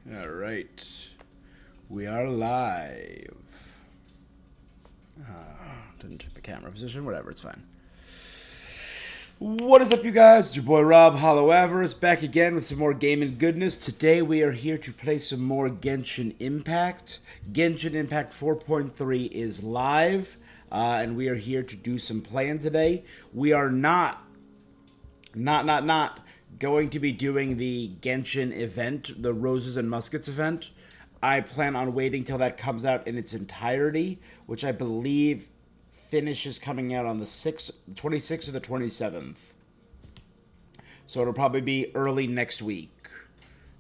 All right, we are live. Didn't check the camera position. Whatever, it's fine. What is up, you guys? It's your boy Rob Hollow Avarice back again with some more gaming goodness. Today we are here to play some more Genshin Impact. Genshin Impact 4.3 is live, and we are here to do some playing today. We are not going to be doing the Genshin event, the Roses and Muskets event. I plan on waiting till that comes out in its entirety, which I believe finishes coming out on the 26th or the 27th. So it'll probably be early next week.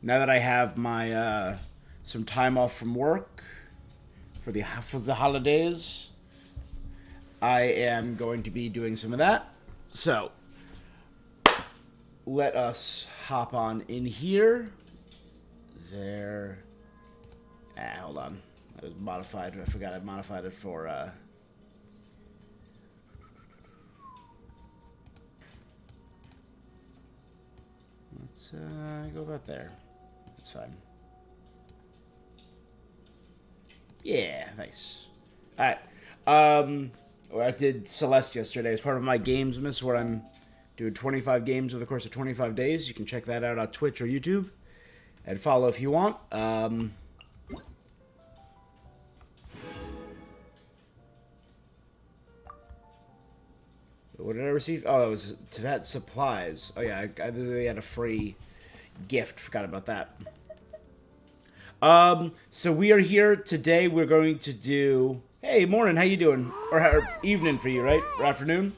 Now that I have my some time off from work for the holidays, I am going to be doing some of that. So let us hop on in here. There. Hold on. That was modified. I forgot I modified it for let's go about there. That's fine. Yeah, nice. Alright. I did Celeste yesterday as part of my games miss, where I'm doing 25 games over the course of 25 days. You can check that out on Twitch or YouTube. And follow if you want. What did I receive? Oh, it was Tibet supplies. Oh yeah, they had a free gift. Forgot about that. So we are here today. We're going to do. Hey, morning. How you doing? Or evening for you, right? Or afternoon.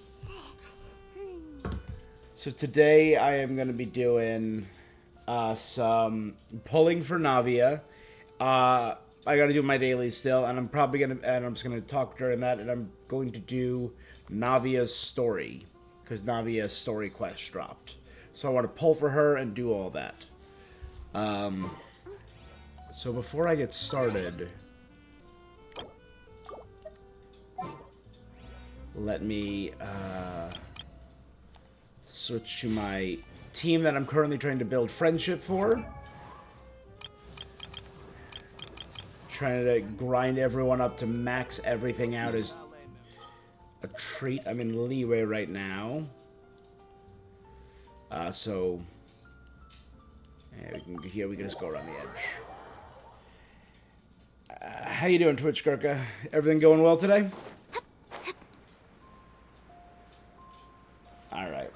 So today I am going to be doing some pulling for NAVIA. I got to do my daily still, and I'm probably gonna. And I'm just gonna talk during that, and I'm going to do NAVIA's story, because NAVIA's story quest dropped. So I want to pull for her and do all that. So before I get started, let me switch to my team that I'm currently trying to build friendship for. Trying to grind everyone up to max everything out as a treat. I'm in leeway right now. So yeah, we can just go around the edge. How you doing, Twitch Gurka? Everything going well today? Alright.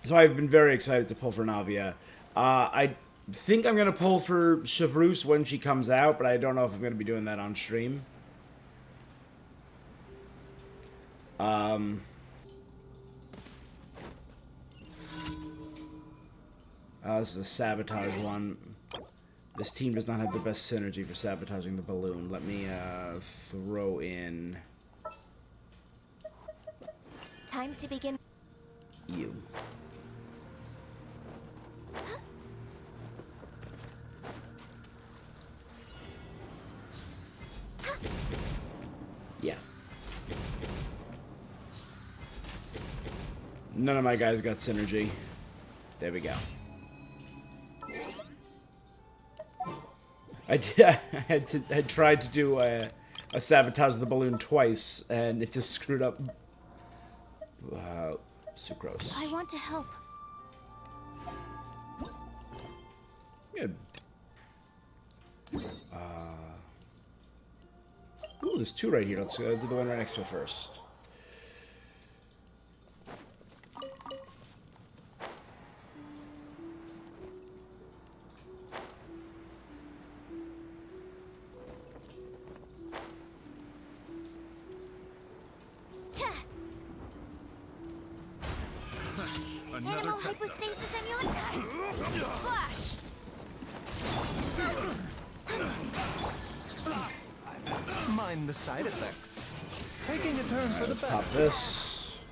So I've been very excited to pull for NAVIA. I think I'm going to pull for Chevreuse when she comes out, but I don't know if I'm going to be doing that on stream. This is a sabotage one. This team does not have the best synergy for sabotaging the balloon. Let me throw in time to begin. You. Yeah. None of my guys got synergy. There we go. I tried to do a sabotage the balloon twice, and it just screwed up. Sucrose. I want to help. Good. Ooh, there's two right here. Let's do the one right next to it first. Another hypostasis amulet. Flash. Mind the side effects. Taking a turn for the Let's better. pop this.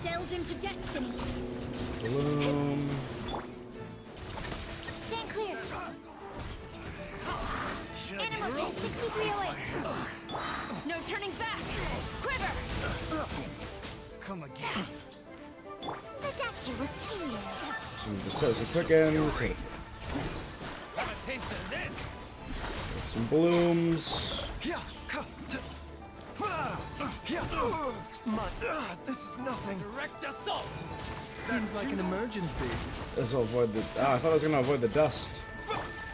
Delve into destiny. Bloom. Stand clear. Animal test 6308. No turning back. Quiver. Come again. The doctor was here. Some quickens. Some blooms. This is nothing. Direct assault. Seems like an emergency. This will avoid the. Ah, I thought I was gonna avoid the dust.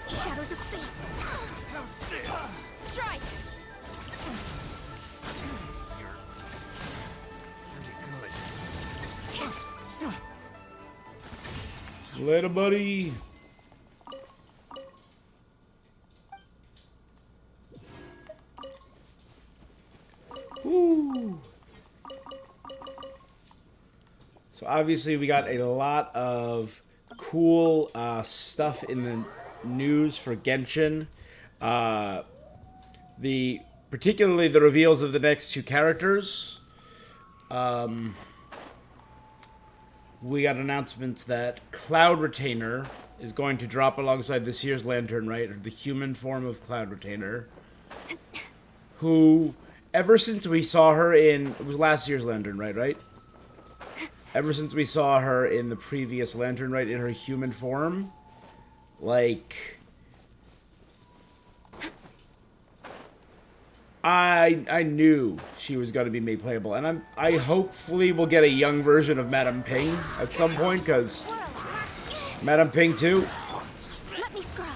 Shadows of fate. Strike. Later, buddy. Woo. So obviously we got a lot of cool stuff in the news for Genshin. Particularly the reveals of the next two characters. We got announcements that Cloud Retainer is going to drop alongside this year's Lantern, right? Or the human form of Cloud Retainer. Who, ever since we saw her in... It was last year's Lantern, right? Ever since we saw her in the previous Lantern, right? In her human form. Like... I knew she was going to be made playable, and I hopefully will get a young version of Madame Ping at some point, because Madame Ping too. Let me scry.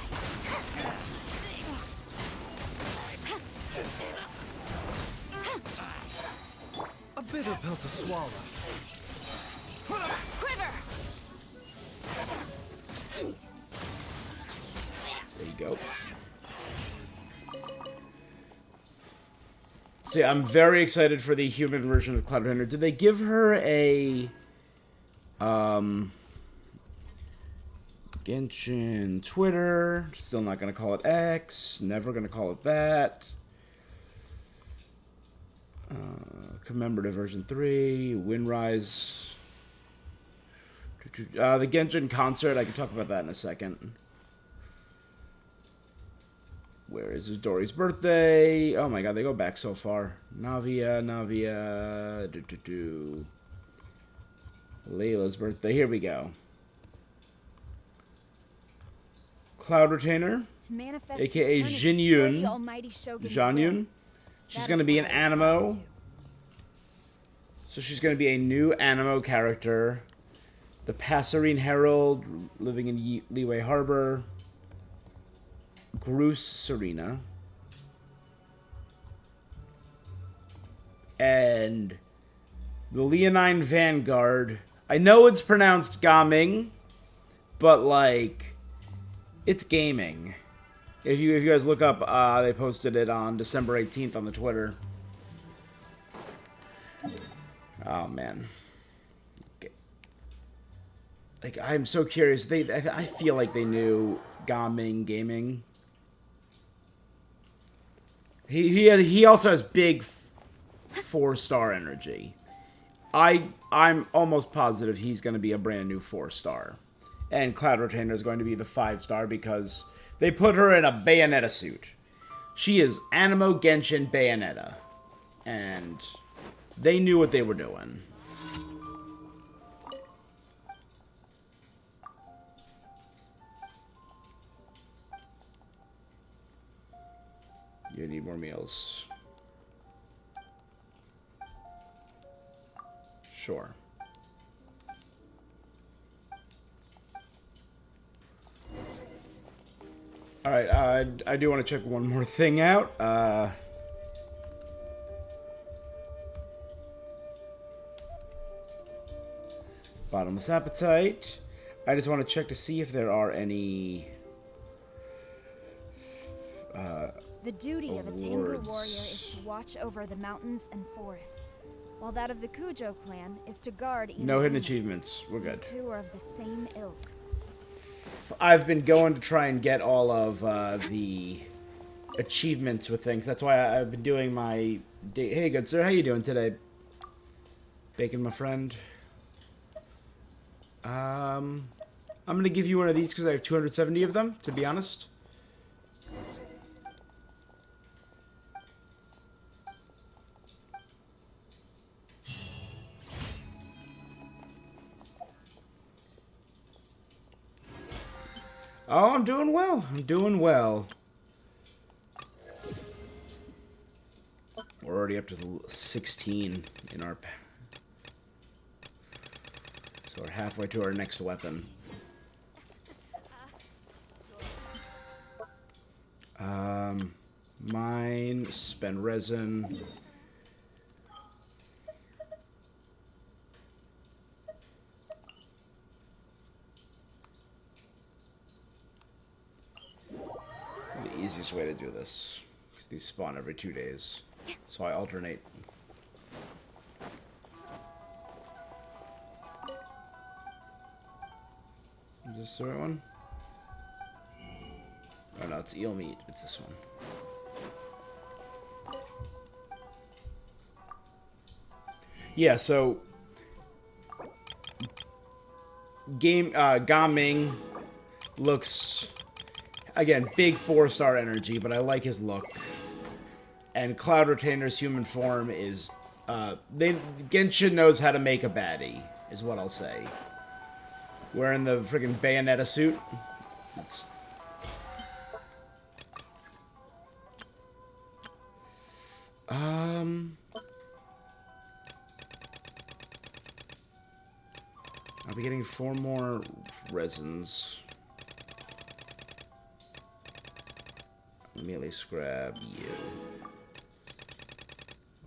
A bitter pill to swallow. Quiver. There you go. See, I'm very excited for the human version of Cloud Retainer. Did they give her a Genshin Twitter? Still not going to call it X. Never going to call it that. Commemorative version 3. Windrise. The Genshin concert. I can talk about that in a second. Where is Dory's birthday? Oh my god, they go back so far. NAVIA. Layla's birthday. Here we go. Cloud Retainer, aka Jinyun. She's going to be an Animo. So she's going to be a new Animo character. The Passerine Herald, living in Liyue Harbor. Gruce Serena. And the Leonine Vanguard. I know it's pronounced Gaming, but like, it's gaming. If you guys look up, they posted it on December 18th on the Twitter. Oh man. Okay. Like, I'm so curious. I feel like they knew gaming. He also has big 4-star energy. I'm almost positive he's going to be a brand new 4-star. And Cloud Retainer is going to be the 5-star because they put her in a Bayonetta suit. She is Animo Genshin Bayonetta. And they knew what they were doing. You need more meals. Sure. Alright, I do want to check one more thing out. Bottomless Appetite. I just want to check to see if there are any... The duty of a Tengu warrior is to watch over the mountains and forests, while that of the Kujo clan is to guard Inazuma. No hidden achievements. We're good. These two are of the same ilk. I've been going to try and get all of the achievements with things. That's why I've been doing my... Hey, good sir. How you doing today? Bacon, my friend. I'm going to give you one of these because I have 270 of them, to be honest. Oh, I'm doing well. I'm doing well. We're already up to 16 in our... So we're halfway to our next weapon. Mine, spend resin. The easiest way to do this, because these spawn every 2 days. So I alternate. Is this the right one? Oh no, it's eel meat. It's this one. Yeah, so Gaming looks, again, big 4-star energy, but I like his look. And Cloud Retainer's human form is Genshin knows how to make a baddie, is what I'll say. Wearing the friggin' Bayonetta suit. It's... I'll be getting 4 more resins. Immediately scrap you.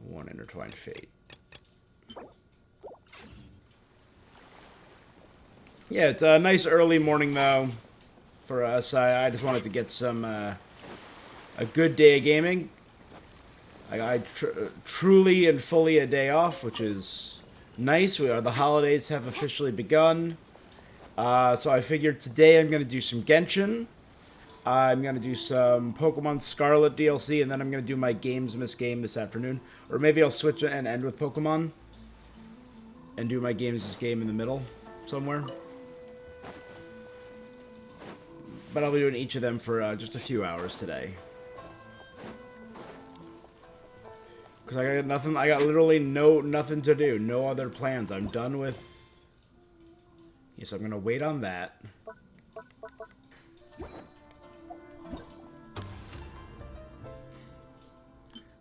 1 intertwined fate. Yeah, it's a nice early morning though for us. I just wanted to get some a good day of gaming. I truly and fully a day off, which is nice. The holidays have officially begun. So I figured today I'm going to do some Genshin. I'm going to do some Pokemon Scarlet DLC, and then I'm going to do my Games Miss Game this afternoon. Or maybe I'll switch it and end with Pokemon. And do my Games Miss Game in the middle somewhere. But I'll be doing each of them for just a few hours today. Because I got nothing, I got literally nothing to do. No other plans. I'm done with... Yes, I'm going to wait on that.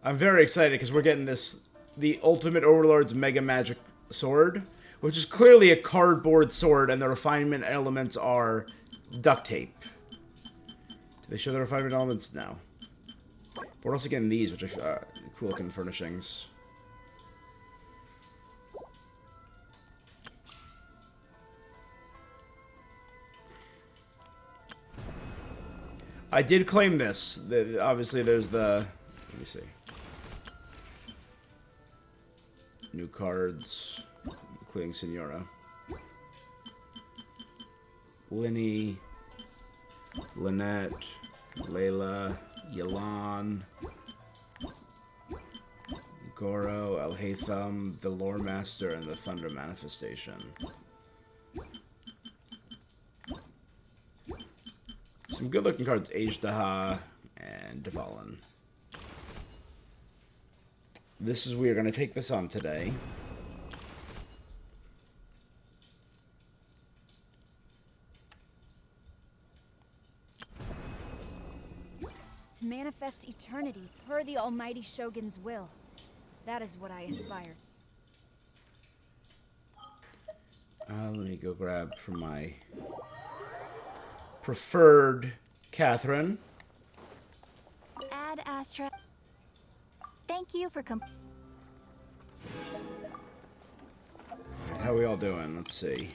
I'm very excited because we're getting the Ultimate Overlord's Mega Magic Sword, which is clearly a cardboard sword, and the refinement elements are duct tape. Do they show the refinement elements? No. But we're also getting these, which are cool looking furnishings. I did claim this. Obviously, there's the... Let me see. New cards, including Senora. Linny, Lynette, Layla, Yalan, Goro, Alhaitham, the Lore Master, and the Thunder Manifestation. Some good looking cards, Ajdaha and Dvalin. This is, we are going to take this on today. To manifest eternity per the Almighty Shogun's will. That is what I aspire. Let me go grab from my preferred Catherine. Ad Astra. Thank you for How are we all doing? Let's see.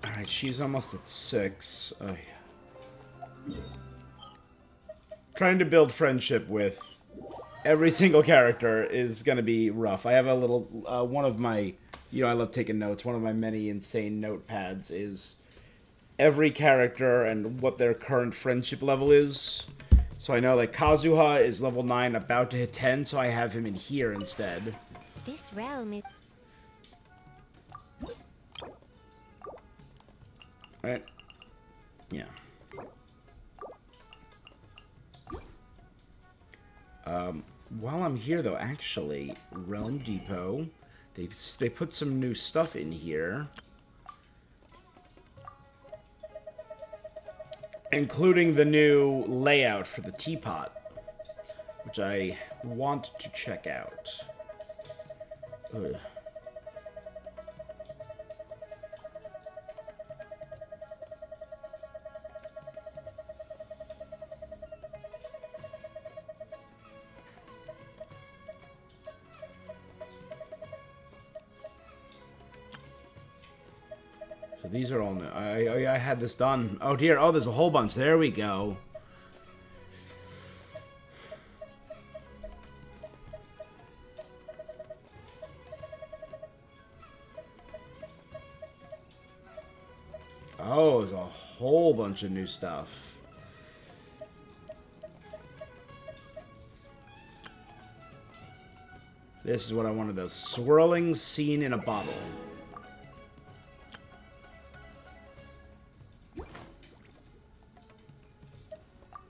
Alright, she's almost at 6. Oh, yeah. Trying to build friendship with every single character is going to be rough. I have a little... one of my... You know, I love taking notes. One of my many insane notepads is every character and what their current friendship level is. So I know that Kazuha is level 9, about to hit 10, so I have him in here instead. This realm is... Right? Yeah. While I'm here, though, actually, Realm Depot, they put some new stuff in here. including the new layout for the teapot, which I want to check out. Ugh. So these are all new. I had this done. Oh dear. Oh, there's a whole bunch. There we go. Oh, there's a whole bunch of new stuff. This is what I wanted, those swirling scene in a bottle.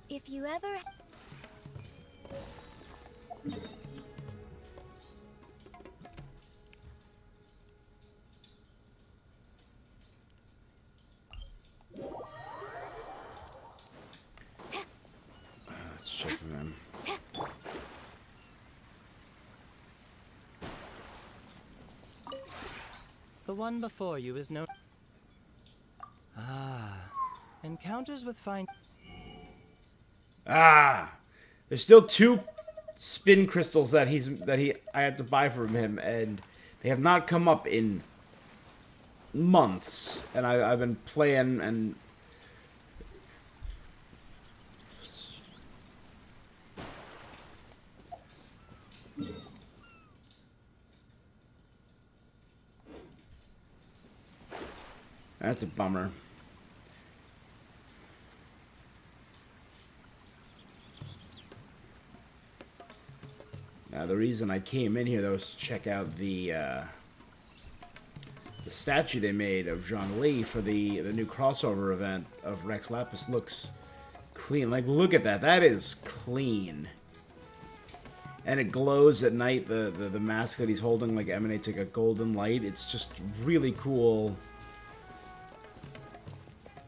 If you ever... Let's check for them. The one before you is known. Ah, encounters with fine. Ah, there's still 2 spin crystals that I had to buy from him, and they have not come up in months. And I've been playing and. That's a bummer. Now, the reason I came in here, though, was to check out the statue they made of Zhongli for the new crossover event of Rex Lapis. Looks clean. Like, look at that. That is clean. And it glows at night. The mask that he's holding, like, emanates like a golden light. It's just really cool.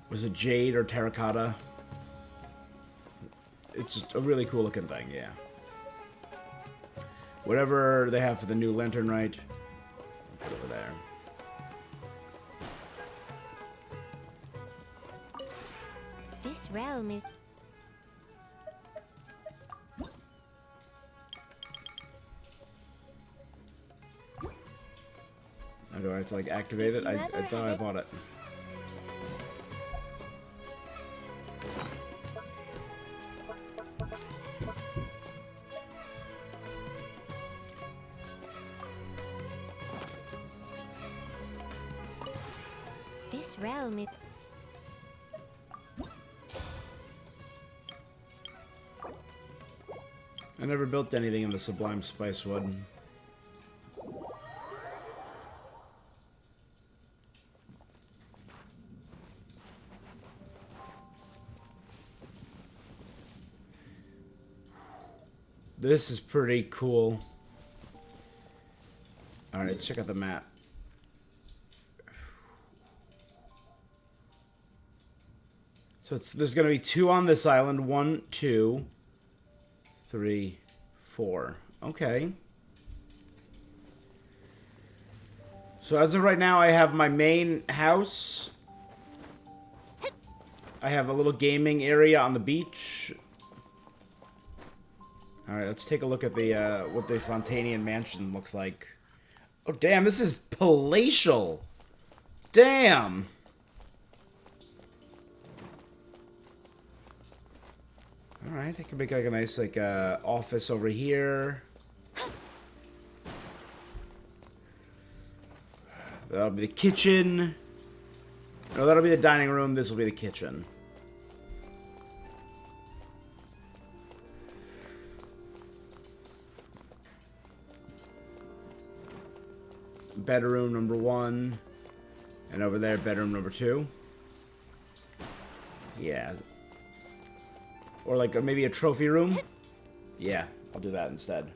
Was it jade or terracotta? It's just a really cool looking thing, yeah. Whatever they have for the new lantern, right? I'll put it over there. This realm is... How do I have to, like, activate it? I thought I bought it. This realm is... I never built anything in the Sublime Spicewood. This is pretty cool. Alright, let's check out the map. So there's going to be 2 on this island. 1, 2, 3, 4. Okay. So as of right now, I have my main house. I have a little gaming area on the beach. Alright, let's take a look at the what the Fontanian mansion looks like. Oh, damn, this is palatial. Damn. Alright, I can make like a nice like office over here. That'll be the kitchen. No, that'll be the dining room. This will be the kitchen. Bedroom number 1. And over there, bedroom number 2. Yeah. Or like maybe a trophy room. Yeah, I'll do that instead.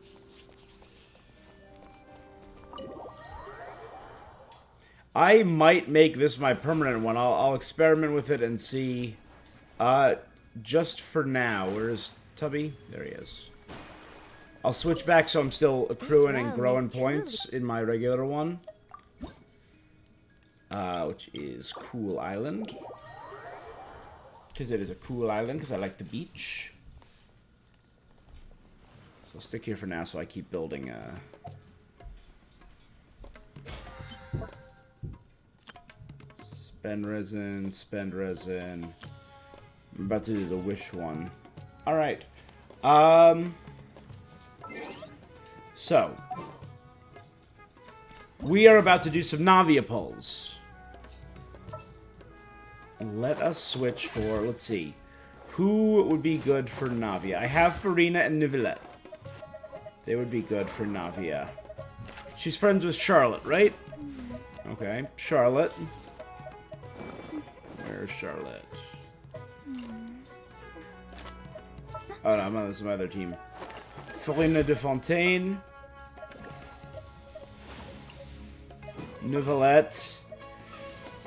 I might make this my permanent one. I'll experiment with it and see Just for now. Where's Tubby? There he is. I'll switch back so I'm still accruing and growing points in my regular one. Which is Cool Island. Because it is a cool island, because I like the beach. So I'll stick here for now so I keep building, Spend resin, spend resin. I'm about to do the wish one. Alright. So. We are about to do some NAVIA pulls. Let us switch for, let's see. Who would be good for NAVIA? I have Farina and Nivelette. They would be good for NAVIA. She's friends with Charlotte, right? Okay, Charlotte. Where's Charlotte? Oh no, I'm on this other team. Farina de Fontaine. Nivelette.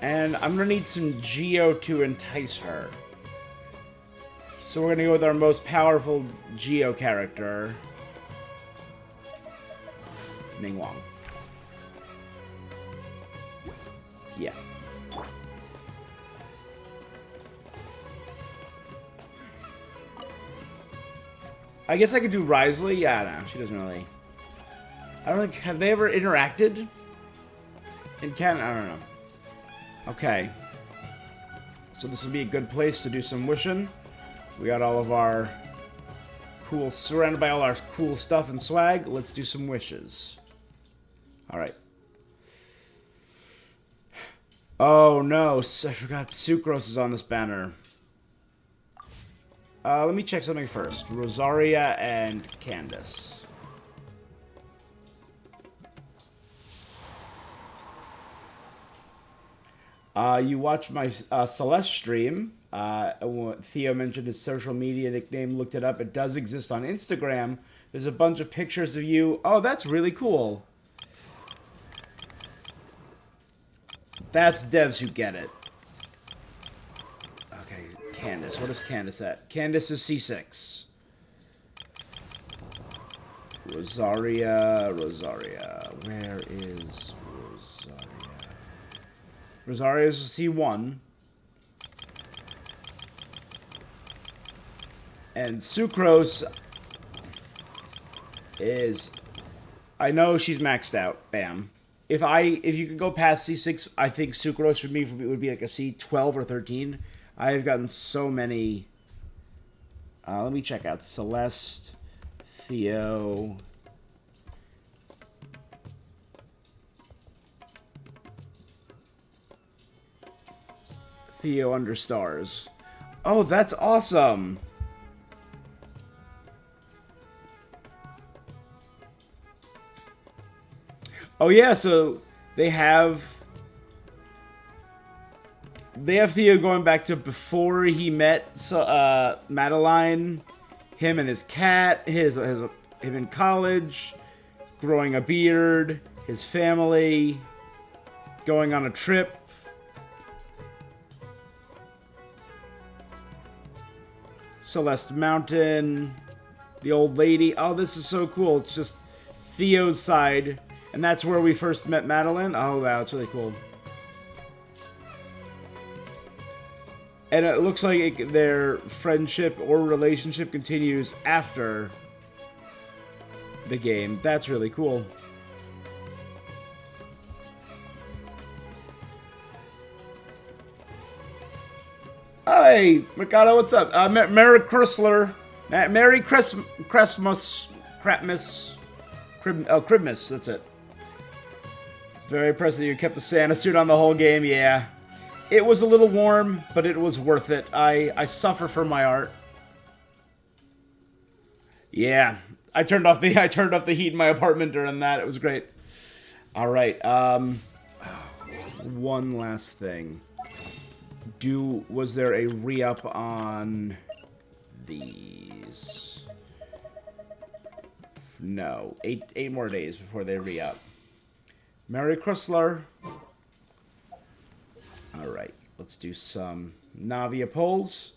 And I'm gonna need some Geo to entice her. So we're gonna go with our most powerful Geo character. Ningguang. Yeah. I guess I could do Risley. Yeah, no, she doesn't really. I don't think. Have they ever interacted? In Canada? I don't know. Okay. So this would be a good place to do some wishing. We got all of our cool, surrounded by all our cool stuff and swag. Let's do some wishes. Alright. Oh no, I forgot Sucrose is on this banner. Let me check something first. Rosaria and Candace. You watched my Celeste stream. Theo mentioned his social media nickname. Looked it up. It does exist on Instagram. There's a bunch of pictures of you. Oh, that's really cool. That's devs who get it. Okay, Candace. What is Candace at? Candace is C6. Rosaria. Where is Rosaria? Rosaria is C1. And Sucrose is... I know she's maxed out. Bam. If you could go past C6, I think Sucrose for me would be like a C12 or 13. I've gotten so many... let me check out. Celeste, Theo... Theo under stars. Oh, that's awesome! Oh yeah, so they have Theo going back to before he met Madeline, him and his cat, him in college, growing a beard, his family, going on a trip. Celeste Mountain, the old lady. Oh, this is so cool. It's just Theo's side. And that's where we first met Madeline. Oh, wow. It's really cool. And it looks like their friendship or relationship continues after the game. That's really cool. Hey, Mercado, what's up? Merry Chrysler. Merry Christmas. Christmas, that's it. Very impressed that you kept the Santa suit on the whole game, yeah. It was a little warm, but it was worth it. I suffer for my art. Yeah, I turned off the heat in my apartment during that. It was great. All right. One last thing. Was there a re-up on these? No. Eight more days before they re-up. Merry Chrysler. Alright, let's do some Navia polls.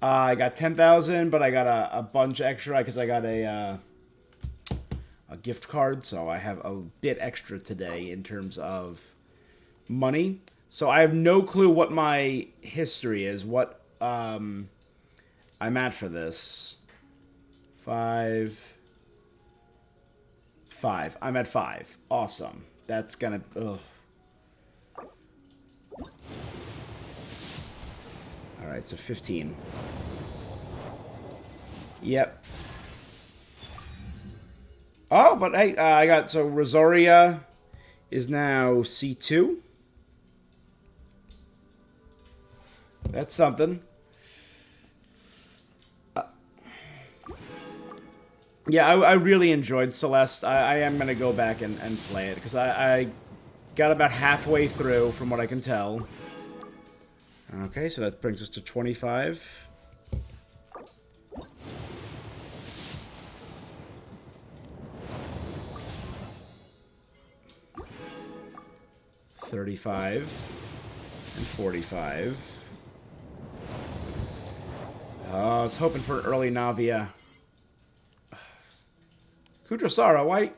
I got 10,000, but I got a bunch extra because I got a gift card, so I have a bit extra today in terms of money. So I have no clue what my history is, what I'm at for this. 5. I'm at 5. Awesome. That's gonna... Ugh. Alright, so 15. Yep. Oh, but hey, I got... So Rosaria is now C2. That's something. Yeah, I really enjoyed Celeste. I am going to go back and play it, because I got about halfway through, from what I can tell. Okay, so that brings us to 25. $35 and 45. I was hoping for an early Navia. Kudrasara, why?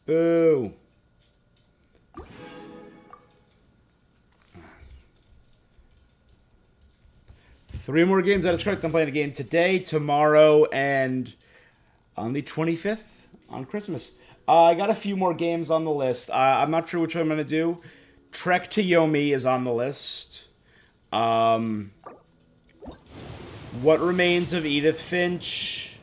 Boo. Three more games, that is correct. I'm playing a game today, tomorrow, and on the 25th, on Christmas. I got a few more games on the list. I'm not sure which one I'm going to do. Trek to Yomi is on the list. What Remains of Edith Finch.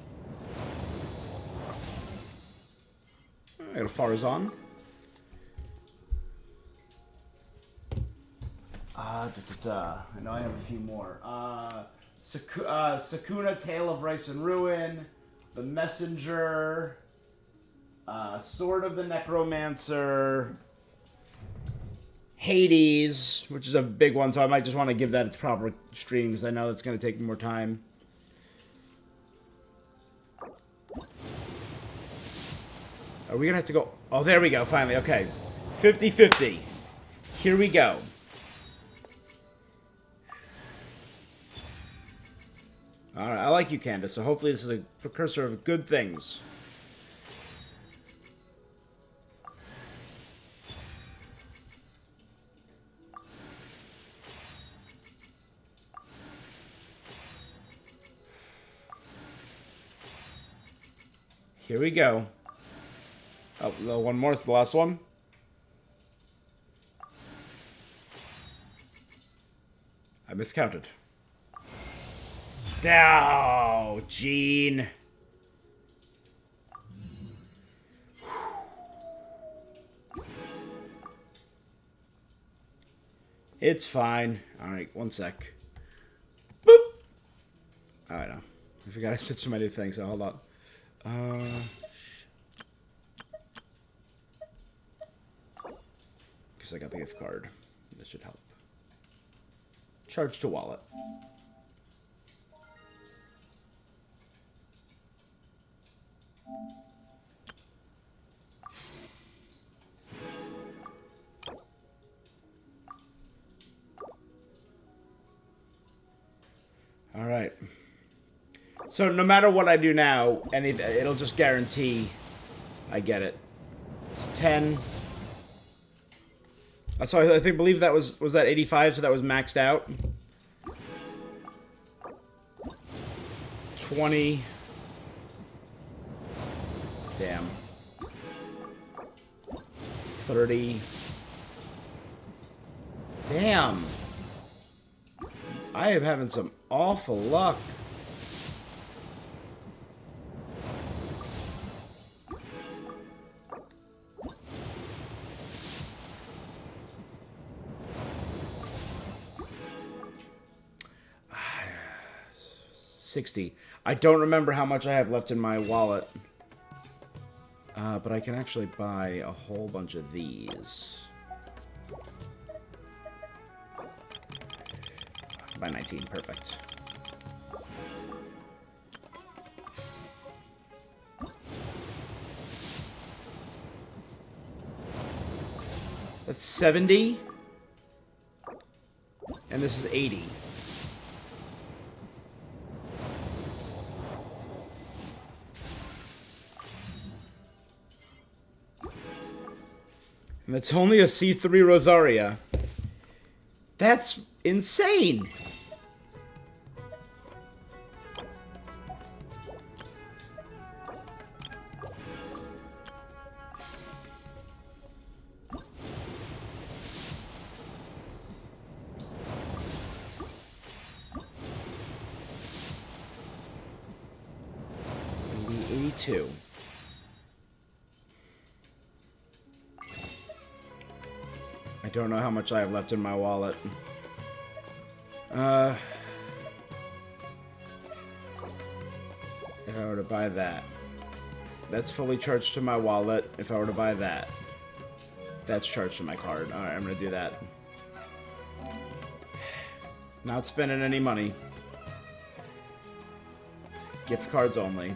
I got a Farazan. I know I have a few more. Sakuna, Tale of Rice and Ruin. The Messenger. Sword of the Necromancer. Hades, which is a big one, so I might just want to give that its proper stream, because I know that's going to take more time. Are we going to have to go... Oh, there we go, finally. Okay. 50-50. Here we go. Alright, I like you, Candace, so hopefully this is a precursor of good things. Here we go. Oh, no, one more. It's the last one. I miscounted. Oh, Gene. It's fine. Alright, one sec. Boop! Alright, now. I forgot I said so many things, so hold on. Because I got the gift card. This should help. Charge to wallet. All right. So no matter what I do now, it'll just guarantee I get it. 10. So I believe that was that 85, so that was maxed out. 20. Damn. 30. Damn. I am having some awful luck. $60. I don't remember how much I have left in my wallet. But I can actually buy a whole bunch of these. Buy 19, perfect. That's 70. And this is 80. And that's only a C3 Rosaria. That's insane. Maybe 82. I don't know how much I have left in my wallet. If I were to buy that. That's fully charged to my wallet. If I were to buy that. That's charged to my card. Alright, I'm gonna do that. Not spending any money. Gift cards only.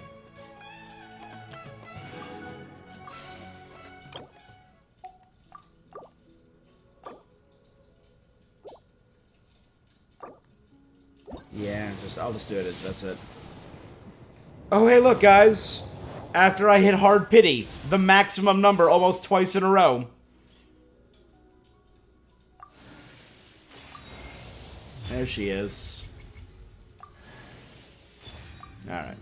Yeah, I'll just do it. That's it. Oh, hey, look, guys. After I hit hard pity, the maximum number almost twice in a row. There she is. Alright.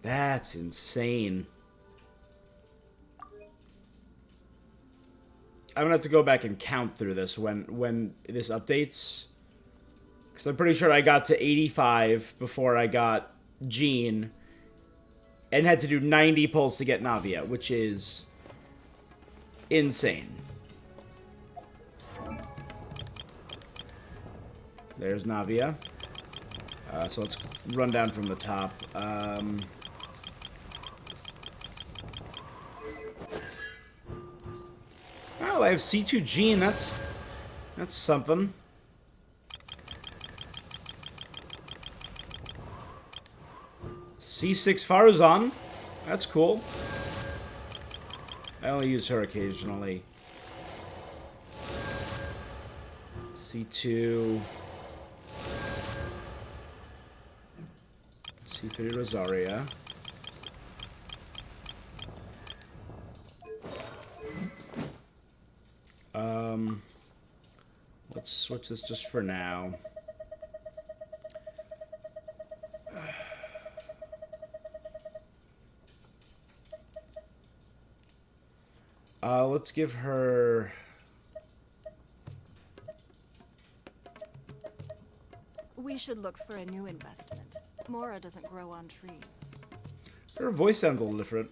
That's insane. I'm gonna have to go back and count through this when this updates. Because I'm pretty sure I got to 85 before I got Jean. And had to do 90 pulls to get Navia, which is insane. There's Navia. So let's run down from the top. Well, I have C2 Jean. That's something. C6 Faruzan. That's cool. I only use her occasionally. C2. C3 Rosaria. Let's switch this just for now. Let's give her... We should look for a new investment. Mora doesn't grow on trees. Her voice sounds a little different.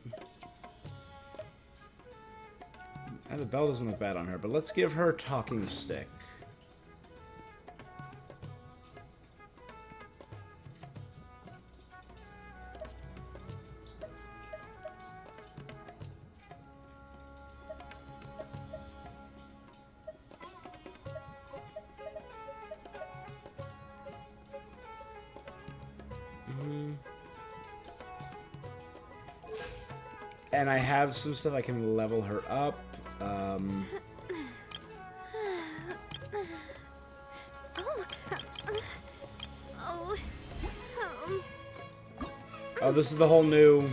And the bell doesn't look bad on her, but let's give her Talking Stick. And I have some stuff I can level her up. Oh, this is the whole new...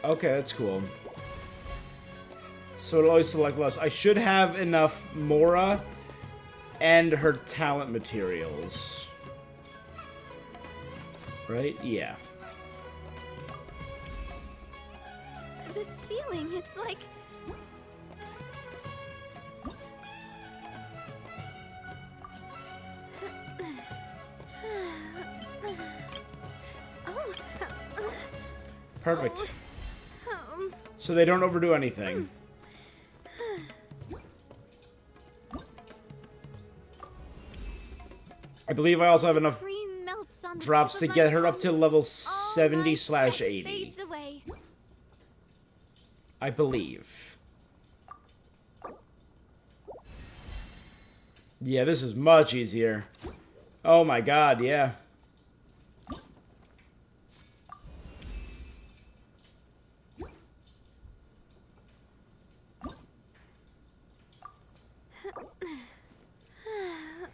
Okay, that's cool. So it'll always select less. I should have enough Mora and her talent materials. Right? Yeah. This feeling, it's like... Perfect. So they don't overdo anything. I believe I also have enough drops to get her up to level 70/80. I believe. Yeah, this is much easier. Oh my god, yeah.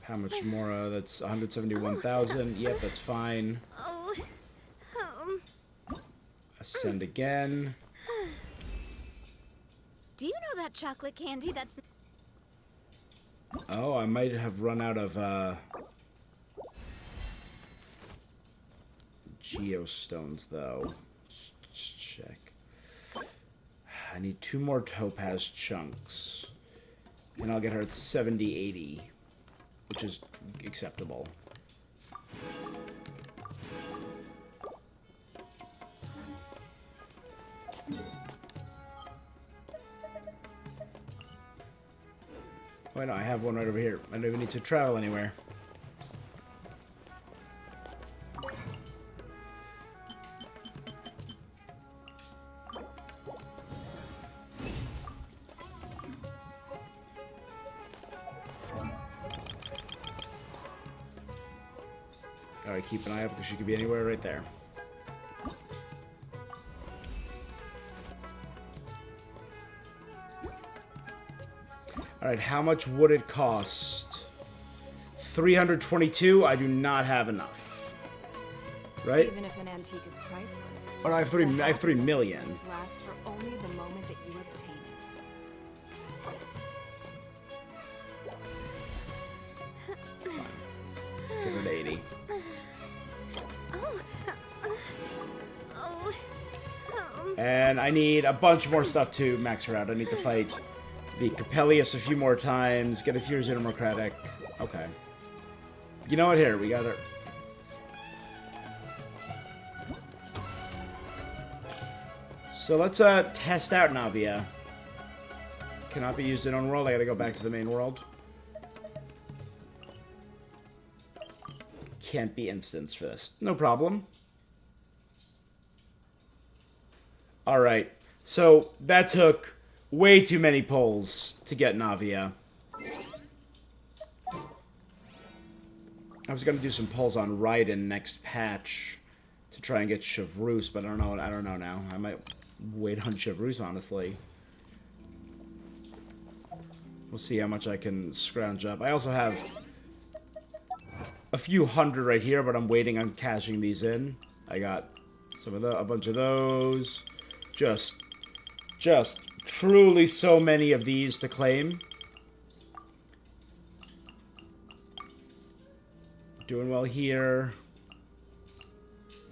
How much more? That's 171,000. Yep, that's fine. Oh. Ascend again. Do you know that chocolate candy that's... Oh, I might have run out of geostones, though. Just check. I need 2 more topaz chunks. And I'll get her at 70, 80. Which is acceptable. Why not? I have one right over here. I don't even need to travel anywhere. Alright, keep an eye out because she could be anywhere right there. Alright, how much would it cost? 322? I do not have enough. Right? Even if an antique is priceless. But I have 3 million. Lasts for only the moment that you obtain it. Give her to 80. And I need a bunch more stuff to max her out. I need to fight the Capellius a few more times, get a few Xenomocratic. Okay. You know what? Here, we got her. So let's test out NAVIA. Cannot be used in own world. I gotta go back to the main world. Can't be instanced for this. No problem. Alright. So that took way too many polls to get NAVIA. I was gonna do some polls on Raiden next patch to try and get Chevreuse, but I don't know now. I might wait on Chevreuse, honestly. We'll see how much I can scrounge up. I also have a few hundred right here, but I'm waiting on cashing these in. I got a bunch of those. Just truly so many of these to claim. Doing well here.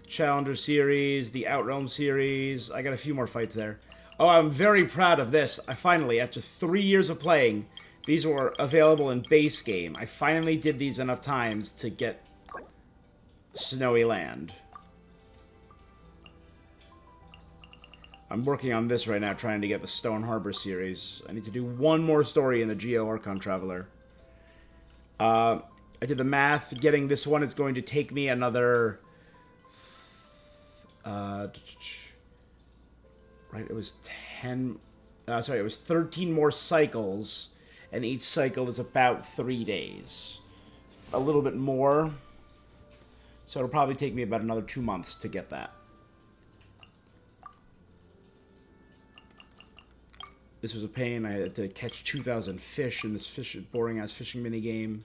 Challenger series, the Outrealm series. I got a few more fights there. Oh, I'm very proud of this. I finally, after 3 years of playing, these were available in base game. I finally did these enough times to get Snowy Land. I'm working on this right now, trying to get the Stone Harbor series. I need to do one more story in the Geo Archon Traveler. I did the math. Getting this one is going to take me another... right, it was 10... sorry, it was 13 more cycles, and each cycle is about 3 days. A little bit more. So it'll probably take me about another 2 months to get that. This was a pain. I had to catch 2,000 fish in this boring-ass fishing minigame.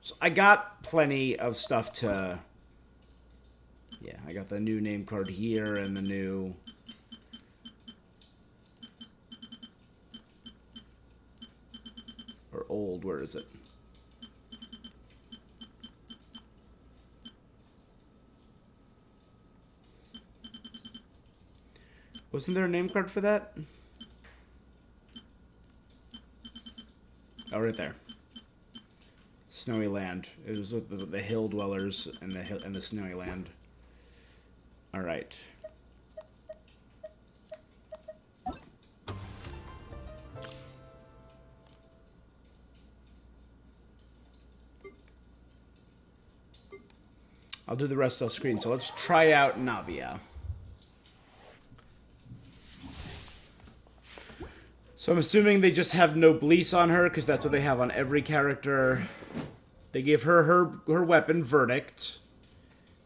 So I got plenty of stuff to... Yeah, I got the new name card here and the new... Or old, where is it? Wasn't there a name card for that? Oh, right there. Snowy Land. It was the hill dwellers and the Snowy Land. All right. I'll do the rest off screen. So let's try out NAVIA. So I'm assuming they just have Noblesse on her, because that's what they have on every character. They gave her her weapon, Verdict,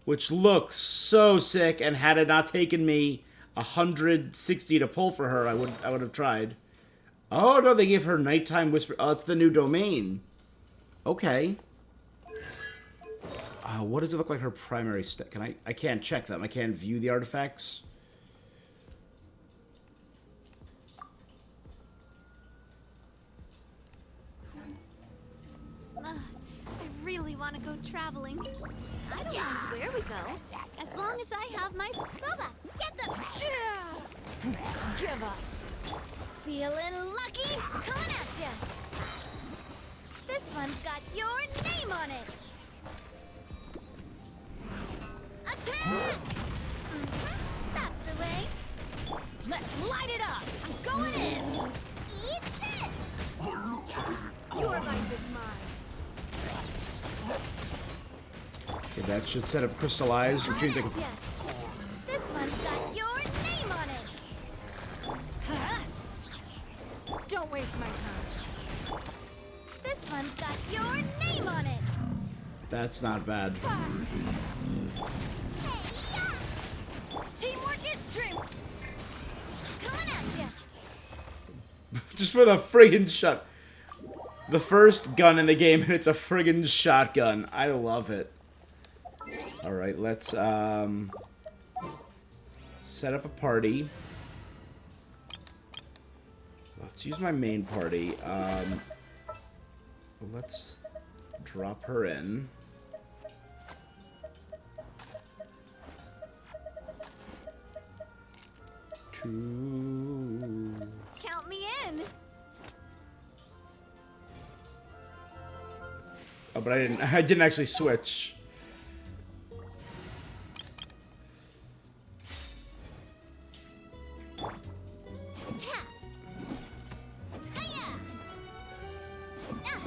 which looks so sick, and had it not taken me 160 to pull for her, I would have tried. Oh, no, they gave her Nighttime Whisper. Oh, it's the new domain. Okay. What does it look like her primary stat? I can't check them. I can't view the artifacts. I really want to go traveling. I don't mind where we go, as long as I have my boba. Get them! Give up. Feeling lucky? Coming at ya! This one's got your name on it! Attack! That's the way. Let's light it up. I'm going in. Eat this! Your life is mine. Okay, that should set up Crystal Eyes, which means I can... Gotcha. This one's got your name on it! Huh? Don't waste my time. This one's got your name on it! That's not bad. Teamwork is strength! Coming at ya! Just for the friggin' shot. The first gun in the game, and it's a friggin' shotgun. I love it. Alright, let's, set up a party. Let's use my main party. Let's drop her in. Count me in! Oh, but I didn't actually switch. Cha! Hiya! Ah!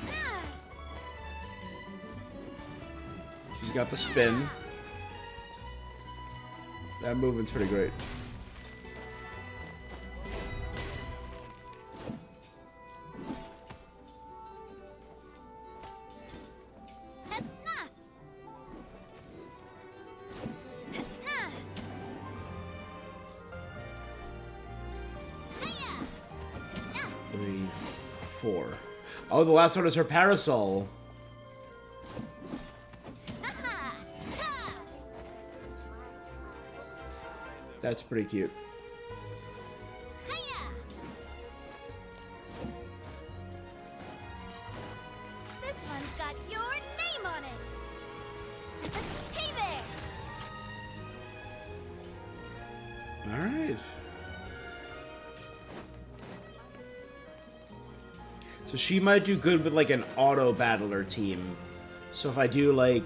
Ah! She's got the spin. That movement's pretty great. Ah! 3, 4. Oh, the last one is her parasol. That's pretty cute. This one's got your name on it. Hey there! All right. So she might do good with like an auto battler team. So if I do like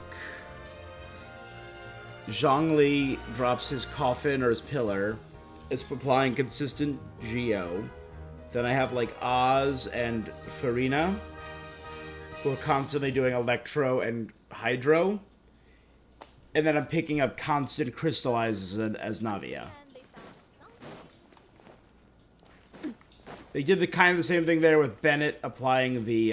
Zhongli drops his coffin or his pillar, it's applying consistent Geo. Then I have like Oz and Farina, who are constantly doing Electro and Hydro. And then I'm picking up constant Crystallizes as Navia. They did the kind of the same thing there with Bennett applying the,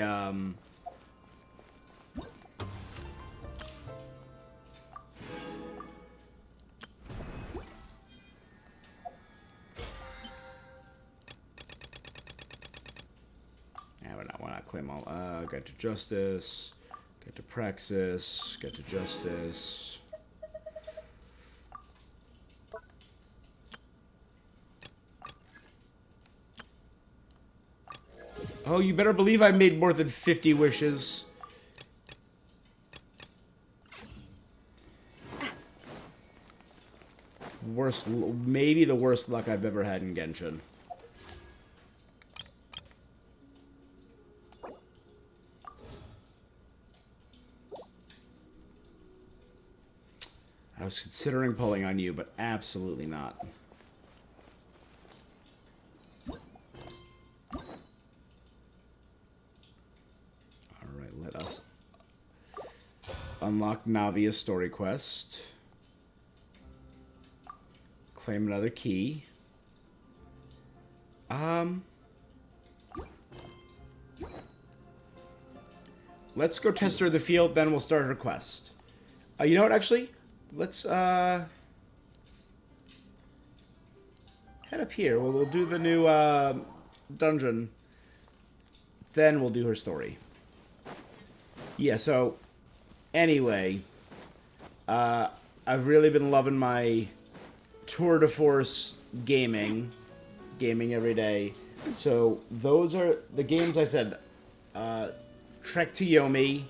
Yeah, why not claim all? Get to Justice, get to Praxis, get to Justice. Oh, you better believe I made more than 50 wishes. Maybe the worst luck I've ever had in Genshin. I was considering pulling on you, but absolutely not. Let us unlock Navia's story quest. Claim another key. Let's go test her in the field, then we'll start her quest. You know what, actually? Let's, head up here. We'll do the new, dungeon. Then we'll do her story. Yeah, so, anyway. I've really been loving my tour de force gaming. Gaming every day. So, those are the games I said. Trek to Yomi.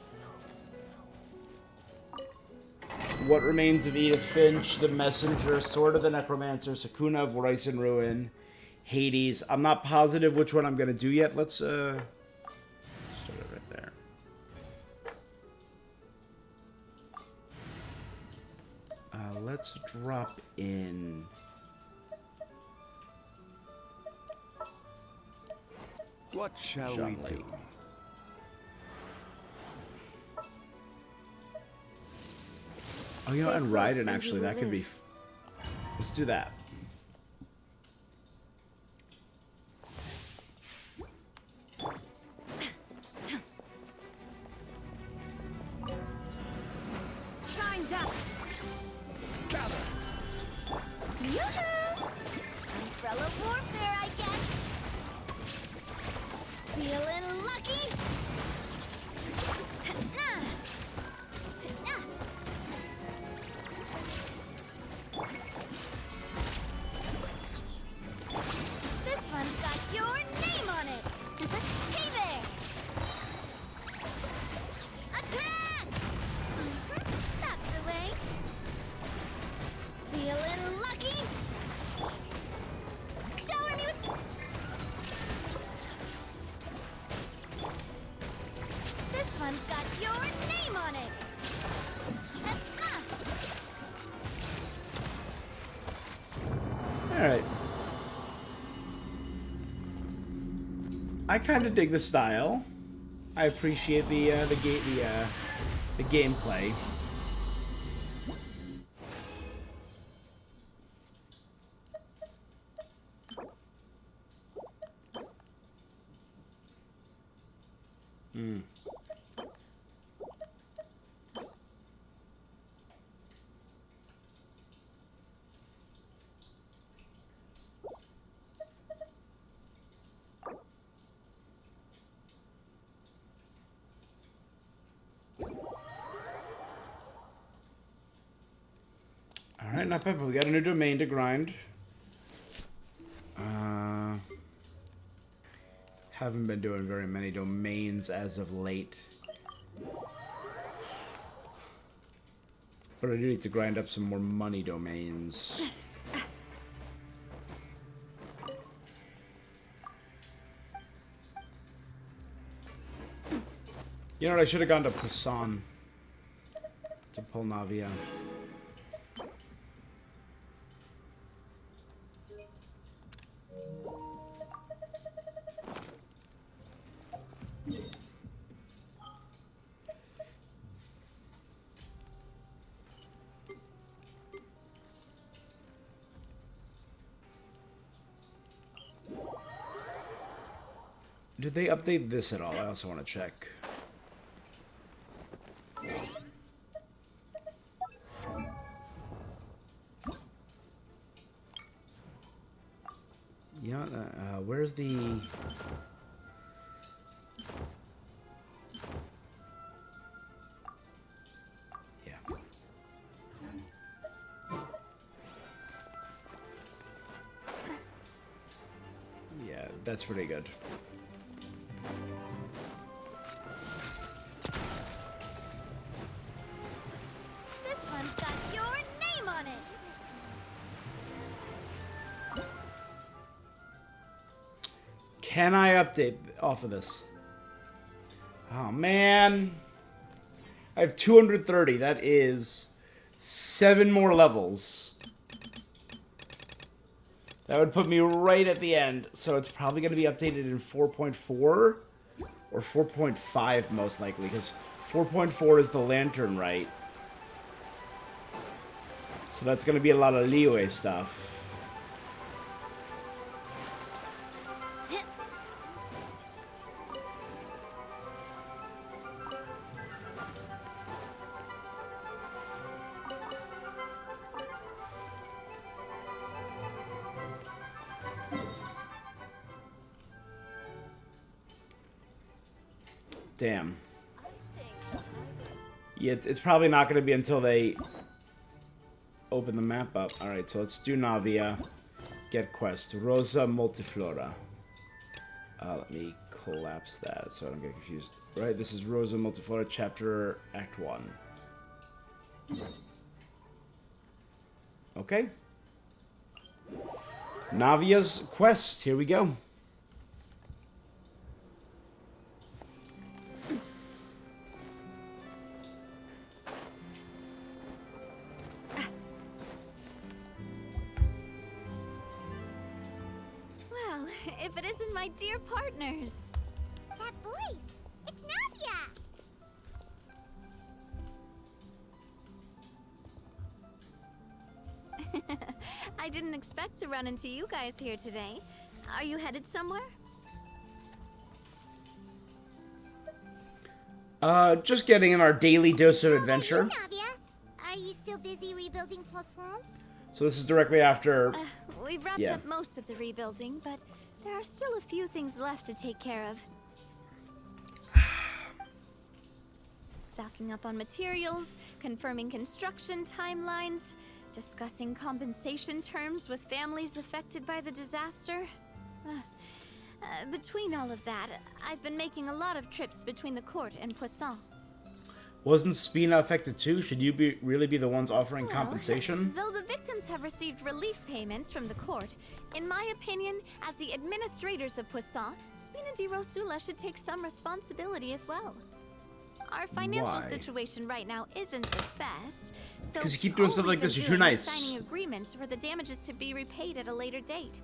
What Remains of Edith Finch, The Messenger, Sword of the Necromancer, Sakuna of Rice and Ruin, Hades. I'm not positive which one I'm going to do yet. Let's start it right there. Let's drop in... What shall we Jean-Luc. do? Oh, you know, Stay and close Raiden, and actually, you will that could be... live. Let's do that. Shine down. Gather! Yoo-hoo! Umbrella warfare, I guess. Feeling lucky? Nah. Nah. This one's got your name on it. Hey there. Attack! That's the way. Feeling lucky? Shower me with... This one's got your name on it. Alright. I kind of dig the style. I appreciate the gameplay. Alright, not bad, but we got a new domain to grind. Haven't been doing very many domains as of late. But I do need to grind up some more money domains. You know what, I should have gone to Poussin to pull NAVIA. Did they update this at all? I also want to check. Yeah, where's the... Yeah. Yeah, that's pretty good. This one's got your name on it. Can I update off of this? Oh, man. I have 230. That is 7 more levels. That would put me right at the end. So it's probably going to be updated in 4.4 or 4.5 most likely. Because 4.4 is the lantern, right? So that's going to be a lot of Liyue stuff. Damn. Yeah, it's probably not going to be until they open the map up. Alright, so let's do Navia. Get quest. Rosa Multiflora. Let me collapse that so I don't get confused. Right, this is Rosa Multiflora, chapter Act 1. Okay. Navia's quest. Here we go. Well, if it isn't my dear partners. That voice! It's Navia! I didn't expect to run into you guys here today. Are you headed somewhere? Just getting in our daily dose of adventure. How about you, Navia? Are you still busy rebuilding Poisson? So this is directly after... We've wrapped Yeah. up most of the rebuilding, but there are still a few things left to take care of. Stocking up on materials, confirming construction timelines, discussing compensation terms with families affected by the disaster. Between all of that, I've been making a lot of trips between the court and Poisson. Wasn't Spina affected too? Should you really be the ones offering compensation? Though the victims have received relief payments from the court, in my opinion, as the administrators of Poisson, Spina di Rosula should take some responsibility as well. Our financial Why? situation right now isn't the best, so 'Cause you keep doing all stuff we've like this, been you're too doing is nice. signing agreements for the damages to be repaid at a later date.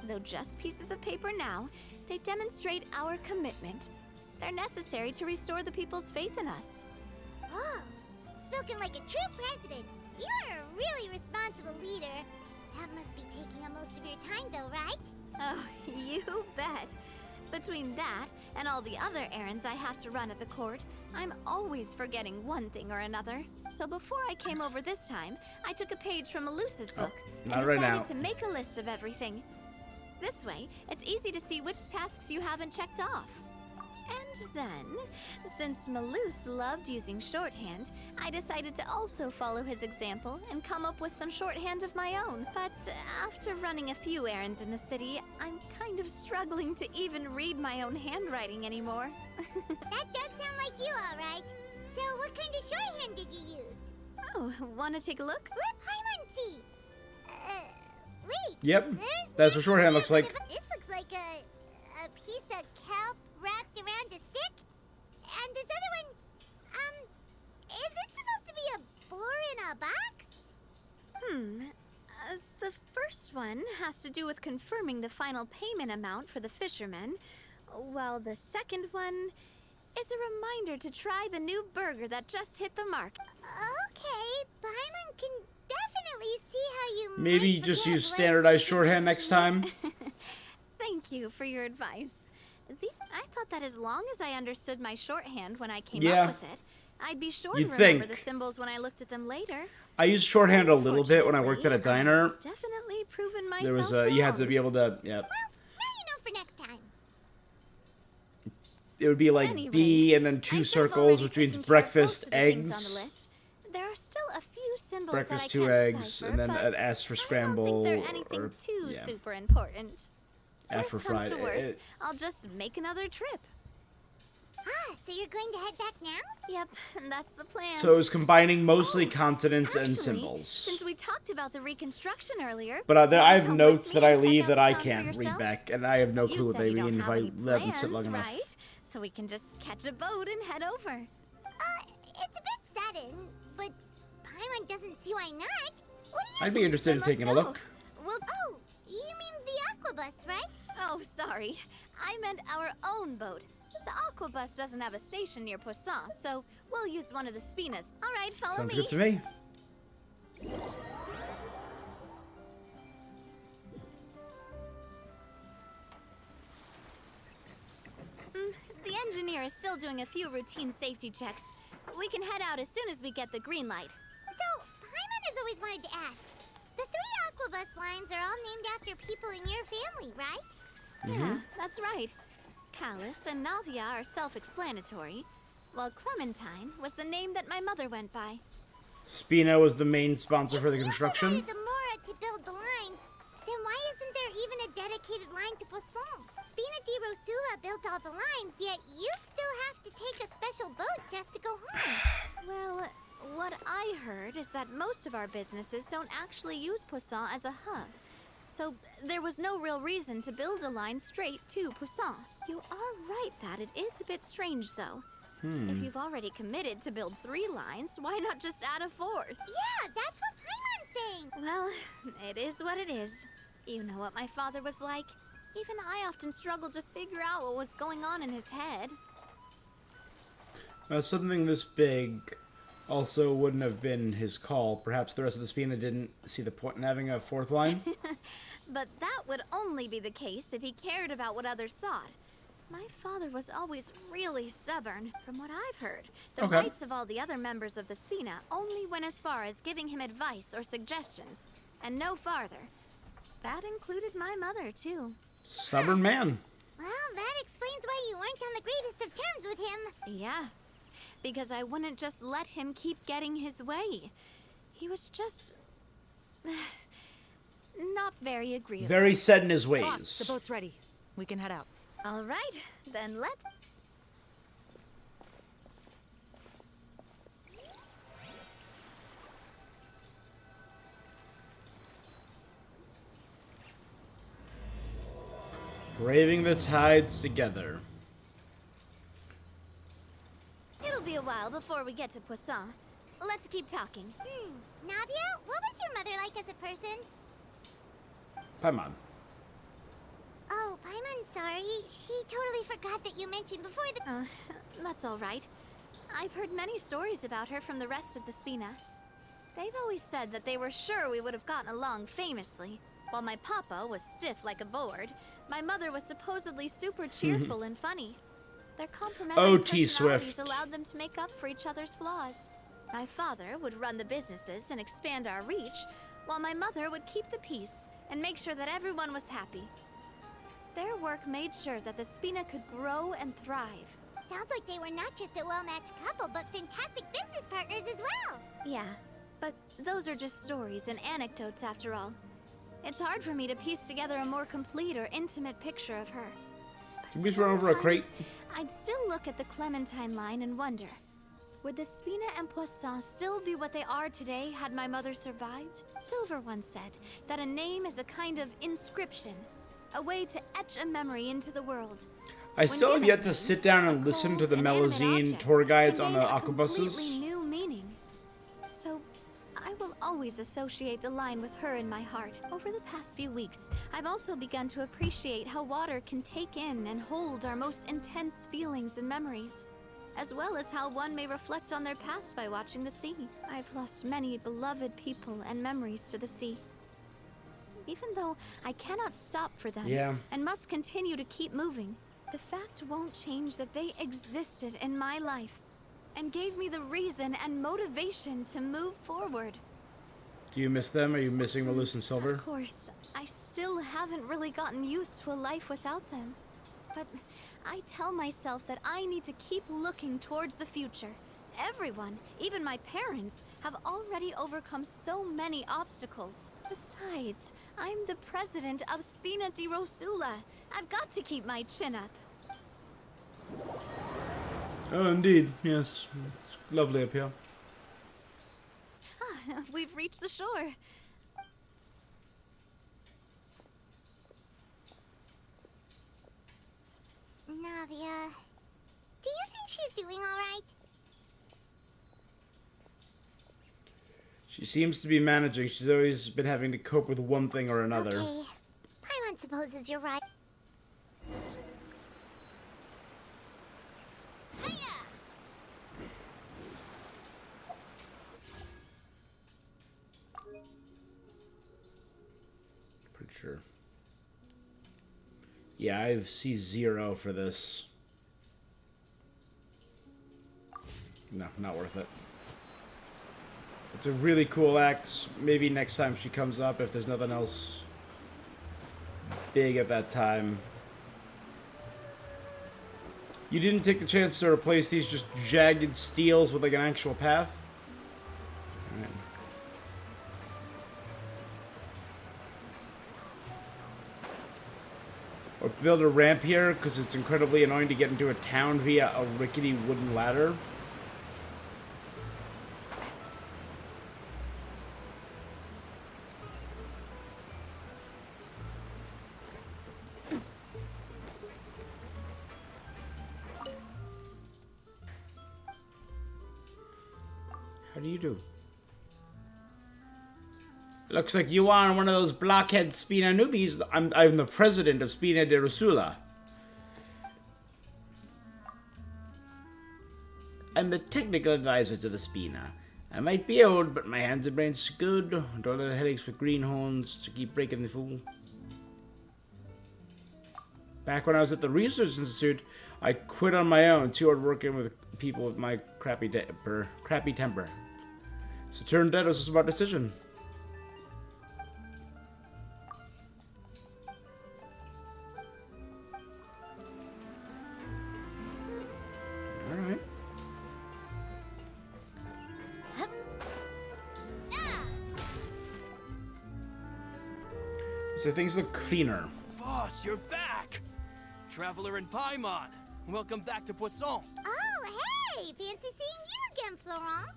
Though just pieces of paper now, they demonstrate our commitment. They're necessary to restore the people's faith in us. Oh, spoken like a true president. You're a really responsible leader. That must be taking up most of your time, though, right? Oh, you bet. Between that and all the other errands I have to run at the court, I'm always forgetting one thing or another. So before I came over this time, I took a page from Elusa's book and not right decided now. to make a list of everything. This way, it's easy to see which tasks you haven't checked off. And then, since Malus loved using shorthand, I decided to also follow his example and come up with some shorthand of my own. But after running a few errands in the city, I'm kind of struggling to even read my own handwriting anymore. That does sound like you, all right. So what kind of shorthand did you use? Oh, wanna take a look? Let Paimon see. Wait. Yep, There's that's what nothing shorthand here looks but like. This looks like a piece of kelp wrapped around a stick. And this other one, is it supposed to be a boar in a box? The first one has to do with confirming the final payment amount for the fishermen, while the second one is a reminder to try the new burger that just hit the market. Okay, Paimon can definitely see how you Maybe might just forget use what standardized you shorthand next time. Thank you for your advice. I thought that as long as I understood my shorthand when I came Yeah. up with it, I'd be sure You'd to remember think. the symbols when I looked at them later. I used shorthand a little bit when I worked at a diner. Definitely proven myself There was you had to wrong. be able to, yeah. Well, now you know for next time. It would be like Anyway, B and then I two should have circles, already which means taken care of breakfast, most of the things eggs. on the list. There are still a few symbols Breakfast, that I 2 can't eggs, decipher, and then but an S for I don't scramble. think they're anything or, too yeah, super important. F for Worst comes fried. to worst, I'll just make another trip. Ah, so you're going to head back now? Yep, and that's the plan. So it was combining mostly continents and Actually, symbols. Since we talked about the reconstruction earlier, But wanna I have come notes with me that I and check leave out that the I town for can't read yourself? back, and I have no You clue what said they you don't mean if have I any let them sit long plans, enough. right? So we can just catch a boat and head over. It's a bit sudden, but Paimon doesn't see why not. What do you I'd be interested in Then let's taking a go. look. We'll Oh, you mean the aquabus, right? Oh, sorry. I meant our own boat. The aquabus doesn't have a station near Poisson, so we'll use one of the Spinas. All right, follow Sounds me. good to me. The engineer is still doing a few routine safety checks. We can head out as soon as we get the green light. So, Paimon has always wanted to ask. The 3 aquabus lines are all named after people in your family, right? Yeah, that's right. Callus and Navia are self-explanatory, while Clementine was the name that my mother went by. Spina was the main sponsor for the If construction. you wanted the Mora to build the lines, then why isn't there even a dedicated line to Poisson? Spina di Rosula built all the lines, yet you still have to take a special boat just to go home. Well, what I heard is that most of our businesses don't actually use Poisson as a hub. So there was no real reason to build a line straight to Poisson. You are right that it is a bit strange, though. If you've already committed to build 3 lines, why not just add a 4th? Yeah, that's what Paimon's saying. Well, it is what it is. You know what my father was like. Even I often struggled to figure out what was going on in his head. Something this big also wouldn't have been his call. Perhaps the rest of the Spina didn't see the point in having a 4th line. But that would only be the case if he cared about what others thought. My father was always really stubborn, from what I've heard. The Okay. rights of all the other members of the Spina only went as far as giving him advice or suggestions, and no farther. That included my mother, too. Stubborn man. Well, that explains why you weren't on the greatest of terms with him. Yeah, because I wouldn't just let him keep getting his way. He was just... not very agreeable. Very set in his ways. Boss, the boat's ready. We can head out. All right, then let's... Braving the tides together. It'll be a while before we get to Poisson. Let's keep talking. Navia, what was your mother like as a person? Paimon. Oh, Paimon, sorry. She totally forgot that you mentioned before the... That's all right. I've heard many stories about her from the rest of the Spina. They've always said that they were sure we would have gotten along famously. While my papa was stiff like a board, my mother was supposedly super cheerful and funny. Their complementary Oh, T. personalities Swift. allowed them to make up for each other's flaws. My father would run the businesses and expand our reach, while my mother would keep the peace and make sure that everyone was happy. Their work made sure that the Spina could grow and thrive. Sounds like they were not just a well-matched couple, but fantastic business partners as well. Yeah, but those are just stories and anecdotes after all. It's hard for me to piece together a more complete or intimate picture of her. Can we just run over a crate? Sometimes I'd still look at the Clementine line and wonder, would the Spina and Poisson still be what they are today had my mother survived? Silver once said that a name is a kind of inscription, a way to etch a memory into the world. I still have yet to sit down and listen to the Melazine tour guides on the aquabuses. Completely new meaning. So, I will always associate the line with her in my heart. Over the past few weeks, I've also begun to appreciate how water can take in and hold our most intense feelings and memories, as well as how one may reflect on their past by watching the sea. I've lost many beloved people and memories to the sea. Even though I cannot stop for them and must continue to keep moving, the fact won't change that they existed in my life and gave me the reason and motivation to move forward. Do you miss them? Are you missing Malus and Silver? Of course, I still haven't really gotten used to a life without them. But I tell myself that I need to keep looking towards the future. Everyone, even my parents, have already overcome so many obstacles. Besides, I'm the president of Spina di Rosula. I've got to keep my chin up. Oh, indeed. Yes. It's lovely up here. We've reached the shore. Navia, do you think she's doing all right? She seems to be managing. She's always been having to cope with one thing or another. Okay. Paimon supposes you're right. Pretty sure. Yeah, I see 0 for this. No, not worth it. It's a really cool act. Maybe next time she comes up, if there's nothing else big at that time. You didn't take the chance to replace these just jagged steels with like an actual path? Alright. Or build a ramp here, because it's incredibly annoying to get into a town via a rickety wooden ladder. How do you do? Looks like you are one of those blockhead Spina newbies. I'm the president of Spina de Rosula. I'm the technical advisor to the Spina. I might be old, but my hands and brains are good. Don't have headaches with greenhorns to keep breaking the fool. Back when I was at the Research Institute, I quit on my own. Too hard working with people with my crappy temper. So it turned out it was a smart decision. Alright. So things look cleaner. Boss, you're back! Traveler in Paimon. Welcome back to Poisson. Oh, hey! Fancy seeing you again, Florent.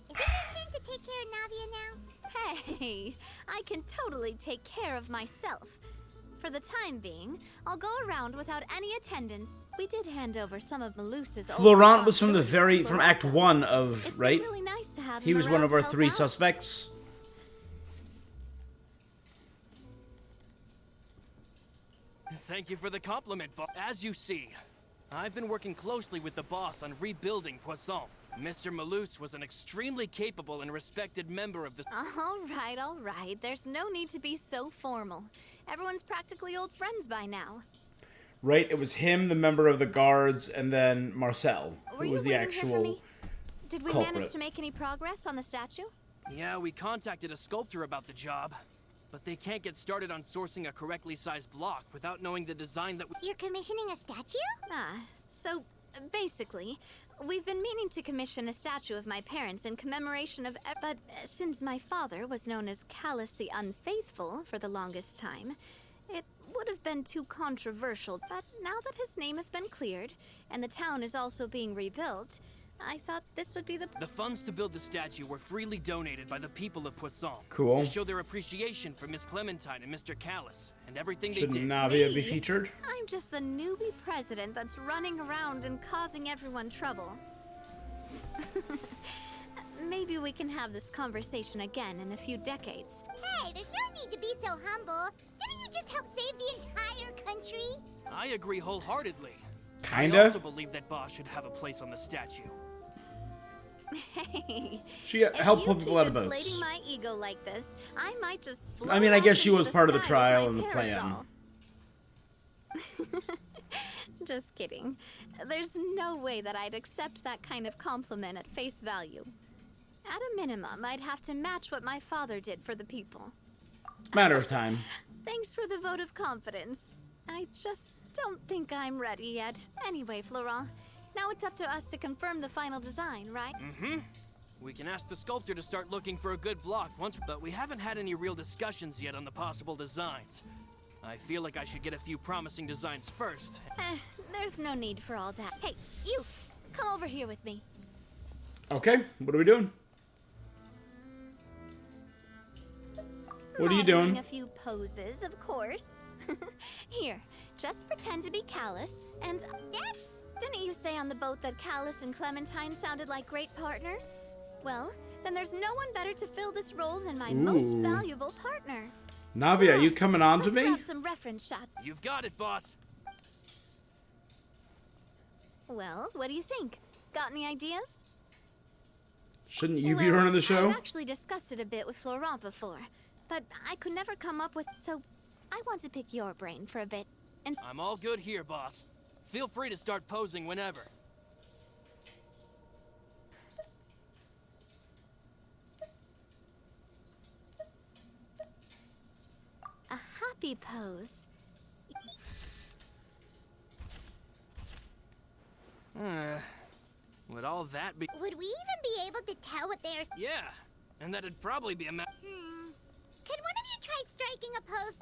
Is it your turn to take care of Navia now? Hey, I can totally take care of myself. For the time being, I'll go around without any attendance. We did hand over some of Malus's old Florent was from the responsibilities to from Act Florent. 1 of, It's right? been really nice to have He him was one around of to our help 3 out. suspects. Thank you for the compliment, boss. As you see, I've been working closely with the boss on rebuilding Poisson. Mr. Malus was an extremely capable and respected member of the... All right. There's no need to be so formal. Everyone's practically old friends by now. Right? It was him, the member of the guards, and then Marcel, Were who you was the waiting here for actual me? Did we culprit. manage to make any progress on the statue? Yeah, we contacted a sculptor about the job, but they can't get started on sourcing a correctly sized block without knowing the design that... You're commissioning a statue? So basically, we've been meaning to commission a statue of my parents in commemoration of... But since my father was known as Callus the Unfaithful for the longest time, it would have been too controversial. But now that his name has been cleared, and the town is also being rebuilt, I thought this would be the... The funds to build the statue were freely donated by the people of Poisson. Cool. To show their appreciation for Miss Clementine and Mr. Callus, and everything Shouldn't they did. Navia be Me? featured? I'm just the newbie president that's running around and causing everyone trouble. Maybe we can have this conversation again in a few decades. Hey, there's no need to be so humble. Didn't you just help save the entire country? I agree wholeheartedly. I Kinda. also believe that boss should have a place on the statue. Hey, She if helped you pull keep people out of boats. inflating my ego like this, I might just float I mean, I guess off she into was the part of the sky with trial my and the plan. parasol. Just kidding. There's no way that I'd accept that kind of compliment at face value. At a minimum, I'd have to match what my father did for the people. Matter of time. Thanks for the vote of confidence. I just don't think I'm ready yet. Anyway, Florent, now it's up to us to confirm the final design, right? We can ask the sculptor to start looking for a good block once, but we haven't had any real discussions yet on the possible designs. I feel like I should get a few promising designs first. There's no need for all that. Hey, you! Come over here with me. Okay, what are we doing? What are you Modeling doing? a few poses, of course. Here, just pretend to be Callus, and didn't you say on the boat that Callus and Clementine sounded like great partners? Well, then there's no one better to fill this role than my most Ooh. valuable partner. Navia, you coming on to Let's me? grab some reference shots. You've got it, boss. Well, what do you think? Got any ideas? Shouldn't you be Well, running the show? I've actually discussed it a bit with Florent before, but I could never come up with... So, I want to pick your brain for a bit. And I'm all good here, boss. Feel free to start posing whenever. a happy pose. Would all that be... Would we even be able to tell what they're... Yeah, and that'd probably be a Could one of you try striking a pose?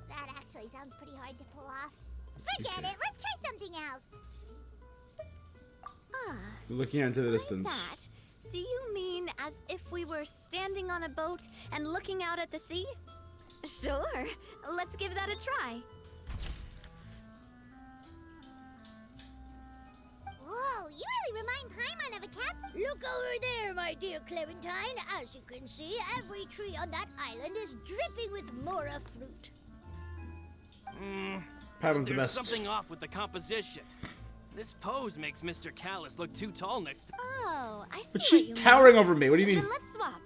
That actually sounds pretty hard to pull off. Forget it. Let's try something else. Ah, Looking out into the distance. that. Do you mean as if we were standing on a boat and looking out at the sea? Sure. Let's give that a try. Whoa, you really remind Paimon of a cat. Look over there, my dear Clementine. As you can see, every tree on that island is dripping with mora fruit. Paimon's the There's best. something off with the composition. This pose makes Mr. Callus look too tall next to... Oh, I see But what she's you towering mean. over me. What do you mean? Then let's swap.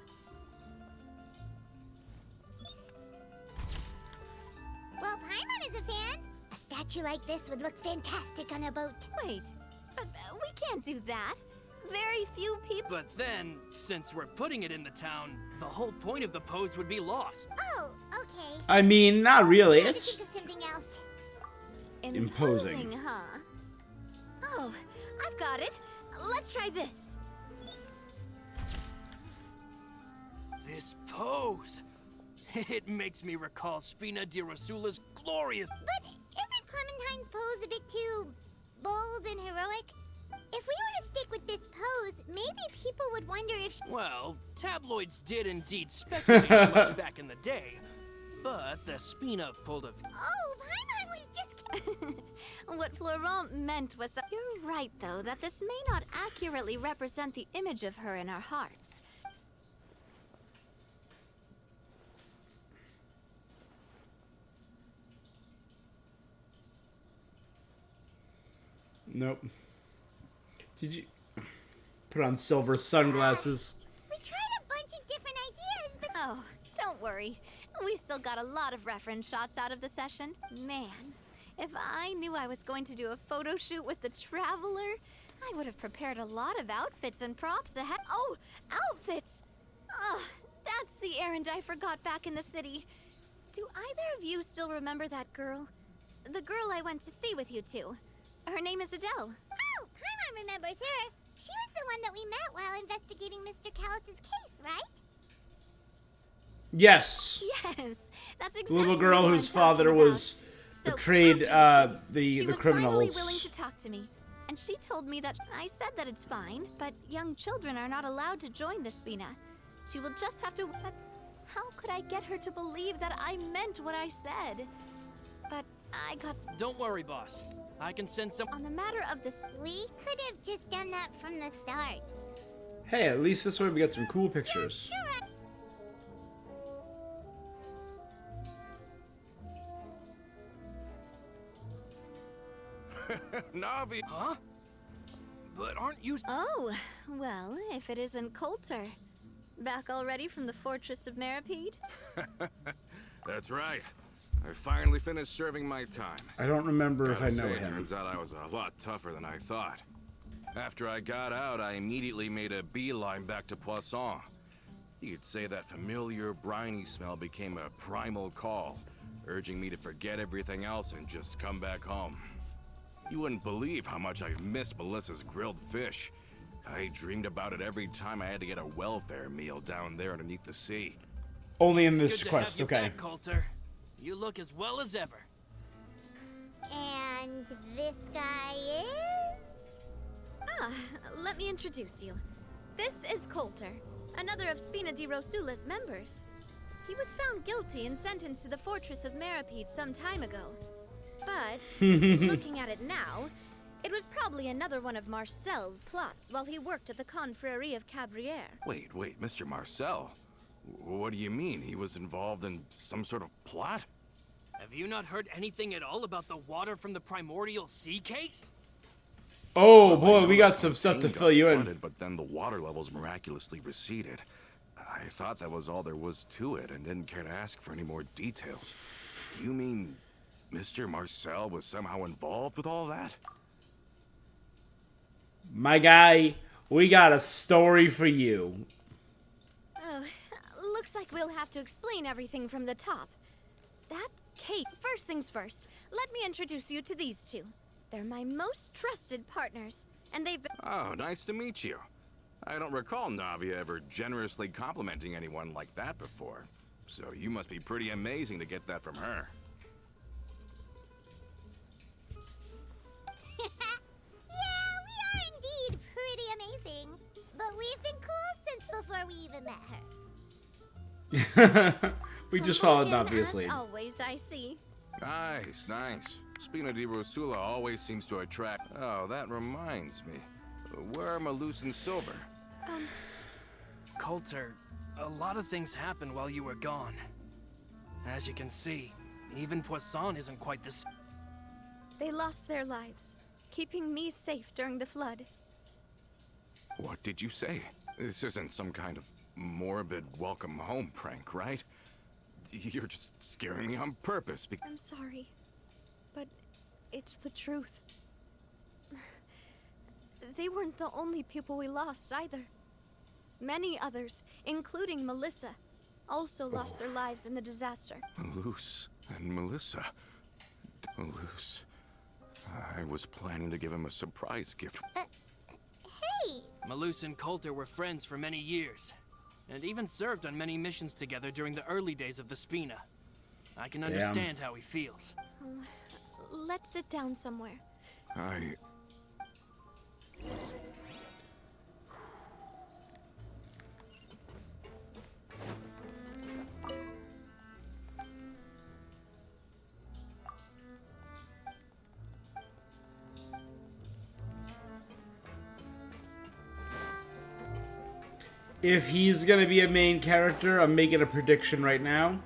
Well, Paimon is a fan. A statue like this would look fantastic on a boat. Wait, but we can't do that. Very few people... But then, since we're putting it in the town, the whole point of the pose would be lost. Oh, okay. I mean, not really. Try to It's think of something else. Imposing. huh? Oh, I've got it. Let's try this. This pose! It makes me recall Spina di Rosula's glorious... But isn't Clementine's pose a bit too bold and heroic? If we were to stick with this pose, maybe people would wonder if she... Well, tabloids did indeed speculate much back in the day, but the Spina pulled a... Oh, Paimon was just... What Florent meant was that... You're right, though, that this may not accurately represent the image of her in our hearts. Nope. Did you put on silver sunglasses? We tried a bunch of different ideas, but... Oh, don't worry. We still got a lot of reference shots out of the session. Man, if I knew I was going to do a photo shoot with the Traveler, I would have prepared a lot of outfits and props ahead. Oh, outfits! Oh, that's the errand I forgot back in the city. Do either of you still remember that girl? The girl I went to see with you two. Her name is Adele. Oh, Paimon remembers her. She was the one that we met while investigating Mr. Callus's case, right? Yes. Yes, that's exactly The little girl who I'm whose father talking about. was So betrayed after the case, the she was criminals. finally willing to talk to me, and she told me that I said that it's fine, but young children are not allowed to join the Spina. She will just have to. But how could I get her to believe that I meant what I said? But I got Don't worry, boss. I can send some... on the matter of this. We could have just done that from the start. Hey, at least this way we get some cool pictures. Sure. Navi. Huh? But aren't you... Oh, well, if it isn't Coulter. Back already from the Fortress of Meripede? That's right. I finally finished serving my time. I don't remember if I Gotta know say, it him. turns out I was a lot tougher than I thought. After I got out, I immediately made a beeline back to Poisson. You could say that familiar, briny smell became a primal call, urging me to forget everything else and just come back home. You wouldn't believe how much I've missed Melissa's grilled fish. I dreamed about it every time I had to get a welfare meal down there underneath the sea. Only in It's this good to quest, have you okay. back, Coulter. You look as well as ever. And this guy is... Ah, let me introduce you. This is Coulter, another of Spina di Rosula's members. He was found guilty and sentenced to the Fortress of Meripede some time ago. But, looking at it now, it was probably another one of Marcel's plots while he worked at the Confrérie of Cabrières. Wait, Mr. Marcel? What do you mean? He was involved in some sort of plot? Have you not heard anything at all about the water from the primordial sea case? Oh I boy, know we that got some stuff to Fontaine fill got you in. flooded, but then the water levels miraculously receded. I thought that was all there was to it and didn't care to ask for any more details. You mean Mr. Marcel was somehow involved with all that? My guy, we got a story for you. Oh, looks Looks like we'll have to explain everything from the top. That Kate. First things first, let me introduce you to these two. They're my most trusted partners, and they've been— Oh, nice to meet you. I don't recall Navia ever generously complimenting anyone like that before. So you must be pretty amazing to get that from her. Yeah, we are indeed pretty amazing. But we've been cool since before we even met her. We just followed Again, Navia's as lead. always, I see. Nice, nice. Spina di Rosula always seems to attract... Oh, that reminds me. Where are Malus and Silver? Coulter, a lot of things happened while you were gone. As you can see, even Poisson isn't quite the same. They lost their lives, keeping me safe during the flood. What did you say? This isn't some kind of morbid welcome home prank, right? You're just scaring me on purpose I'm sorry, but it's the truth. They weren't the only people we lost either. Many others, including Melissa, also lost their lives in the disaster. Malus and Melissa. Malus. I was planning to give him a surprise gift. Hey! Malus and Coulter were friends for many years, and even served on many missions together during the early days of the Spina. I can understand how he feels. Let's sit down somewhere. If he's gonna be a main character, I'm making a prediction right now.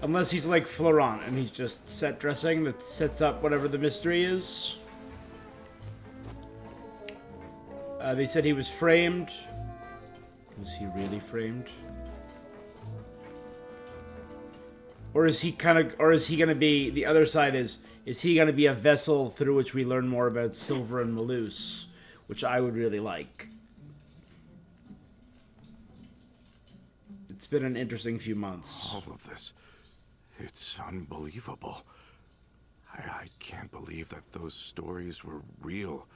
Unless he's like Florent and he's just set dressing that sets up whatever the mystery is. They said he was framed. Was he really framed? Or is he gonna be, the other side is he gonna be a vessel through which we learn more about Silver and Malus? Which I would really like. It's been an interesting few months. All of this. It's unbelievable. I can't believe that those stories were real.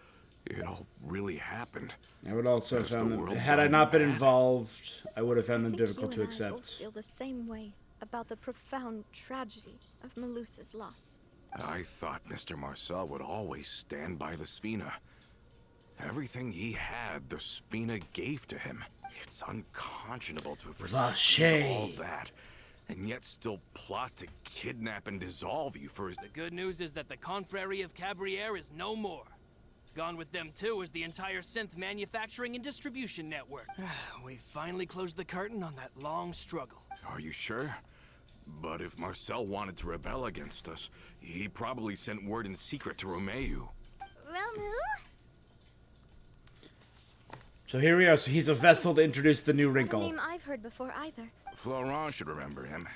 It all really happened. I would also have Has the found them, world had I gone not been mad? involved, I would have found them I think difficult you to and I both accept. feel the same way about the profound tragedy of Melusa's loss. I thought Mr. Marcel would always stand by the Spina. Everything he had, the Spina gave to him. It's unconscionable to foresee Vache. all that, and yet still plot to kidnap and dissolve you for his... The good news is that the Confrérie of Cabriere is no more. Gone with them too is the entire synth manufacturing and distribution network. We finally closed the curtain on that long struggle. Are you sure? But if Marcel wanted to rebel against us, he probably sent word in secret to Romeu. Romu? So here we are. So he's a vessel to introduce the new Not a wrinkle. name I've heard before either. Florent should remember him.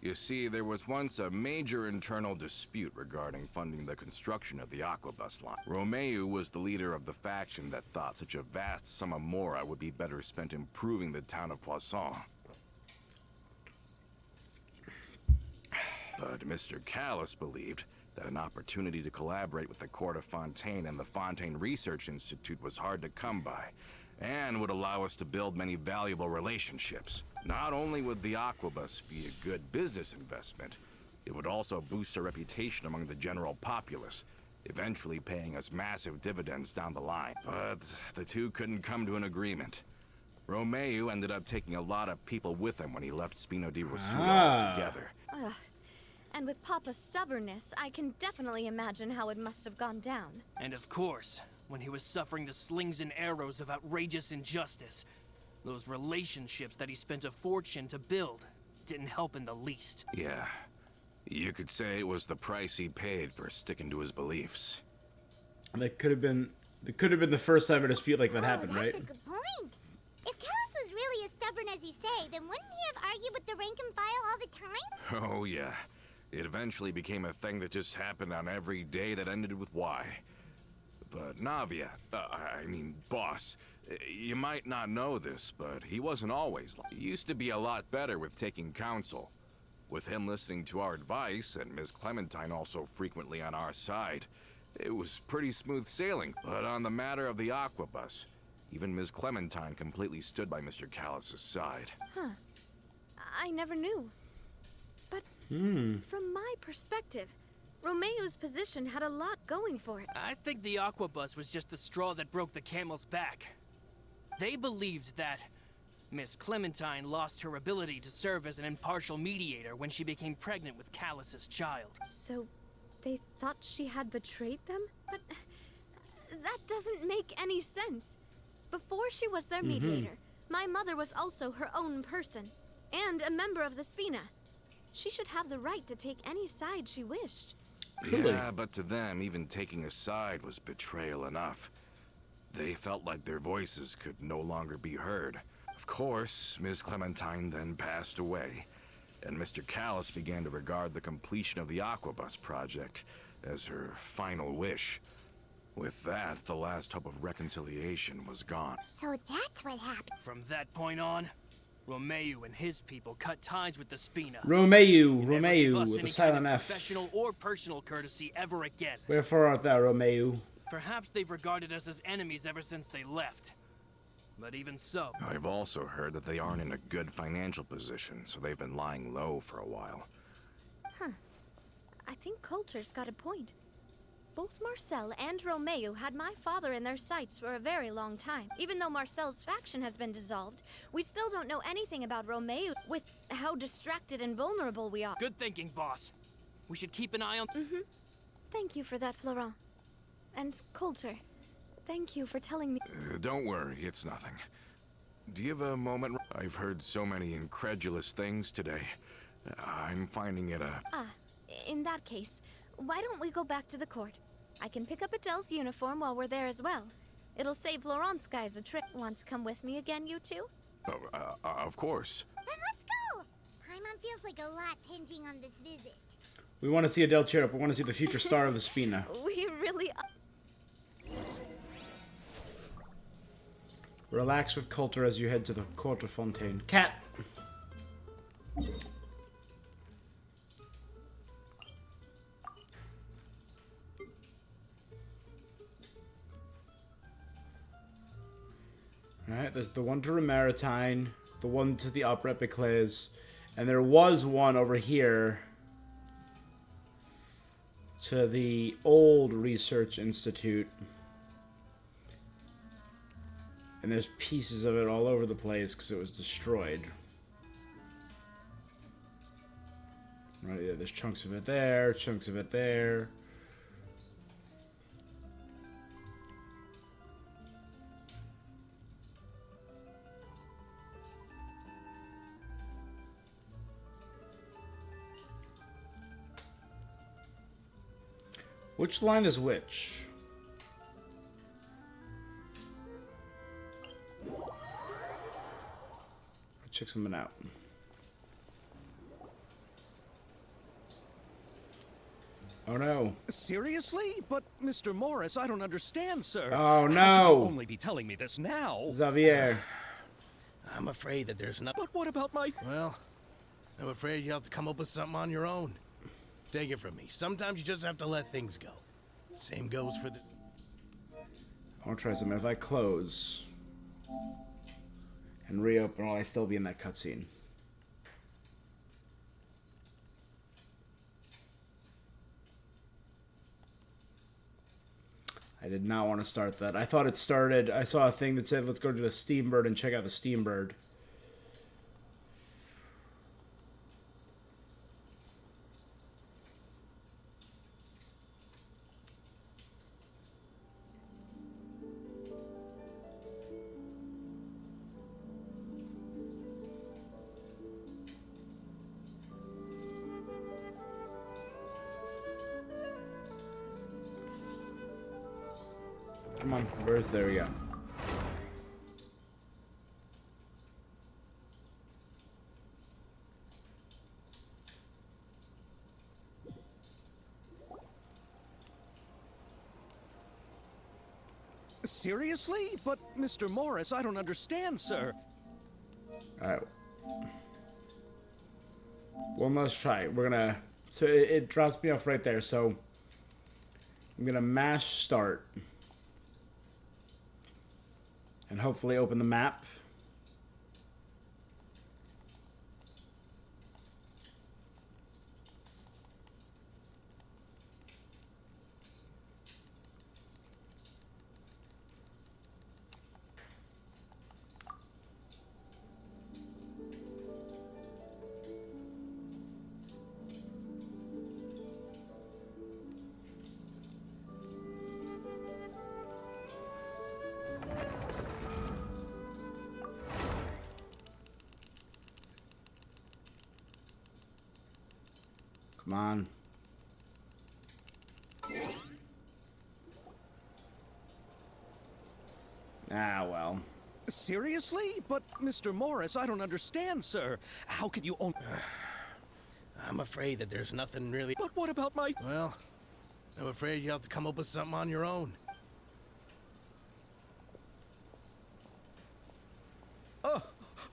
You see, there was once a major internal dispute regarding funding the construction of the Aquabus line. Romeu was the leader of the faction that thought such a vast sum of mora would be better spent improving the town of Poisson. But Mr. Callis believed that an opportunity to collaborate with the Court of Fontaine and the Fontaine Research Institute was hard to come by, and would allow us to build many valuable relationships. Not only would the Aquabus be a good business investment, it would also boost our reputation among the general populace, eventually paying us massive dividends down the line. But the two couldn't come to an agreement. Romeu ended up taking a lot of people with him when he left Spino di Rosula altogether. And with Papa's stubbornness, I can definitely imagine how it must have gone down. And of course, when he was suffering the slings and arrows of outrageous injustice, those relationships that he spent a fortune to build didn't help in the least. Yeah, you could say it was the price he paid for sticking to his beliefs. That could have been the first time a dispute like that happened, right? That's a good point. If Callis was really as stubborn as you say, then wouldn't he have argued with the rank and file all the time? Oh yeah, it eventually became a thing that just happened on every day that ended with Y. But Navia, I mean Boss, You might not know this, but he wasn't always like. He used to be a lot better with taking counsel. With him listening to our advice, and Ms. Clementine also frequently on our side, it was pretty smooth sailing. But on the matter of the Aquabus, even Ms. Clementine completely stood by Mr. Callus's side. Huh. I never knew. But from my perspective, Romeo's position had a lot going for it. I think the Aquabus was just the straw that broke the camel's back. They believed that Miss Clementine lost her ability to serve as an impartial mediator when she became pregnant with Callus's child. So, they thought she had betrayed them? But that doesn't make any sense. Before she was their mediator, my mother was also her own person, and a member of the Spina. She should have the right to take any side she wished. Yeah, but to them, even taking a side was betrayal enough. They felt like their voices could no longer be heard. Of course, Ms. Clementine then passed away, and Mr. Callus began to regard the completion of the Aquabus project as her final wish. With that, the last hope of reconciliation was gone. So that's what happened. From that point on, Romeo and his people cut ties with the Spina. Romeo They never gave us with any a silent kind of F. professional or personal courtesy ever again. Wherefore art thou, Romeo? Perhaps they've regarded us as enemies ever since they left. But even so, I've also heard that they aren't in a good financial position, so they've been lying low for a while. I think Coulter's got a point. Both Marcel and Romeo had my father in their sights for a very long time. Even though Marcel's faction has been dissolved, we still don't know anything about Romeo with how distracted and vulnerable we are. good thinking, boss. We should keep an eye on... Thank you for that, Florent. And Coulter, thank you for telling me. Don't worry, it's nothing. Do you have a moment? I've heard so many incredulous things today. I'm finding it a... In that case, why don't we go back to the court? I can pick up Adele's uniform while we're there as well. It'll save Laurent's guys a trip. Want to come with me again, you two? Of course. Then let's go! Paimon feels like a lot's hinging on this visit. We want to see Adele cheer up. We want to see the future star of the Spina. We really are. Relax with Coulter as you head to the Coulter Fontaine. Cat! Alright, there's the one to Romaritine, the one to the Opera Epiclese, and there was one over here to the old Research Institute. And there's pieces of it all over the place because it was destroyed. Right, yeah, there's chunks of it there, chunks of it there. Which line is which? Check something out. Oh no. Seriously? But, Mr. Morris, I don't understand, sir. Oh How can no. you only be telling me this now? Xavier. I'm afraid that there's not. But what about my... Well, I'm afraid you have to come up with something on your own. Take it from me. Sometimes you just have to let things go. Same goes for the... I'll try something. If I close and reopen, will I still be in that cutscene? I did not want to start that. I thought it started. I saw a thing that said, let's go to the Steambird and check out the Steambird. Come on, where's, there we go. Seriously? But, Mr. Morris, I don't understand, sir. Alright. One last try. We're gonna... So it drops me off right there, so... I'm gonna mash start. And hopefully open the map. Come on. Ah, well. Seriously? But, Mr. Morris, I don't understand, sir. How can you own... I'm afraid that there's nothing really... But what about my... Well, I'm afraid you'll have to come up with something on your own.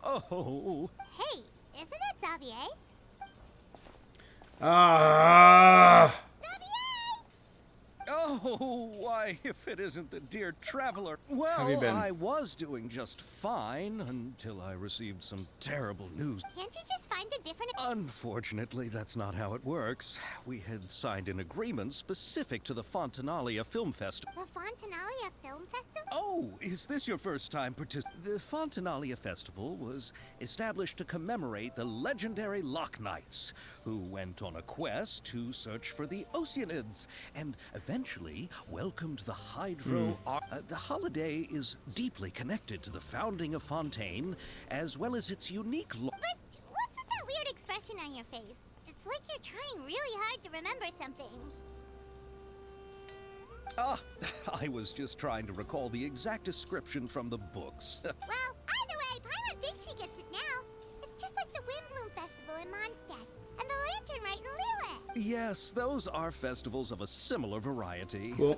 Oh... Hey, isn't it Xavier? Ah! Oh, why, if it isn't the dear traveler. Well, How have you been? I was doing just fine until I received some terrible news. Can't you just find a different... Unfortunately, that's not how it works. We had signed an agreement specific to the Fontanalia Film Festival. The Fontanalia Film Festival? Oh, is this your first time The Fontanalia Festival was established to commemorate the legendary Loch Knights, who went on a quest to search for the Oceanids, and eventually welcomed the Hydro... the holiday is deeply connected to the founding of Fontaine, as well as its unique... But what's with that weird expression on your face? It's like you're trying really hard to remember something. Ah, I was just trying to recall the exact description from the books. Well, either way, Paimon thinks she gets it now. It's just like the Windbloom Festival in Mondstadt, and the Lantern Rite in Lille. Yes, those are festivals of a similar variety. Cool.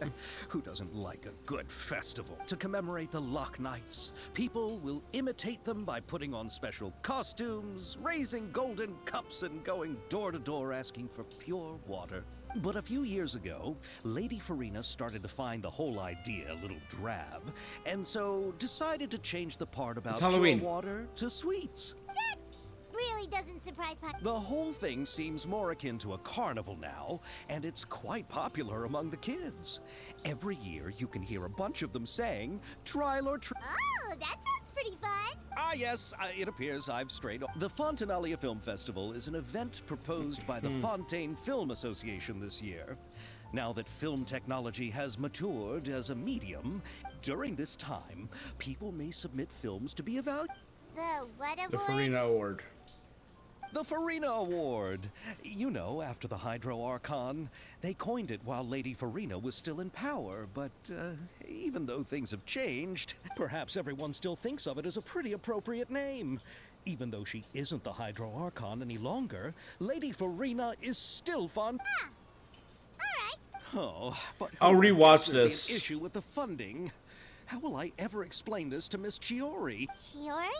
Who doesn't like a good festival? To commemorate the Loch Knights, people will imitate them by putting on special costumes, raising golden cups, and going door to door asking for pure water. But a few years ago, Lady Farina started to find the whole idea a little drab, and so decided to change the part about pure Halloween. water to sweets. That really doesn't surprise Paimon. The whole thing seems more akin to a carnival now, and it's quite popular among the kids. Every year, you can hear a bunch of them saying, "Trial or try." Oh, that sounds pretty fun. Ah, yes, it appears I've strayed off. The Fontanalia Film Festival is an event proposed by the Fontaine Film Association this year. Now that film technology has matured as a medium, during this time, people may submit films to be evaluated. The what The award? Farina Award. The Farina Award. You know, after the Hydro Archon. They coined it while Lady Farina was still in power, but even though things have changed, perhaps everyone still thinks of it as a pretty appropriate name. Even though she isn't the Hydro Archon any longer, Lady Farina is still fun. Alright. Oh, but I'll who would rewatch guess there'd be this. An issue with the funding. How will I ever explain this to Miss Chiori? Chiori?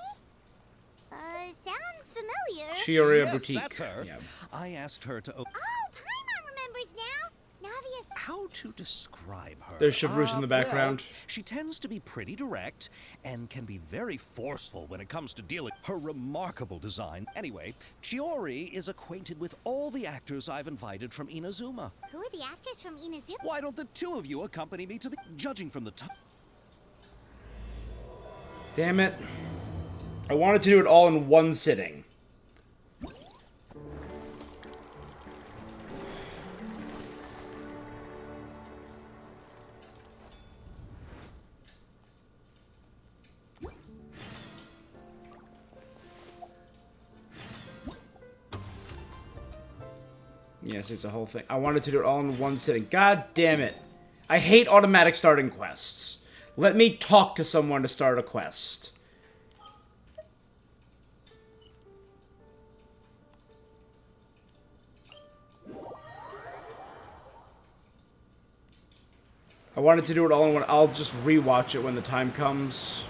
Sounds familiar. Chioria Yes, Boutique. that's her. Yeah. I asked her to. Oh, Paimon remembers now. Navia's... How to describe her? There's Chevreuse in the background. Well, she tends to be pretty direct and can be very forceful when it comes to dealing. Her remarkable design. Anyway, Chiori is acquainted with all the actors I've invited from Inazuma. Who are the actors from Inazuma? Why don't the two of you accompany me to the... Judging from the top... Damn it. I wanted to do it all in one sitting. Yes, it's a whole thing. I wanted to do it all in one sitting. God damn it. I hate automatic starting quests. Let me talk to someone to start a quest. I wanted to do it all in one. I'll just rewatch it when the time comes.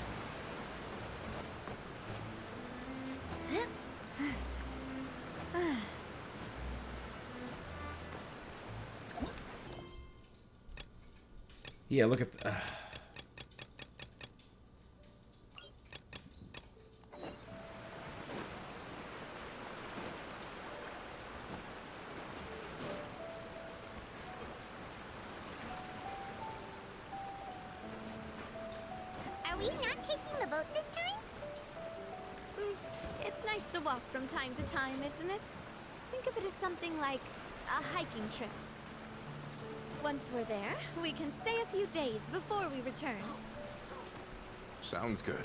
Yeah, look at... Are we not taking the boat this time? It's nice to walk from time to time, isn't it? Think of it as something like a hiking trip. Once we're there, we can stay a few days before we return. Sounds good.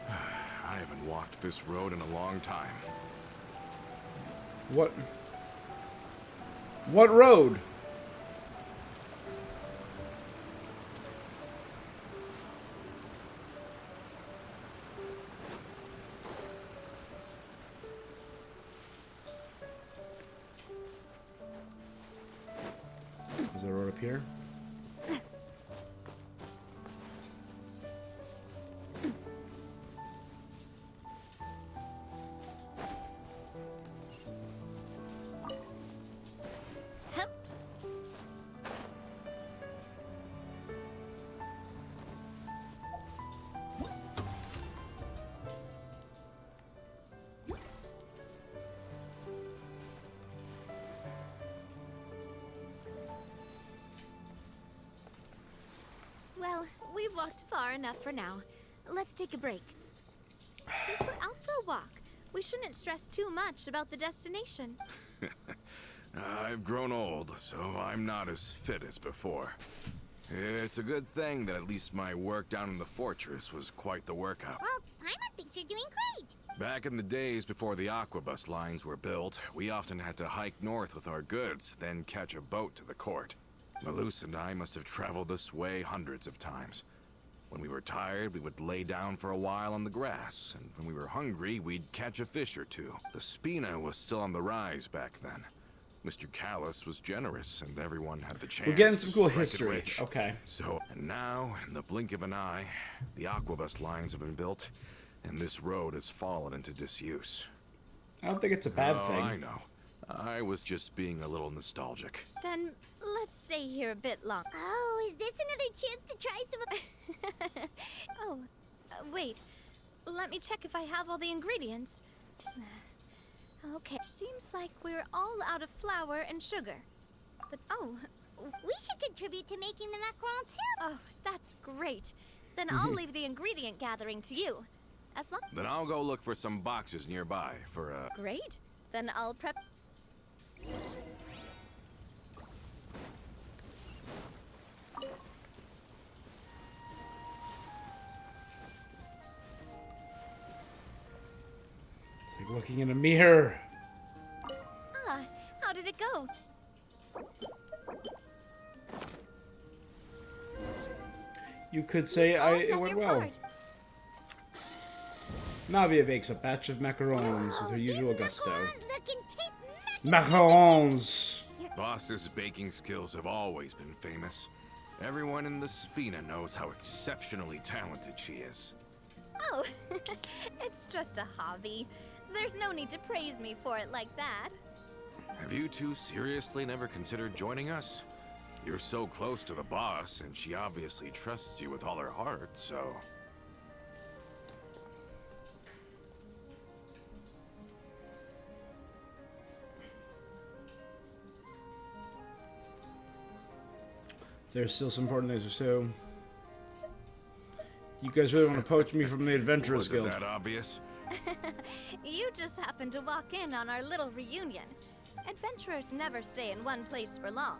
I haven't walked this road in a long time. What? What road? Is there a road up here? Well, we've walked far enough for now. Let's take a break. Since we're out for a walk, we shouldn't stress too much about the destination. I've grown old, so I'm not as fit as before. It's a good thing that at least my work down in the fortress was quite the workout. Well, Paimon thinks you're doing great. Back in the days before the aquabus lines were built, we often had to hike north with our goods, then catch a boat to the court. Malus and I must have traveled this way hundreds of times. When we were tired, we would lay down for a while on the grass, and when we were hungry, we'd catch a fish or two. The Spina was still on the rise back then. Mr. Callus was generous, and everyone had the chance. We're getting some to cool strike it history. rich. Okay. So, and now, in the blink of an eye, the aquabus lines have been built, and this road has fallen into disuse. I don't think it's a bad thing. I know. I was just being a little nostalgic. Then let's stay here a bit longer. Oh, is this another chance to try some of... Oh, wait. Let me check if I have all the ingredients. Okay, seems like we're all out of flour and sugar. But, We should contribute to making the macaron too. oh, that's great. Then I'll leave the ingredient gathering to you. As long... Then I'll go look for some boxes nearby for Great. Then I'll prep... It's like looking in a mirror. Ah, how did it go? You could say it Done went your well. part. Navia bakes a batch of macarons with her usual These gusto. macarons looking taste Macarons! Boss's baking skills have always been famous. Everyone in the Spina knows how exceptionally talented she is. Oh, it's just a hobby. There's no need to praise me for it like that. Have you two seriously never considered joining us? You're so close to the boss, and she obviously trusts you with all her heart, so... There's still some important things to do. You guys really want to poach me from the Adventurers Was it Guild? that obvious? You just happened to walk in on our little reunion. Adventurers never stay in one place for long.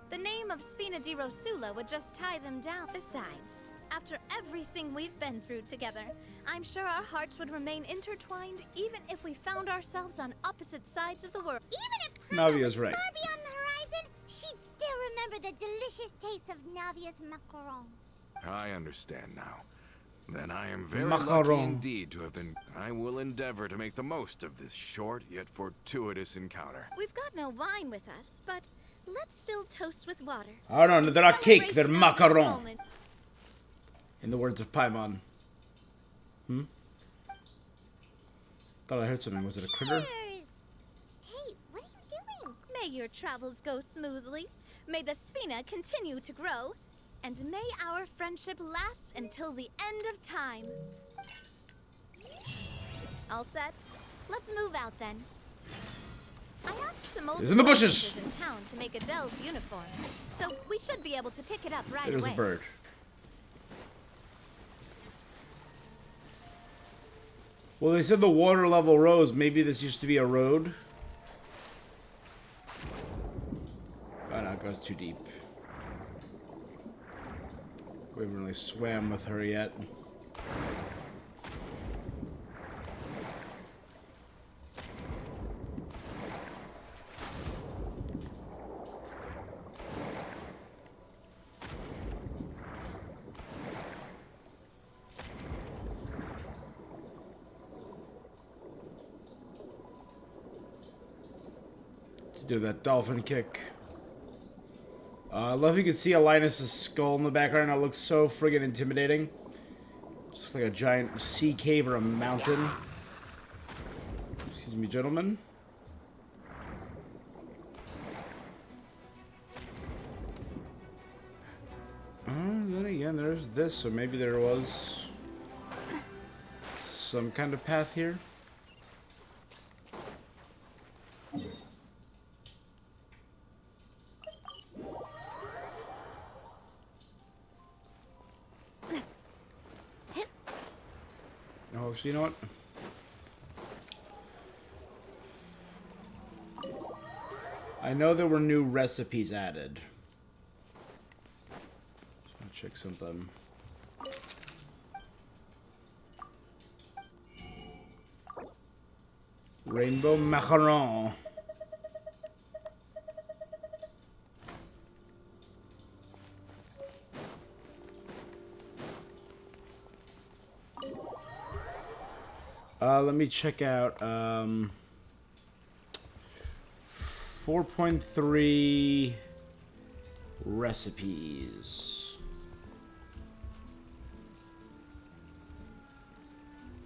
The name of Spina di Rosula would just tie them down. Besides, after everything we've been through together, I'm sure our hearts would remain intertwined even if we found ourselves on opposite sides of the world. Even if Paimon Navia's was right. far beyond the horizon, she'd still remember the delicious taste of Navia's macaron. I understand now. Then I am very Macaron. lucky indeed to have been... I will endeavor to make the most of this short yet fortuitous encounter. We've got no wine with us, but let's still toast with water. Oh no, they're not cake, they're Celebration of this macaron. moment. In the words of Paimon. Thought I heard something. Was it a critter? Cheers! Hey, what are you doing? May your travels go smoothly. May the Spina continue to grow. And may our friendship last until the end of time. All set? Let's move out then. I asked some old He's in the bushes. acquaintances in town to make Adele's uniform, so we should be able to pick it up right There's away. a bird. Well, they said the water level rose. Maybe this used to be a road. Oh no, it goes too deep. We haven't really swam with her yet. Do that dolphin kick. I love you can see Linus' skull in the background. It looks so friggin' intimidating. Just like a giant sea cave or a mountain. Excuse me, gentlemen. Then again, there's this, so maybe there was some kind of path here. Oh, so you know what? I know there were new recipes added. Just gonna check something. Rainbow macaron. Let me check out 4.3 recipes.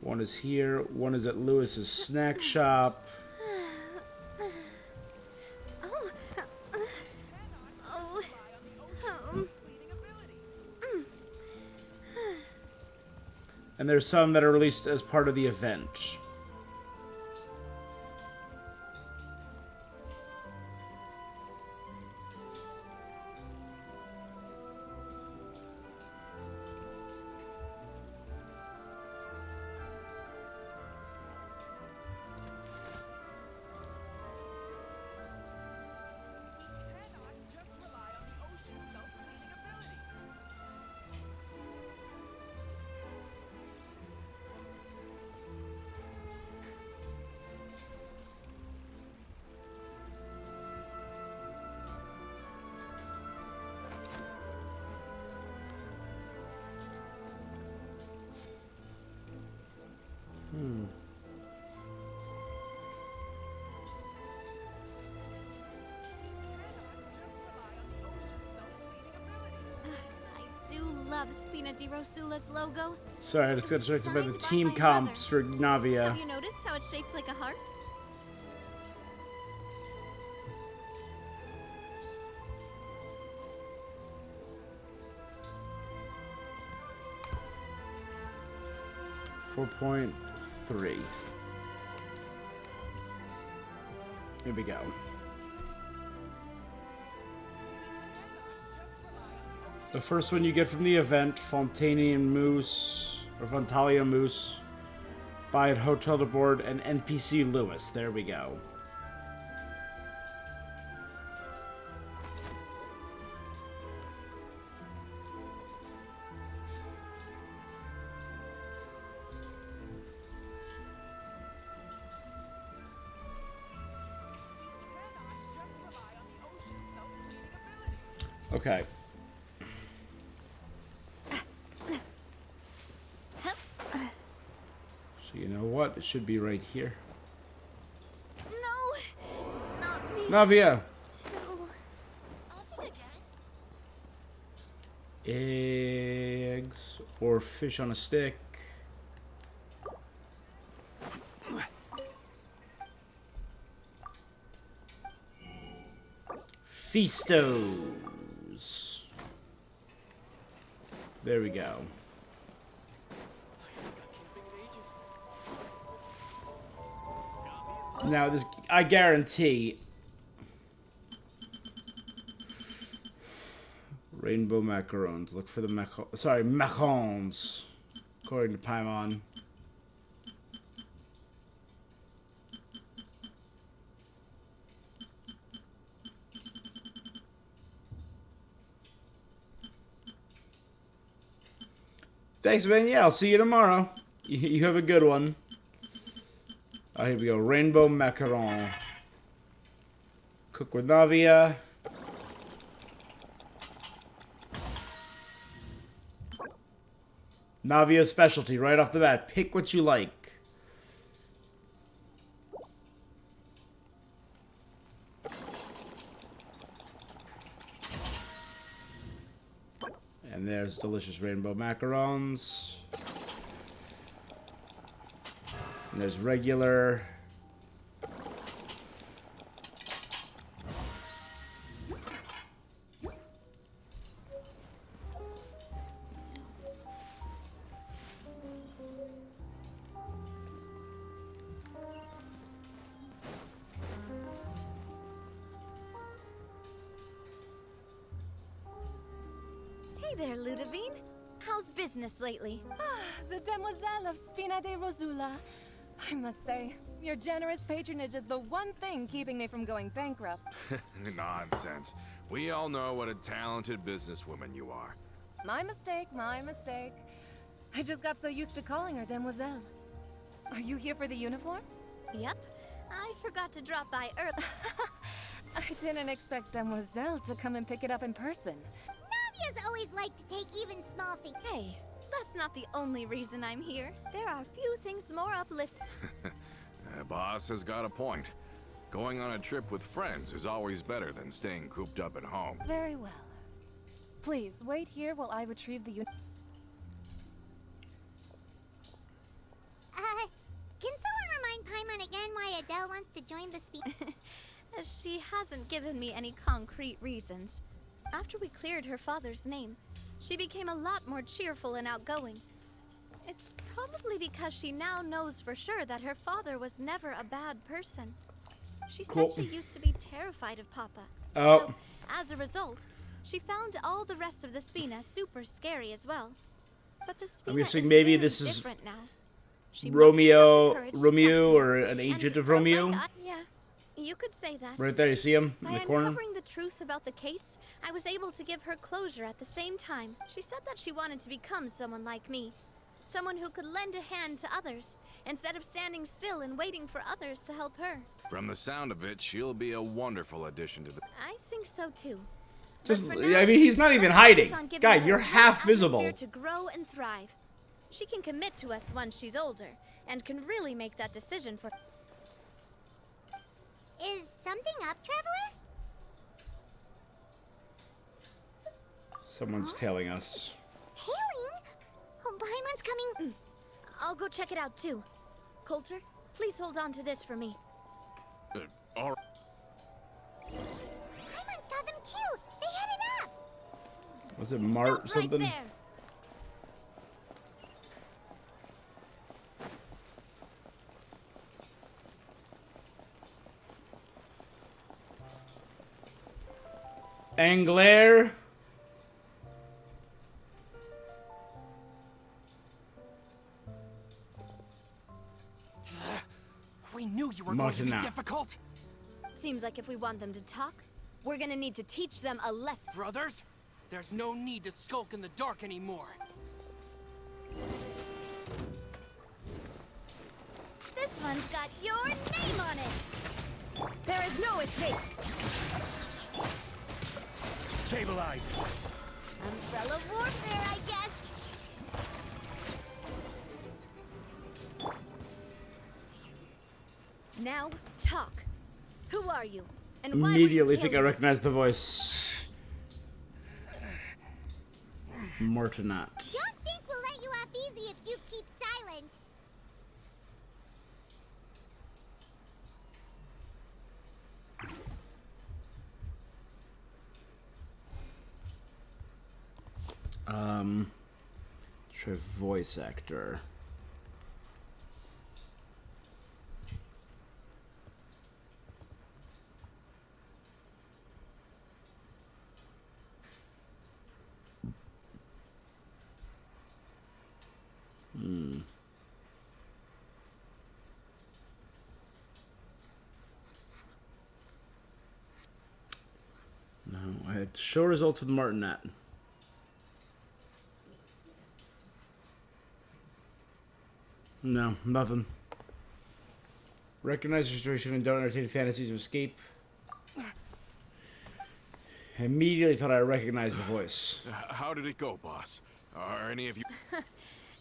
One is here, one is at Lewis's snack shop. And there's some that are released as part of the event. Spina di Rosula's logo. Sorry, I just got distracted by the team comps for NAVIA. Have you noticed how it's shaped like a heart? .3. Here we go. The first one you get from the event, Fontanian Moose, or Fontalia Moose, buy at Hotel de Board, and NPC Lewis. There we go. Okay. So you know what? It should be right here. No, not me. NAVIA! Eggs or fish on a stick. Feastos. There we go. Now this, I guarantee. Rainbow macarons. Look for the macarons. According to Paimon. Thanks, man. Yeah, I'll see you tomorrow. You have a good one. Oh, here we go. Rainbow macaron. Cook with NAVIA. NAVIA specialty right off the bat. Pick what you like. And there's delicious rainbow macarons. And there's regular. Hey there, Ludovine. How's business lately? The Demoiselle of Spina de Rosula. I must say, your generous patronage is the one thing keeping me from going bankrupt. Nonsense. We all know what a talented businesswoman you are. My mistake, my mistake. I just got so used to calling her Demoiselle. Are you here for the uniform? Yep. I forgot to drop by early. I didn't expect Demoiselle to come and pick it up in person. Navia's always liked to take even small things. Hey, that's not the only reason I'm here. There are few things more uplifting. Boss has got a point. Going on a trip with friends is always better than staying cooped up at home. Very well. Please, wait here while I retrieve the Can someone remind Paimon again why Adele wants to join the speech? She hasn't given me any concrete reasons. After we cleared her father's name, she became a lot more cheerful and outgoing. It's probably because she now knows for sure that her father was never a bad person. She said she used to be terrified of Papa. Oh. So, as a result, she found all the rest of the Spina super scary as well. But the Spina I'm guessing is maybe very this is different now. She Romeo, mustered up the courage to talk to or me, an agent and of from my Romeo. yeah, you could say that. Right there, you see him in By the corner. uncovering the truth about the case, I was able to give her closure at the same time. She said that she wanted to become someone like me. Someone who could lend a hand to others, instead of standing still and waiting for others to help her. From the sound of it, she'll be a wonderful addition to the... I think so too. Just, But I for now, mean, he's not even let's hiding. focus on giving Guy, her you're a half good visible. atmosphere to grow and thrive. She can commit to us once she's older, and can really make that decision for... Is something up, Traveler? Someone's tailing us. Tailing? Oh, Paimon's coming. I'll go check it out too. Coulter, please hold on to this for me. All right. Paimon saw them too. They headed up. Was it Mart Stop something? right there. Angler. We knew you were going to be Martina. difficult. Seems like if we want them to talk, we're gonna need to teach them a lesson. Brothers, there's no need to skulk in the dark anymore. This one's got your name on it. There is no escape. Stabilize. Umbrella warfare, I guess. Now, talk. Who are you? And why were you Immediately think I tailing us? recognize the voice. Mortonat. Don't think we'll let you off easy if you keep silent. Try voice actor. No, I had to show results with Martinet. No, nothing. Recognize your situation and don't entertain fantasies of escape. I immediately thought I recognized the voice. How did it go, boss? Are any of you...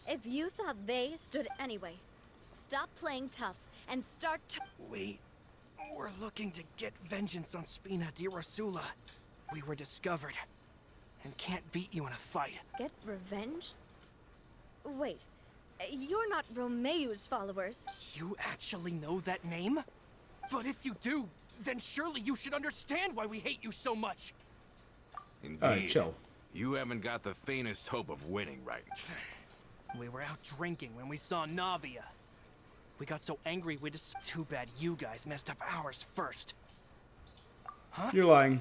If you thought they stood anyway, stop playing tough and start We're looking to get vengeance on Spina di Rosula. We were discovered and can't beat you in a fight. get revenge? Wait, you're not Romeu's followers. You actually know that name? But if you do, then surely you should understand why we hate you so much. Indeed. Alright, chill. You haven't got the faintest hope of winning, right? We were out drinking when we saw NAVIA. We got so angry we just... Too bad you guys messed up ours first. You're lying.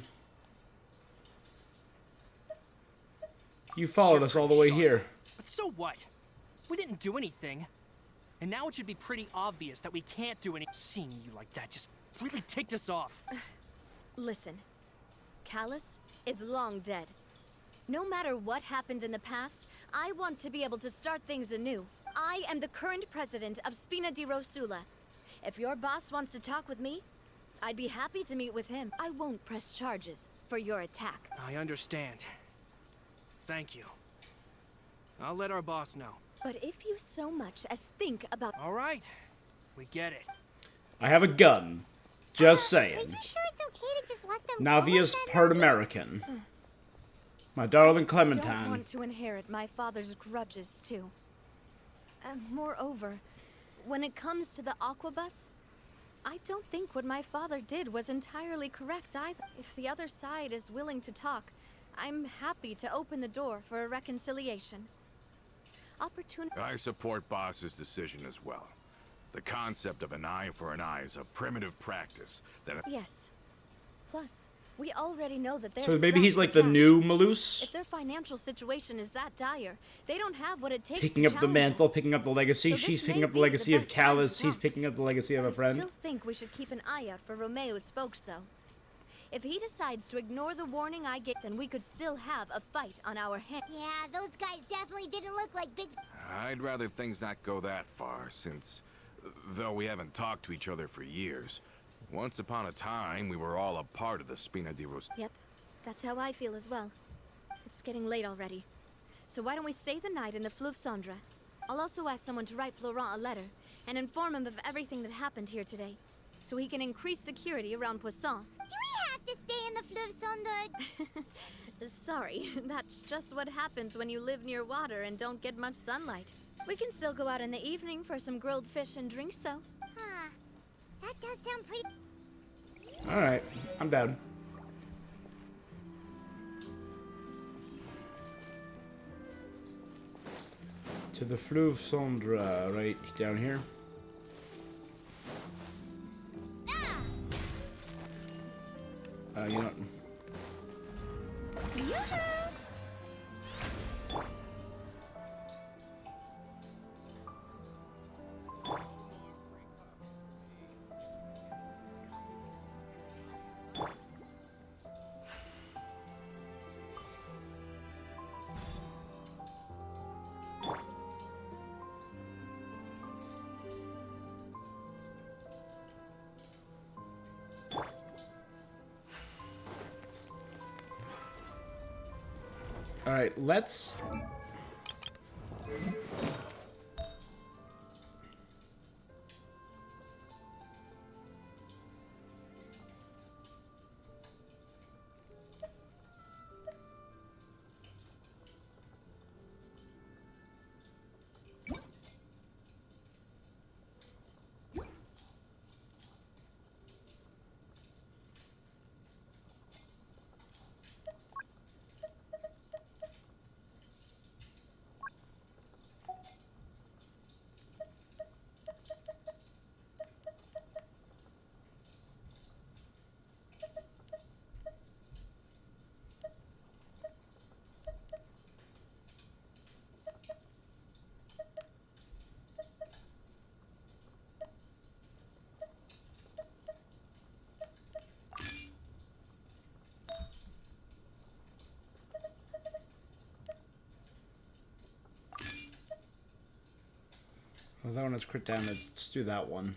You followed us all the way here. But so what? We didn't do anything. And now it should be pretty obvious that we can't do any... Seeing you like that just really ticked us off. Listen, Callus is long dead. No matter what happened in the past, I want to be able to start things anew. I am the current president of Spina di Rosula. If your boss wants to talk with me, I'd be happy to meet with him. I won't press charges for your attack. I understand. Thank you. I'll let our boss know. But if you so much as think about... All right. We get it. I have a gun. Just Are saying. you sure it's okay to just let them Navia's go like that, part Navi? American. My darling Don't Clementine. want to inherit my father's grudges, too. Moreover, when it comes to the Aquabus, I don't think what my father did was entirely correct either. If the other side is willing to talk, I'm happy to open the door for a reconciliation. Opportunity. I support Boss's decision as well. The concept of an eye for an eye is a primitive practice that... Yes. Plus, we already know that they're So maybe strapped he's for like the cash. new Malus? If their financial situation is that dire, they don't have what it takes Picking to up the challenge mantle, us. picking up the legacy. So She's this picking may up the be legacy of best time to Callus. He's talk. picking up the legacy of a I friend. still think we should keep an eye out for Romeu's folks, though. If he decides to ignore the warning I get, then we could still have a fight on our hands. Yeah, those guys definitely didn't look like big... I'd rather things not go that far, since... Though we haven't talked to each other for years, once upon a time we were all a part of the Spina di Rosula. Yep, that's how I feel as well. It's getting late already. So why don't we stay the night in the Fleuve Cendre? I'll also ask someone to write Florent a letter and inform him of everything that happened here today, so he can increase security around Poisson. Do we have to stay in the Fleuve Cendre? Sorry, that's just what happens when you live near water and don't get much sunlight. We can still go out in the evening for some grilled fish and drinks, though. Huh. That does sound pretty... Alright, I'm down. To the Fleuve Cendre, right down here. You know... Alright, let's... Well, that one has crit damage. Let's do that one.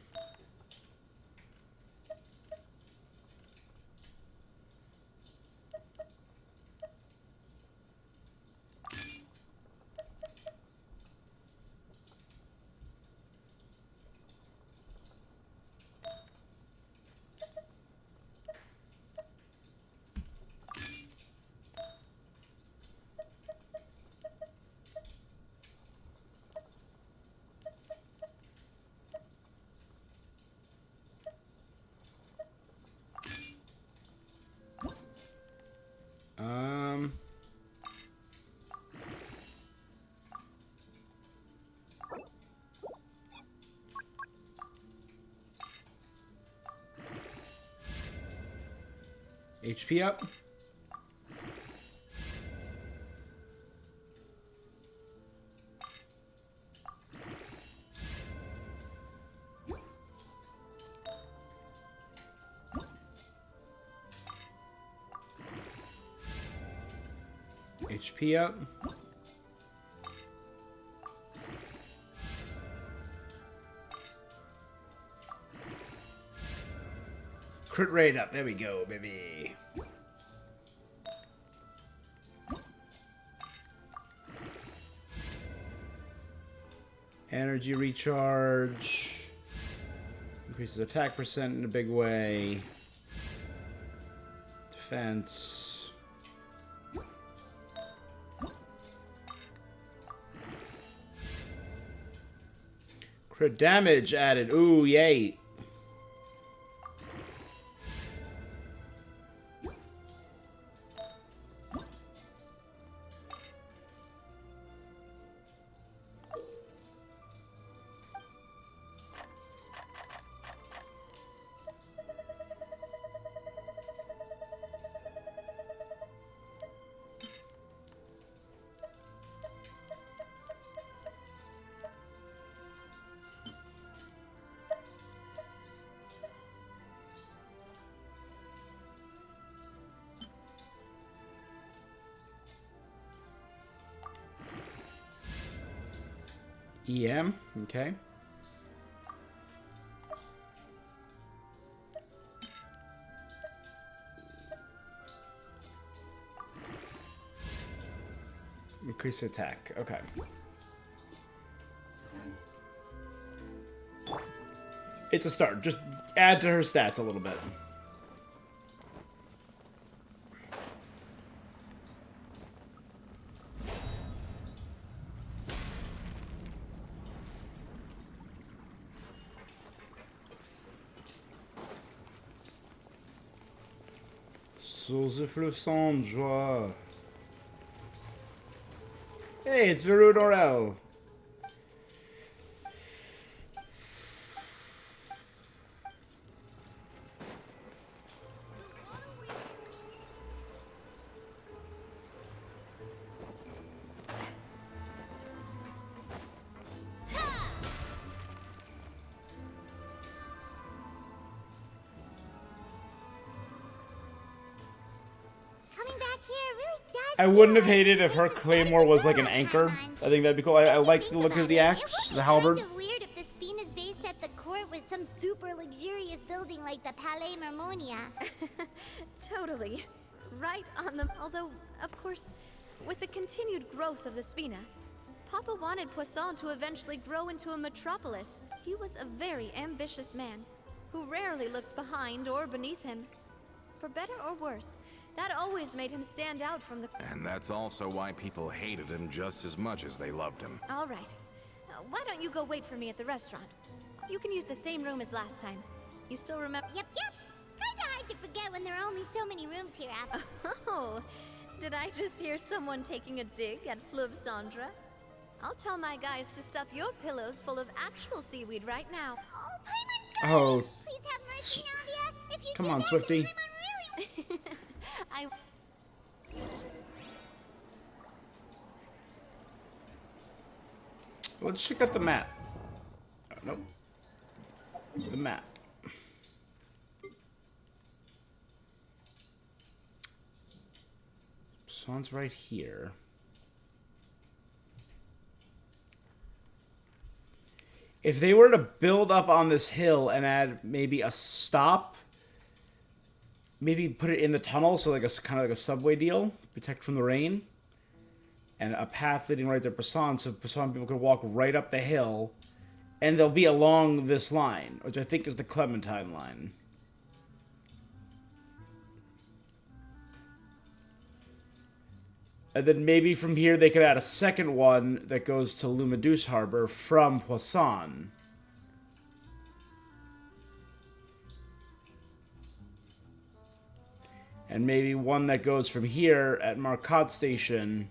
HP up. HP up. Crit rate up. There we go, baby. Energy recharge. Increases attack percent in a big way. Defense. Crit damage added. Ooh, yay. EM, okay. Increase attack, okay. It's a start. Just add to her stats a little bit. Sous the fleuve sans joie. Hey, it's Veru Dorel. I wouldn't have hated if her claymore was like an anchor. I think that'd be cool. I like the look of the axe, the halberd. It's kind of weird if the Spina's base at the court was some super luxurious building like the Palais Marmonia. Totally. Right on the... Although, of course, with the continued growth of the Spina, Papa wanted Poisson to eventually grow into a metropolis. He was a very ambitious man, who rarely looked behind or beneath him. For better or worse, that always made him stand out from the... And that's also why people hated him just as much as they loved him. All right. Why don't you go wait for me at the restaurant? You can use the same room as last time. You still remember... Yep. Kinda hard to forget when there are only so many rooms here after. Oh, did I just hear someone taking a dig at Fleuve Cendra? I'll tell my guys to stuff your pillows full of actual seaweed right now. Oh, Paimon, Oh. please have mercy, Navia. If you Come do on, that, Swifty. Paimon really... Let's check out the map. Oh, nope. The map. Son's right here. If they were to build up on this hill and add maybe a stop, maybe put it in the tunnel, so like a kind of like a subway deal, protect from the rain, and a path leading right to Poisson, so Poisson people could walk right up the hill, and they'll be along this line, which I think is the Clementine line. And then maybe from here they could add a second one that goes to Lumideuse Harbor from Poisson. And maybe one that goes from here at Marcotte Station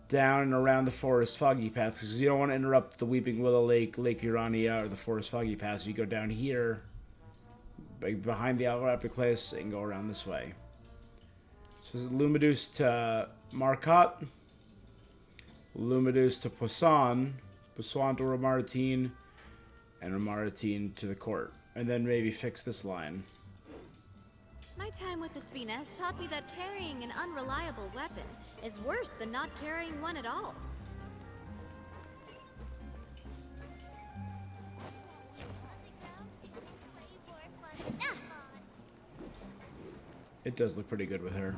down and around the Forest Foggy Path, because you don't want to interrupt the Weeping Willow Lake, Lake Urania, or the Forest Foggy Path. So you go down here, behind the Rapid Place, and go around this way. So this is Lumideuse to Marcotte, Lumideuse to Poisson, Poisson to Romaritine, and Romaritine to the court. And then maybe fix this line. My time with the Spina has taught me that carrying an unreliable weapon is worse than not carrying one at all. It does look pretty good with her.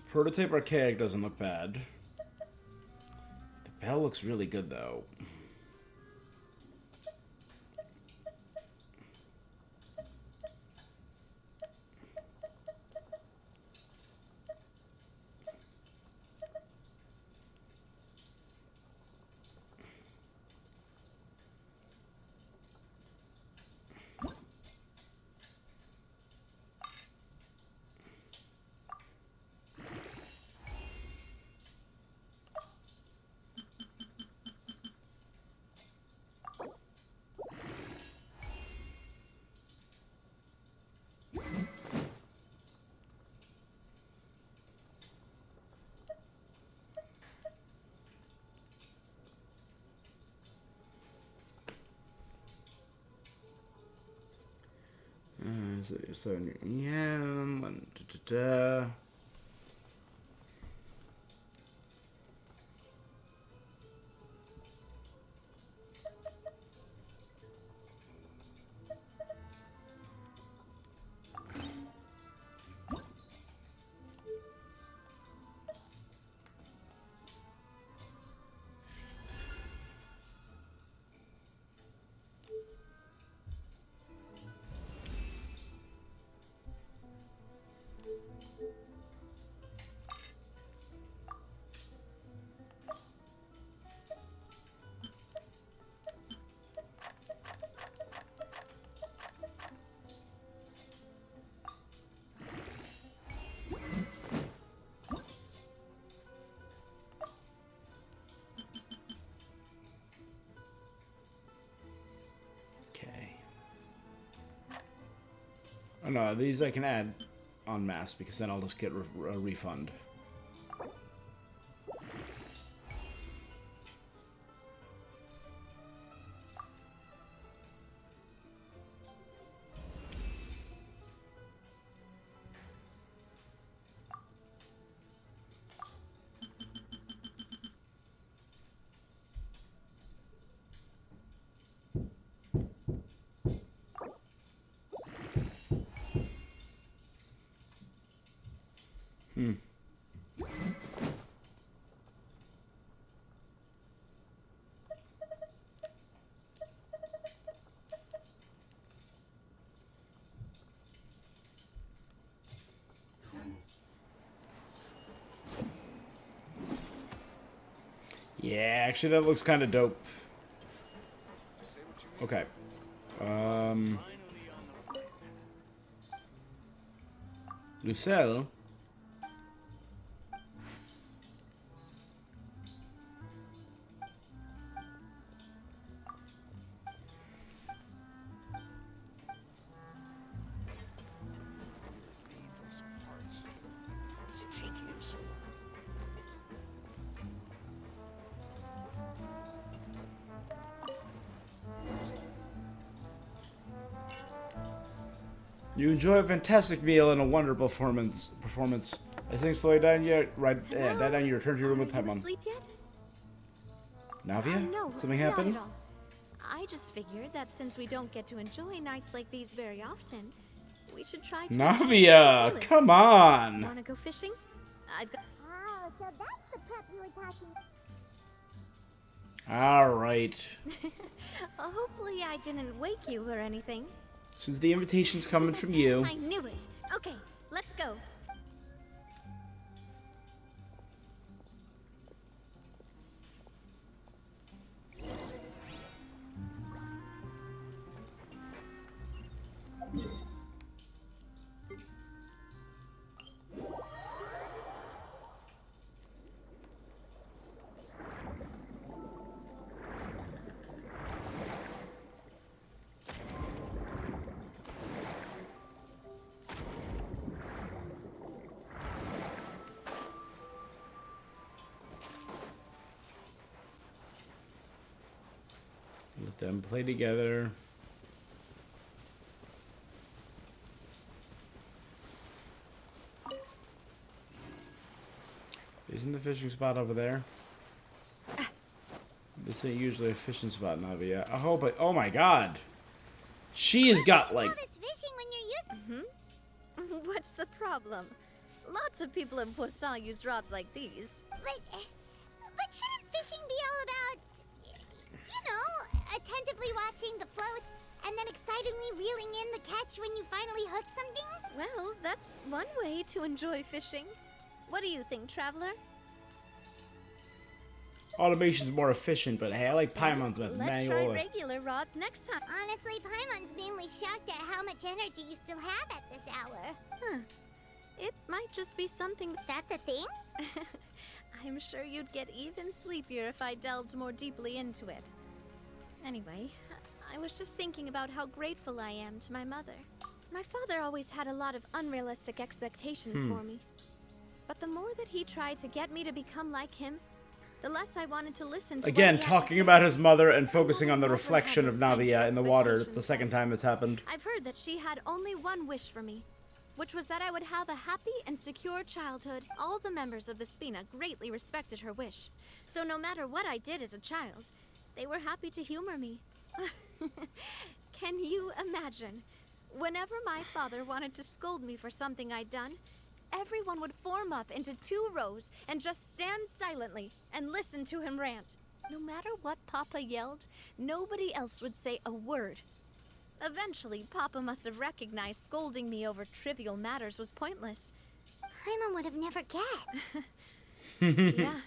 Prototype Archaic doesn't look bad. The bell looks really good, though. So yeah, oh no, these I can add en masse because then I'll just get a refund. Yeah, actually that looks kind of dope. Okay. Lucelle. You enjoy a fantastic meal and a wonderful performance. I think slow down yet. Right, die down. You return to your room with Are you Paimon. asleep yet? Navia? No, Something not happened? at all. I just figured that since we don't get to enjoy nights like these very often, we should try to Navia, come on. Wanna go fishing? I've got. Oh, so that's the pup you were talking All right. Hopefully I didn't wake you or anything. Since the invitation's coming from you. I knew it. Okay, let's go. Let them play together. Isn't the fishing spot over there? This ain't usually a fishing spot, Navia. I hope it. Oh my god! She has got like. all this fishing when you're used. What's the problem? Lots of people in Poisson use rods like these. But shouldn't fishing be all about, you know, attentively watching the float and then excitedly reeling in the catch when you finally hook something? Well, that's one way to enjoy fishing. What do you think, Traveler? Automation's more efficient, but hey, I like Paimon's with Let's manual. try regular rods next time. Honestly, Paimon's mainly shocked at how much energy you still have at this hour. Huh. It might just be something. That's a thing? I'm sure you'd get even sleepier if I delved more deeply into it. Anyway, I was just thinking about how grateful I am to my mother. My father always had a lot of unrealistic expectations for me. But the more that he tried to get me to become like him, the less I wanted to listen to Again, what he had to talking say. about his mother and focusing on the Never had reflection of those kinds Navia in the water. It's the expectations second time it's happened. I've heard that she had only one wish for me, which was that I would have a happy and secure childhood. All the members of the Spina greatly respected her wish, so no matter what I did as a child, they were happy to humor me. Can you imagine? Whenever my father wanted to scold me for something I'd done, everyone would form up into 2 rows and just stand silently and listen to him rant. No matter what Papa yelled, nobody else would say a word. Eventually, Papa must have recognized scolding me over trivial matters was pointless. Paimon would have never guessed. Yeah.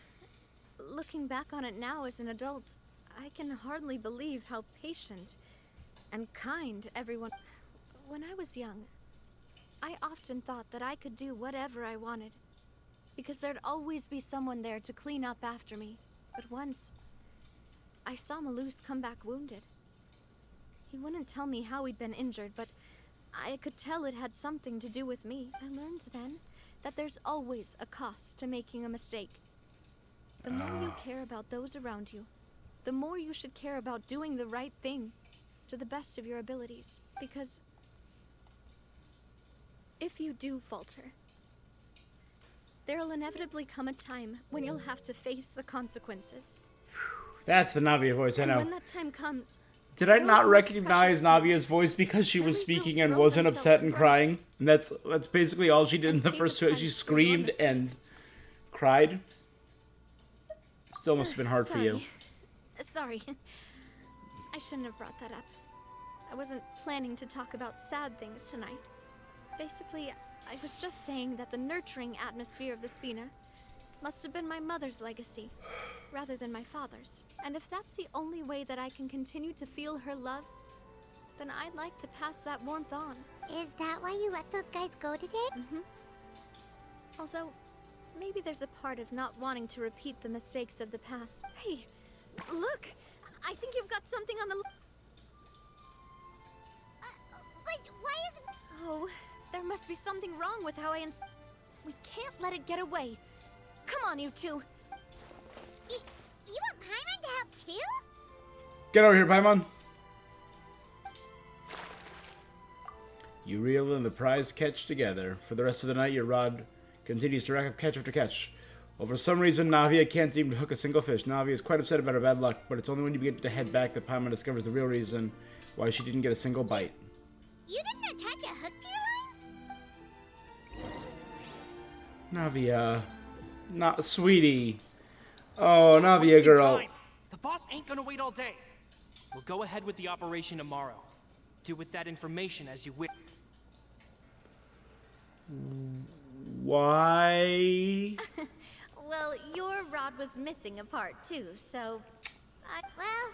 Looking back on it now as an adult, I can hardly believe how patient and kind everyone... When I was young, I often thought that I could do whatever I wanted, because there'd always be someone there to clean up after me. But once, I saw Malus come back wounded. He wouldn't tell me how he'd been injured, but I could tell it had something to do with me. I learned then that there's always a cost to making a mistake. The more you care about those around you, the more you should care about doing the right thing to the best of your abilities. Because if you do falter, there'll inevitably come a time when you'll have to face the consequences. That's the Navia voice, I And know. when that time comes, Did I those not most recognize precious to you Navia's voice because she was really will speaking and throw wasn't themselves upset in and front of crying? And that's basically all she did in the pay first the two. price She for screamed your and mistakes. cried. Still must have been hard for you. Sorry. I shouldn't have brought that up. I wasn't planning to talk about sad things tonight. Basically, I was just saying that the nurturing atmosphere of the Spina must have been my mother's legacy, rather than my father's. And if that's the only way that I can continue to feel her love, then I'd like to pass that warmth on. Is that why you let those guys go today? Although, maybe there's a part of not wanting to repeat the mistakes of the past. Hey, look! I think you've got something on the... But why isn't... Oh, there must be something wrong with how we can't let it get away. Come on, you two. You want Paimon to help too? Get over here, Paimon. You reel and the prize catch together. For the rest of the night, your rod continues to rack up catch after catch. Well, for some reason, Navia can't seem to hook a single fish. Navia is quite upset about her bad luck, but it's only when you begin to head back that Paimon discovers the real reason why she didn't get a single bite. You didn't attach a hook to your line? Navia. Not sweetie. Oh, Navia girl. Time. The boss ain't gonna wait all day. We'll go ahead with the operation tomorrow. Do with that information as you wish. Why? Well, your rod was missing a part too, so Well,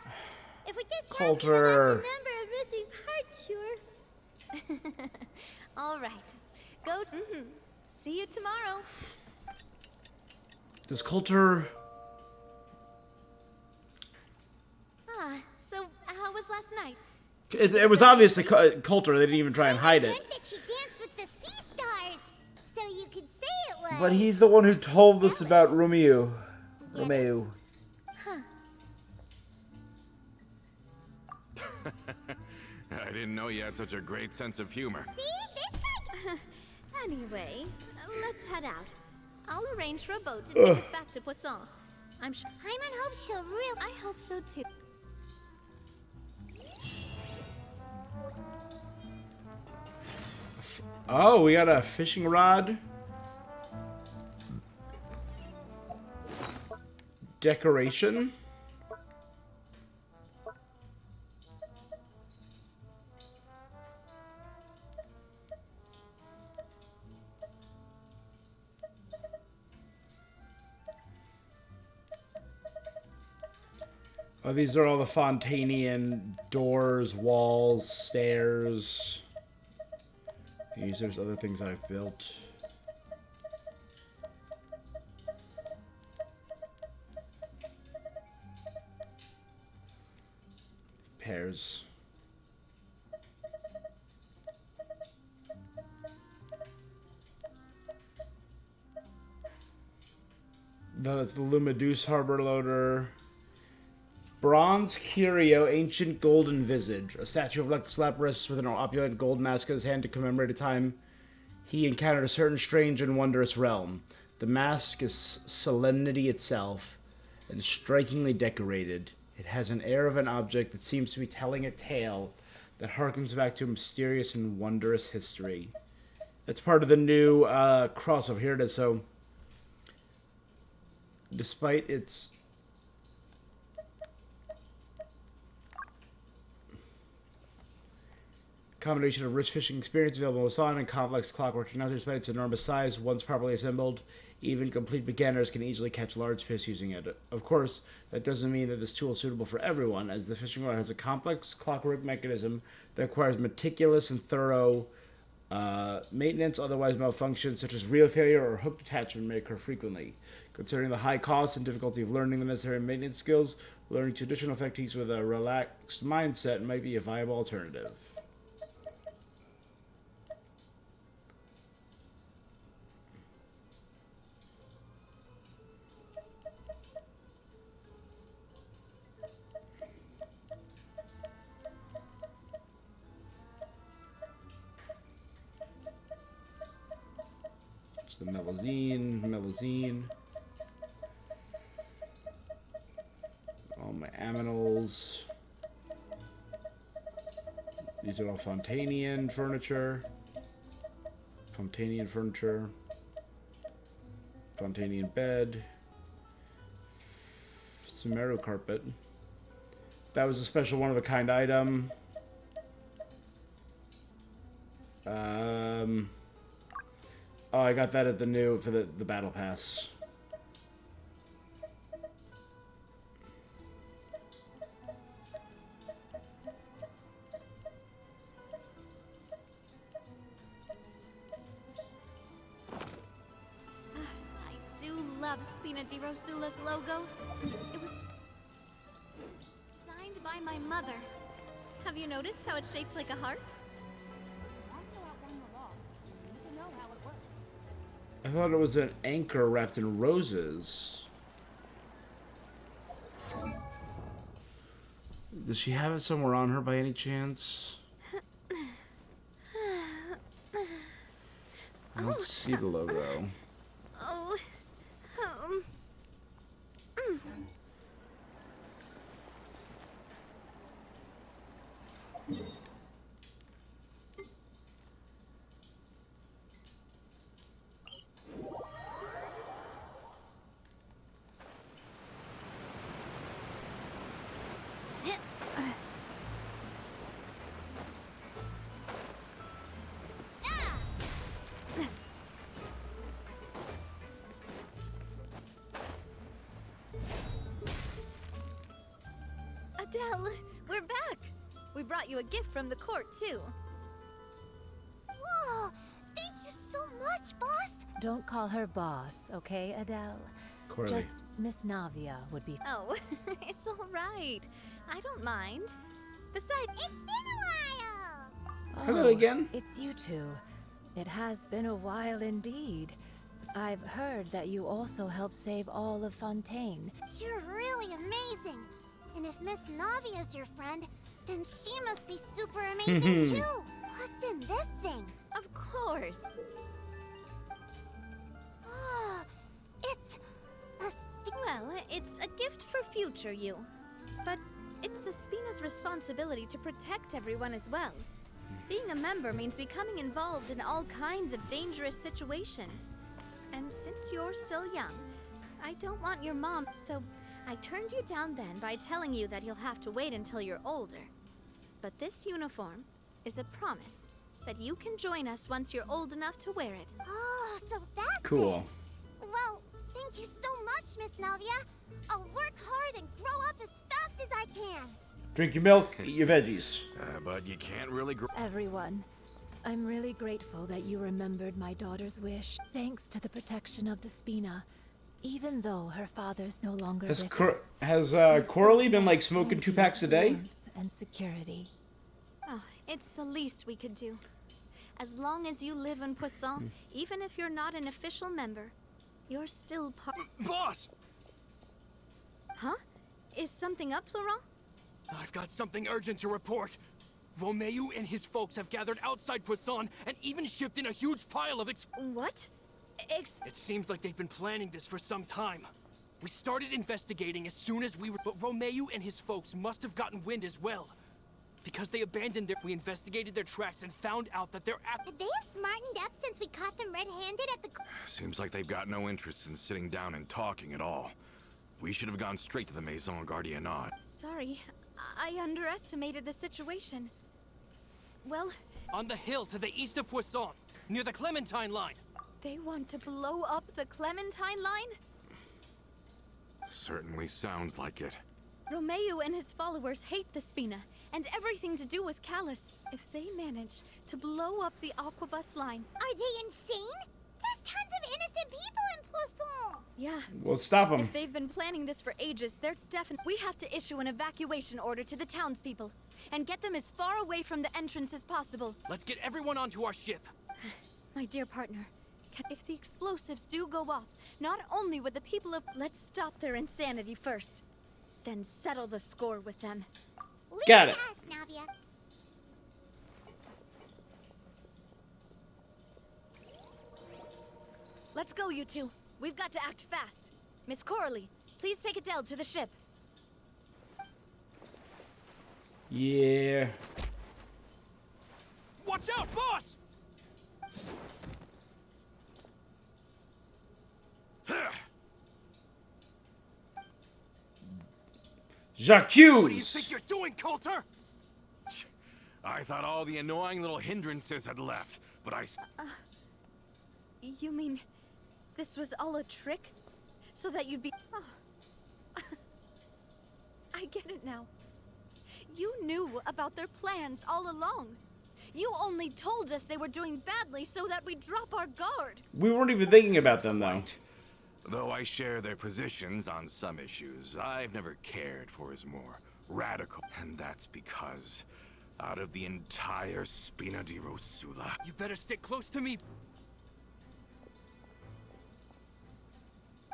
if we just Coulter. calculate the number of missing parts, sure. all right. Go. See you tomorrow. Does Coulter... So how was last night? It was obviously Coulter. They didn't even try and hide it. I heard that she danced with the sea stars, so you could say it was. But he's the one who told us about Romeo. Romeo. I didn't know you had such a great sense of humor. See, this guy. Anyway, let's head out. I'll arrange for a boat to take us back to Poisson. I'm sure. Paimon hopes she'll really. I hope so too. Oh, we got a fishing rod. Decoration. Oh, these are all the Fontanian doors, walls, stairs. These are other things I've built. Pears. No, that's the Lumideuse Harbor Loader. Bronze Curio, Ancient Golden Visage. A statue of Lex Lapras with an opulent gold mask in his hand to commemorate a time he encountered a certain strange and wondrous realm. The mask is solemnity itself and strikingly decorated. It has an air of an object that seems to be telling a tale that harkens back to a mysterious and wondrous history. It's part of the new crossover. Here it is. So, despite its combination of rich fishing experience available in Poisson and complex clockwork technology, despite its enormous size, once properly assembled, even complete beginners can easily catch large fish using it. Of course, that doesn't mean that this tool is suitable for everyone, as the fishing rod has a complex clockwork mechanism that requires meticulous and thorough maintenance. Otherwise, malfunctions such as reel failure or hook detachment may occur frequently. Considering the high cost and difficulty of learning the necessary maintenance skills, learning traditional techniques with a relaxed mindset might be a viable alternative. The melusine. All my aminals. These are all Fontanian furniture. Fontanian bed. Sumeru carpet. That was a special one-of-a-kind item. Oh, I got that at the new, for the battle pass. I do love Spina di Rosula's logo. It was signed by my mother. Have you noticed how it's shaped like a heart? I thought it was an anchor wrapped in roses. Does she have it somewhere on her by any chance? I don't see the logo. Oh. Adele, we're back. We brought you a gift from the court, too. Whoa! Thank you so much, boss! Don't call her boss, okay, Adele? Coralie. Just Miss Navia would be. Oh, it's all right. I don't mind. Besides, It's been a while! Hello again. It's you two. It has been a while indeed. I've heard that you also helped save all of Fontaine. You're really amazing! And if Miss Navia's your friend, then she must be super amazing too! What's in this thing? of course. Oh, it's a Well, it's a gift for future you. But it's the Spina's responsibility to protect everyone as well. Being a member means becoming involved in all kinds of dangerous situations. And since you're still young, I don't want your mom, so I turned you down then by telling you that you'll have to wait until you're older. But this uniform is a promise that you can join us once you're old enough to wear it. Oh, so that's Cool. it. Well, thank you so much, Miss Navia. I'll work hard and grow up as fast as I can. Drink your milk, eat your veggies. But you can't really grow. Everyone, I'm really grateful that you remembered my daughter's wish. Thanks to the protection of the Spina, even though her father's no longer Has with us, Coralie been like there's smoking plenty 2 packs a of day? warmth and security. Oh, it's the least we could do. As long as you live in Poisson, even if you're not an official member, you're still part. Boss! Huh? Is something up, Florent? I've got something urgent to report. Romeu and his folks have gathered outside Poisson and even shipped in a huge pile of What? It seems like they've been planning this for some time. We started investigating as soon as we were... But Romeu and his folks must have gotten wind as well. Because they abandoned their... We investigated their tracks and found out that they're at... They have smartened up since we caught them red-handed at the... Seems like they've got no interest in sitting down and talking at all. We should have gone straight to the Maison Gardiennage. Sorry, I underestimated the situation. Well, On the hill to the east of Poisson, near the Clementine line. they want to blow up the Clementine line? Certainly sounds like it. Romeu and his followers hate the Spina and everything to do with Callus. If they manage to blow up the Aquabus line... Are they insane? There's tons of innocent people in Poisson! Yeah. Well, stop them. If they've been planning this for ages, they're definitely... We have to issue an evacuation order to the townspeople and get them as far away from the entrance as possible. Let's get everyone onto our ship. My dear partner, if the explosives do go off, not only would the people of... Let's stop their insanity first, then settle the score with them. Leave Got it it. to us, Navia. Let's go, you two. We've got to act fast. Miss Coralie, please take Adele to the ship. Yeah. Watch out, boss! Jacques! What do you think you're doing, Coulter? I thought all the annoying little hindrances had left, but You mean this was all a trick? So that you'd be... Oh. I get it now. You knew about their plans all along. You only told us they were doing badly so that we'd drop our guard. We weren't even thinking about them, though. Though I share their positions on some issues, I've never cared for his more radical. And that's because, out of the entire Spina di Rosula, You better stick close to me.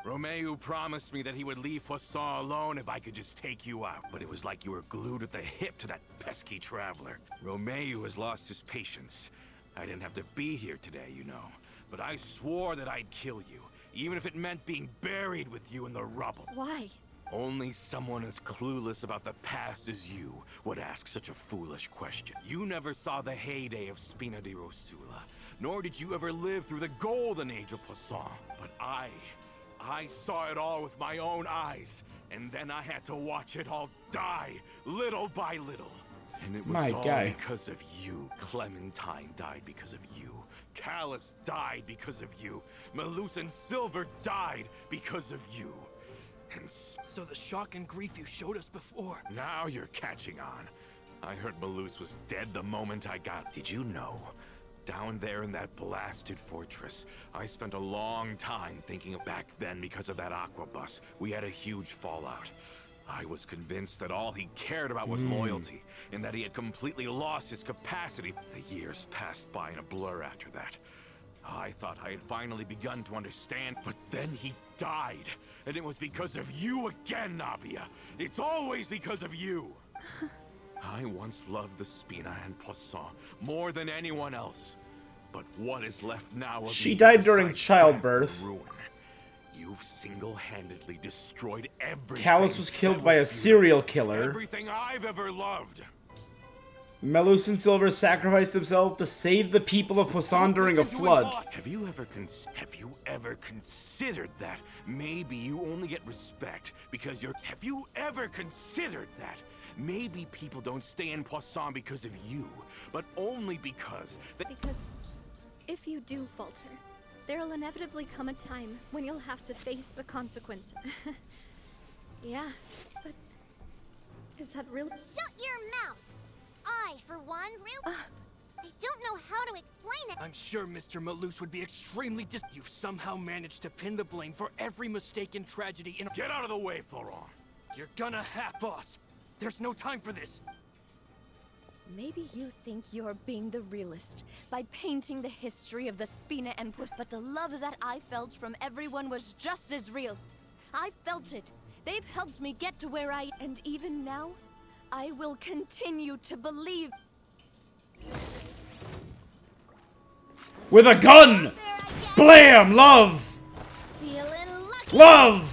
Romeu promised me that he would leave Poisson alone if I could just take you out. But it was like you were glued at the hip to that pesky traveler. Romeu has lost his patience. I didn't have to be here today, you know. but I swore that I'd kill you, even if it meant being buried with you in the rubble. Why? Only someone as clueless about the past as you would ask such a foolish question. You never saw the heyday of Spina di Rosula, nor did you ever live through the golden age of Poisson. But I saw it all with my own eyes, and then I had to watch it all die, little by little. And it was all because of you. Clementine died because of you. Callus died because of you. Malus and Silver died because of you. And so the shock and grief you showed us before. Now you're catching on. I heard Malus was dead the moment I got. Did you know? Down there in that blasted fortress, I spent a long time thinking of back then because of that aqua bus. We had a huge fallout. I was convinced that all he cared about was loyalty, and that he had completely lost his capacity. The years passed by in a blur after that. I thought I had finally begun to understand, but then he died. And it was because of you again, Navia. It's always because of you. I once loved the Spina and Poisson more than anyone else. But what is left now of she died during childbirth. Ruin. You've single-handedly destroyed everything. Callus was killed by a serial killer. Everything I've ever loved. Malus and Silver sacrificed themselves to save the people of Poisson during a flood. Have you ever considered that maybe you only get respect because you're... Have you ever considered that maybe people don't stay in Poisson because of you, but only because... Because if you do falter, there'll inevitably come a time when you'll have to face the consequence. Yeah, but is that really... Shut your mouth! I, for one, really... I don't know how to explain it. I'm sure Mr. Malus would be extremely You've somehow managed to pin the blame for every mistake and tragedy in... Get out of the way, Florent! You're gonna have... Boss, there's no time for this. Maybe you think you're being the realist by painting the history of the Spina and Puss, but the love that I felt from everyone was just as real. I felt it. They've helped me get to where I... And even now, I will continue to believe. With a gun! Blam! Love! Feeling lucky. Love!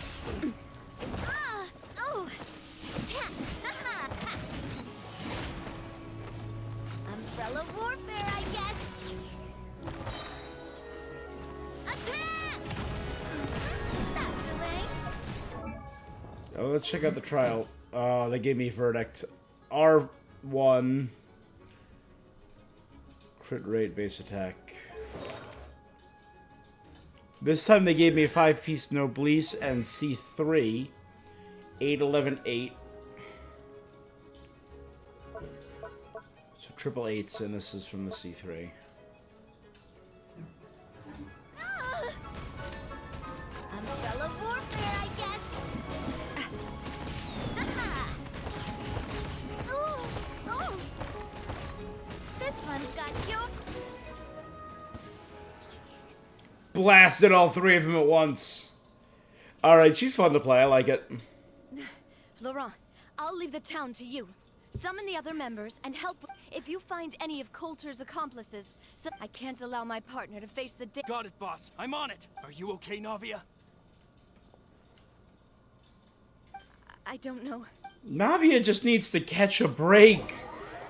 Umbrella warfare, I guess. Attack! That's the way. Oh, let's check out the trial. They gave me verdict. R1. Crit rate, base attack. This time they gave me a 5-piece Noblesse and C3. 8, 11, 8. So triple 8s, and this is from the C3. Umbrella warfare, I guess. This one's got your... Blasted all 3 of them at once. Alright, she's fun to play. I like it. Laurent, I'll leave the town to you. Summon the other members and help if you find any of Coulter's accomplices. So I can't allow my partner to face the day. Got it, boss. I'm on it. Are you okay, Navia? I don't know. Navia just needs to catch a break.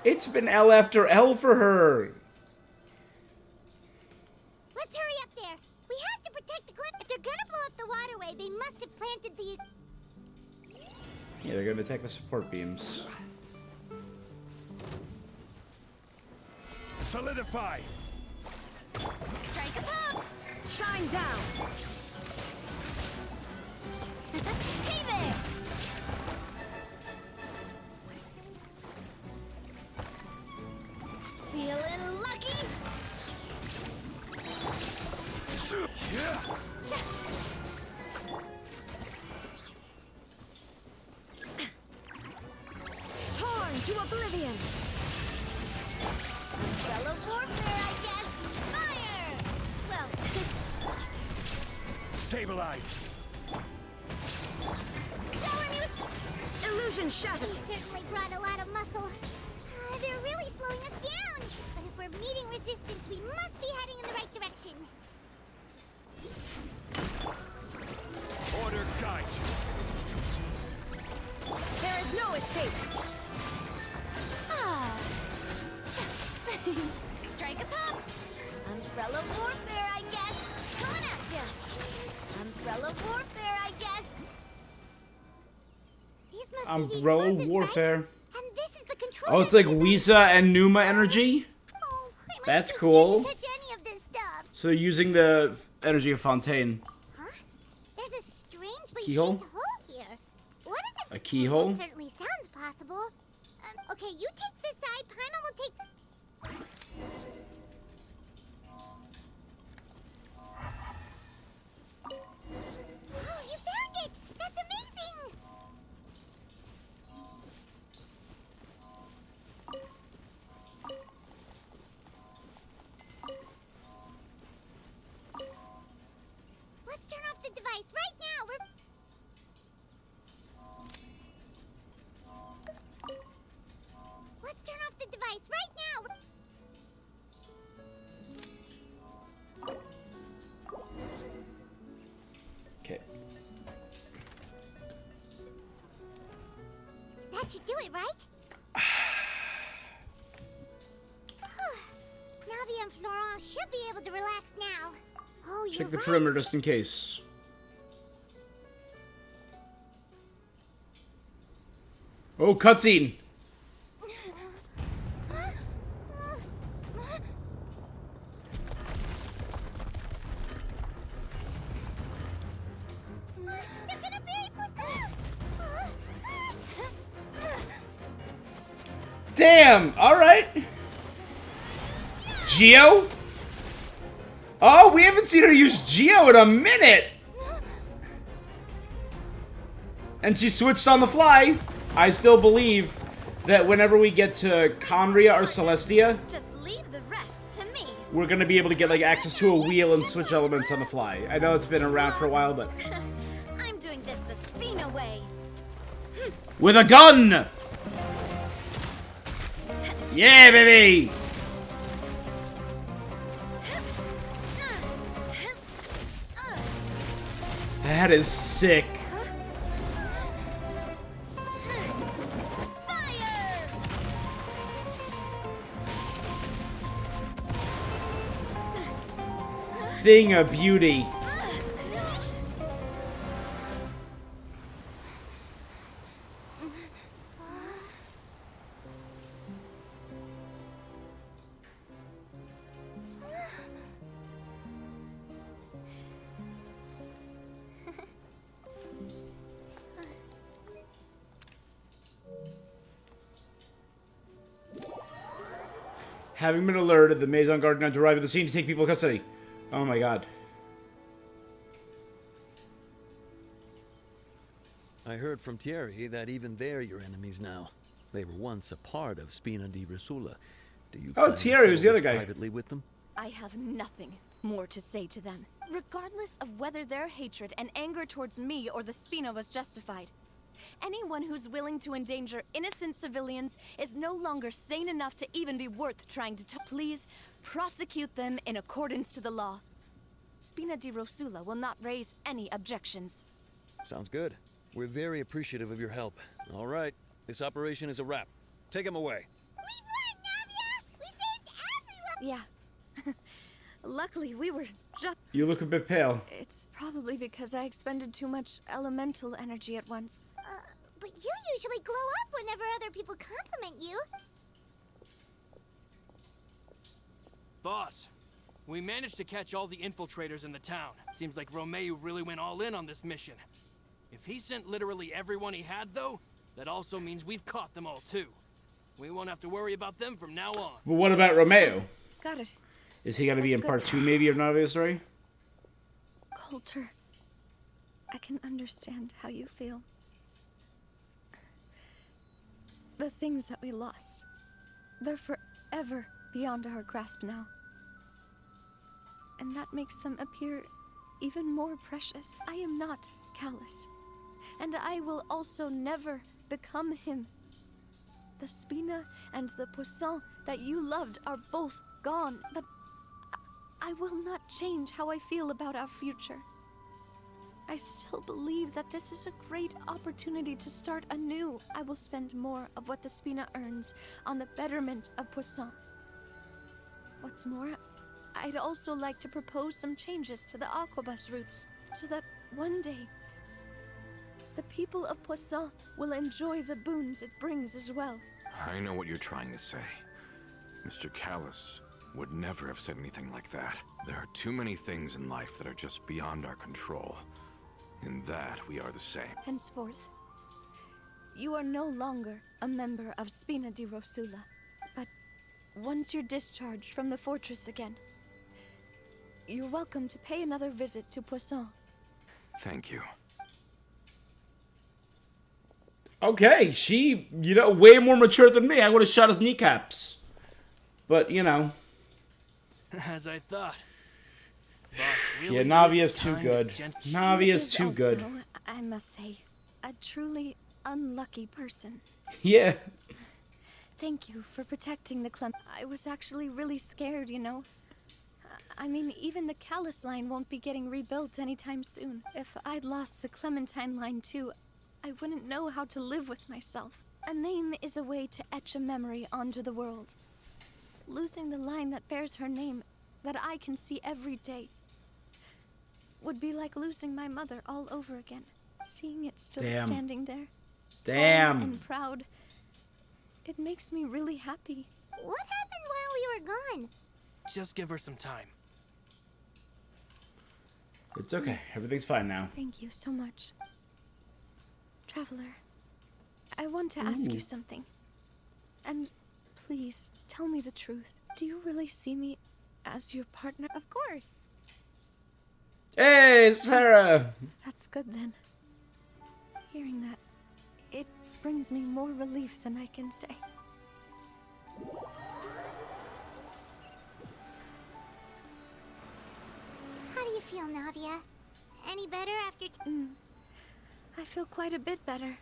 It's been L after L for her. Let's hurry up there. We have to protect the cliff. If they're gonna blow up the waterway, they must have planted the... Yeah, they're gonna attack the support beams. Solidify! Strike a pop! Shine down! Hey there! Feeling lucky? Torn to oblivion! Umbrella warfare, I guess. Fire! Well, Stabilize! shower me with... Illusion shattered! He certainly brought a lot of muscle. They're really slowing us down. But if we're meeting resistance, we must be heading in the right direction. escape. Ah. Strike a pop. Umbrella warfare, I guess. Coming at ya. Umbrella warfare, I guess. These must Umbrella be the explosives, warfare. right? And this is the control. Oh, it's like mechanism. Weeza and Numa energy? Oh, I'm That's too cool. scared to touch any of this stuff. So they're using the energy of Fontaine. Huh? There's a strangely Keyhole? shaped hole here. What is it? A keyhole? That certainly sounds possible. Okay, you take this side. Paimon will take. Oh, you found it! That's amazing! Let's turn off the device right now. Let's turn off the device right now. Okay. That should do it, right? Navi and Florent should be able to relax now. Oh, you're Check the right. perimeter just in case. Oh, cutscene! They're gonna bury Poisson! Damn! Alright! Geo? Oh, we haven't seen her use Geo in a minute! And she switched on the fly. I still believe that whenever we get to Conria or Celestia, Just leave the rest to me. we're gonna be able to get like access to a wheel and switch elements on the fly. I know it's been around for a while, but I'm doing this the Spina way. with a gun! Yeah, baby! That is sick. Thing of beauty. Having been alerted, the Maison Guardian to arrive at the scene to take people in custody. Oh my god. I heard from Thierry that even they're your enemies now. They were once a part of Spina di Rosula. Do you plan to Thierry was the settle other this guy. privately with them? I have nothing more to say to them, regardless of whether their hatred and anger towards me or the Spina was justified. Anyone who's willing to endanger innocent civilians is no longer sane enough to even be worth trying to Please, prosecute them in accordance to the law. Spina di Rosula will not raise any objections. Sounds good. We're very appreciative of your help. All right, this operation is a wrap. Take him away. We won, Navia! We saved everyone! Yeah. Luckily, we were just... You look a bit pale. It's probably because I expended too much elemental energy at once. But you usually glow up whenever other people compliment you. Boss, we managed to catch all the infiltrators in the town. Seems like Romeo really went all in on this mission. If he sent literally everyone he had, though, that also means we've caught them all, too. We won't have to worry about them from now on. But what about Romeo? Got it. Is he gonna be in That's part good. 2 maybe of Navia's story? Coulter, I can understand how you feel. The things that we lost, they're forever beyond our grasp now. And that makes them appear even more precious. I am not callous, and I will also never become him. The Spina and the Poisson that you loved are both gone, but I will not change how I feel about our future. I still believe that this is a great opportunity to start anew. I will spend more of what the Spina earns on the betterment of Poisson. What's more, I'd also like to propose some changes to the Aquabus routes, so that one day, the people of Poisson will enjoy the boons it brings as well. I know what you're trying to say. Mr. Callus would never have said anything like that. There are too many things in life that are just beyond our control. In that, we are the same. Henceforth, you are no longer a member of Spina di Rosula, but once you're discharged from the fortress again, you're welcome to pay another visit to Poisson. Thank you. Okay, she, way more mature than me. I would have shot his kneecaps. But, As I thought. Boss, really yeah, Navia's is too kind good. of Navia's too good. Also, I must say, a truly unlucky person. Yeah. Thank you for protecting the Clem. I was actually really scared, I mean, even the Callus line won't be getting rebuilt anytime soon. If I'd lost the Clementine line too, I wouldn't know how to live with myself. A name is a way to etch a memory onto the world. Losing the line that bears her name, that I can see every day, would be like losing my mother all over again. Seeing it still standing there, calm and proud, it makes me really happy. What happened while we were gone? Just give her some time. It's okay. Everything's fine now. Thank you so much. Traveler, I want to ask you something. And please, tell me the truth. Do you really see me as your partner? Of course. Hey, Sarah! That's good then. Hearing that, it brings me more relief than I can say. How do you feel, Navia? Any better after... I feel quite a bit better.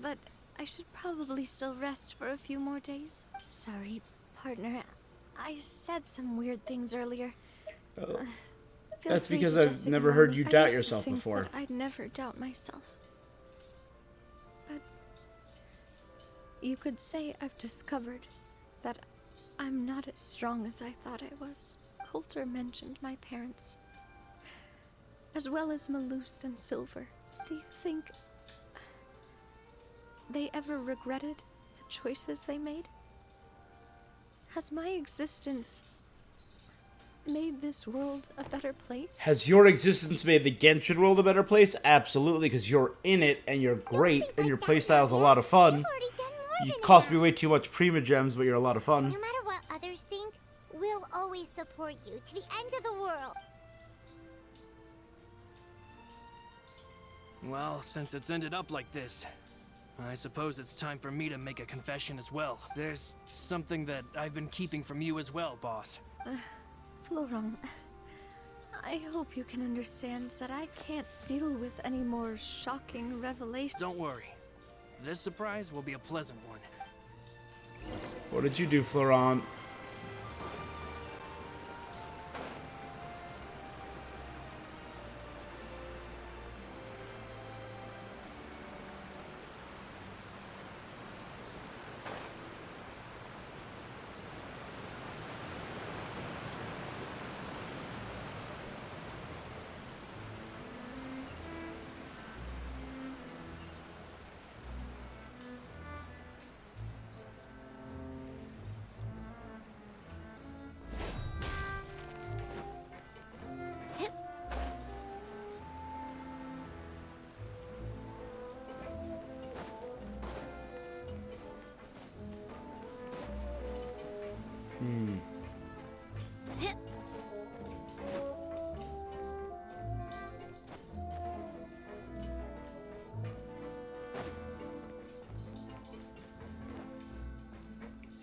But I should probably still rest for a few more days. Sorry, partner. I said some weird things earlier. Oh. Feel That's free because to I've just never ignore heard me. you I doubt used to yourself think before. that I'd never doubt myself. But you could say I've discovered that I'm not as strong as I thought I was. Coulter mentioned my parents, as well as Malus and Silver. Do you think they ever regretted the choices they made? Has my existence made this world a better place? Has your existence made the Genshin world a better place? Absolutely, because you're in it and you're great and your playstyle's a lot of fun. You cost me way too much Prima Gems, but you're a lot of fun. No matter what others think, we'll always support you to the end of the world. Well, since it's ended up like this, I suppose it's time for me to make a confession as well. There's something that I've been keeping from you as well, boss. Florent, I hope you can understand that I can't deal with any more shocking revelations. Don't worry. This surprise will be a pleasant one. What did you do, Florent?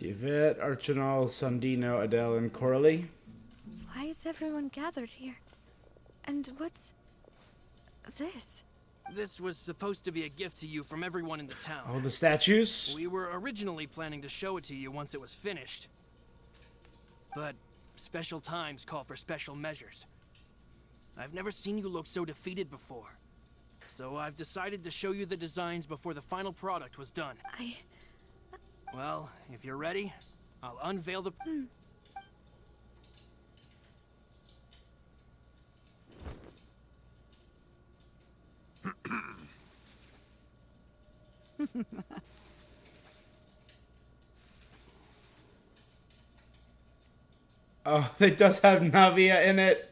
Yvette, Archinal, Sandino, Adele, and Coralie. Why is everyone gathered here? And what's this? This was supposed to be a gift to you from everyone in the town. Oh, the statues? We were originally planning to show it to you once it was finished. But special times call for special measures. I've never seen you look so defeated before. So I've decided to show you the designs before the final product was done. Well, if you're ready, I'll unveil the... Oh, it does have Navia in it.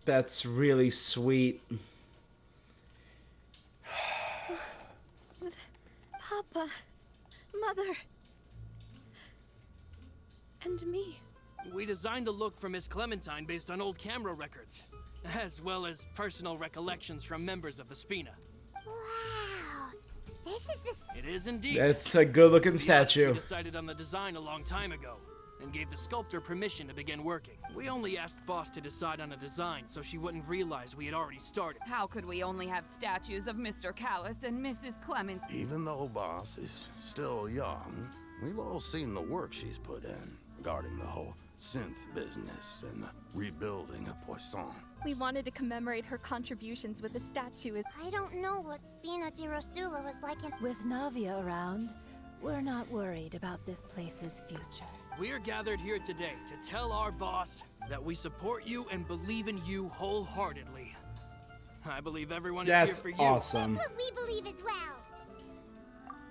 That's really sweet. Papa, Mother, and me. We designed the look for Miss Clementine based on old camera records, as well as personal recollections from members of the Spina. Wow. This is the... It is indeed. That's a good-looking We statue. decided on the design a long time ago, and gave the sculptor permission to begin working. We only asked Boss to decide on a design so she wouldn't realize we had already started. How could we only have statues of Mr. Callus and Mrs. Clement? Even though Boss is still young, we've all seen the work she's put in regarding the whole synth business and the rebuilding of Poisson. We wanted to commemorate her contributions with a statue. I don't know what Spina di Rosula was like in... With Navia around, we're not worried about this place's future. We are gathered here today to tell our boss that we support you and believe in you wholeheartedly. I believe everyone is here for you. Awesome. That's what we believe as well.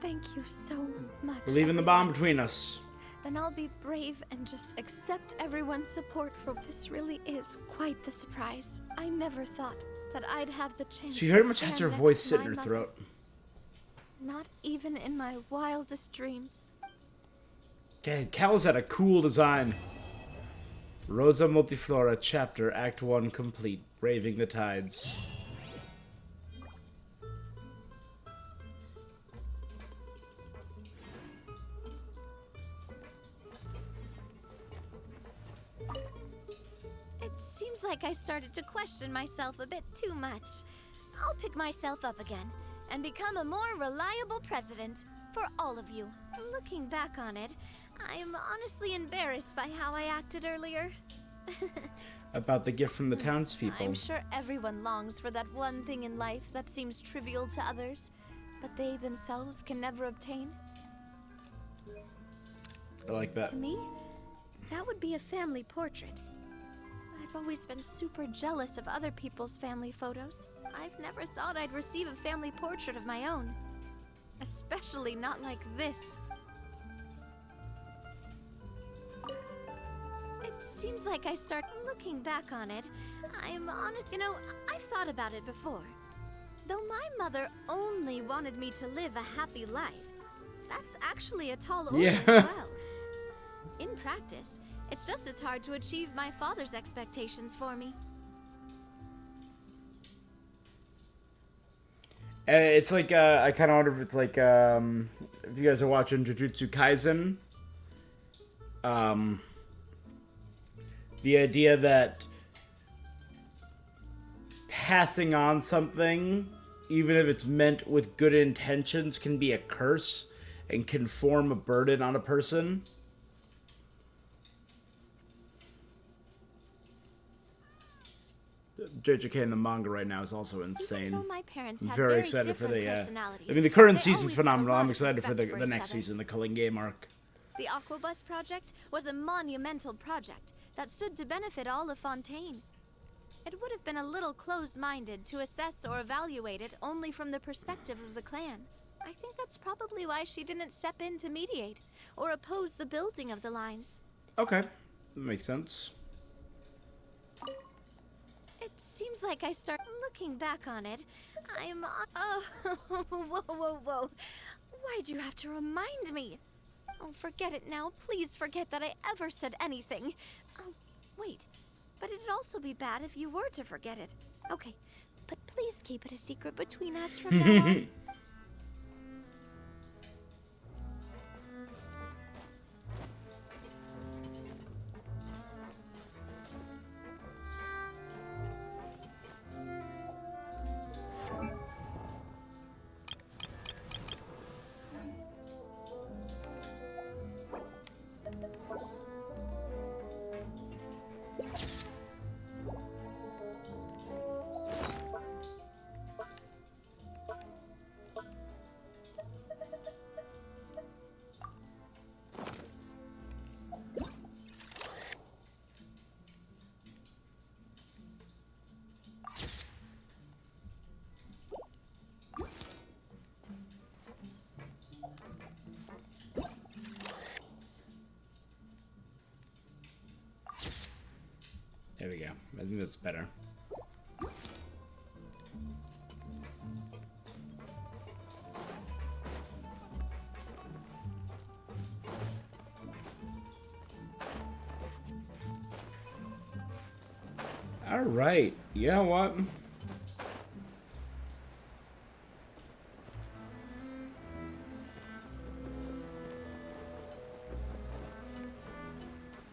Thank you so much. Believe in the bond between us. Then I'll be brave and just accept everyone's support for this really is quite the surprise. I never thought that I'd have the chance She very to much has stand her next voice to sit in my her mother. throat. Not even in my wildest dreams. Dang, Cal's had a cool design. Rosa Multiflora, Chapter, Act 1 complete. Braving the Tides. It seems like I started to question myself a bit too much. I'll pick myself up again and become a more reliable president for all of you. Looking back on it, I'm honestly embarrassed by how I acted earlier. About the gift from the townspeople. I'm sure everyone longs for that one thing in life that seems trivial to others, but they themselves can never obtain. I like that. To me, that would be a family portrait. I've always been super jealous of other people's family photos. I've never thought I'd receive a family portrait of my own. Especially not like this. It seems like I start looking back on it. I'm honest, you know, I've thought about it before. Though my mother only wanted me to live a happy life, that's actually a tall order as well. In practice, it's just as hard to achieve my father's expectations for me. It's like, I kind of wonder if it's like, if you guys are watching Jujutsu Kaisen, the idea that passing on something, even if it's meant with good intentions, can be a curse and can form a burden on a person. JJK in the manga right now is also insane. Even though my parents I'm had very very excited for different the. personalities, I mean, the current they season's always had a phenomenal. lot I'm of excited for respect the each next other. season, the Culling Game arc. The Aquabus project was a monumental project that stood to benefit all of Fontaine. It would have been a little close-minded to assess or evaluate it only from the perspective of the clan. I think that's probably why she didn't step in to mediate or oppose the building of the lines. Okay, that makes sense. It seems like I start looking back on it. I'm... Oh, whoa. Why'd you have to remind me? Oh, forget it now. Please forget that I ever said anything. Oh, wait. But it'd also be bad if you were to forget it. Okay, but please keep it a secret between us from now on. Yeah, I think that's better. All right. You know what?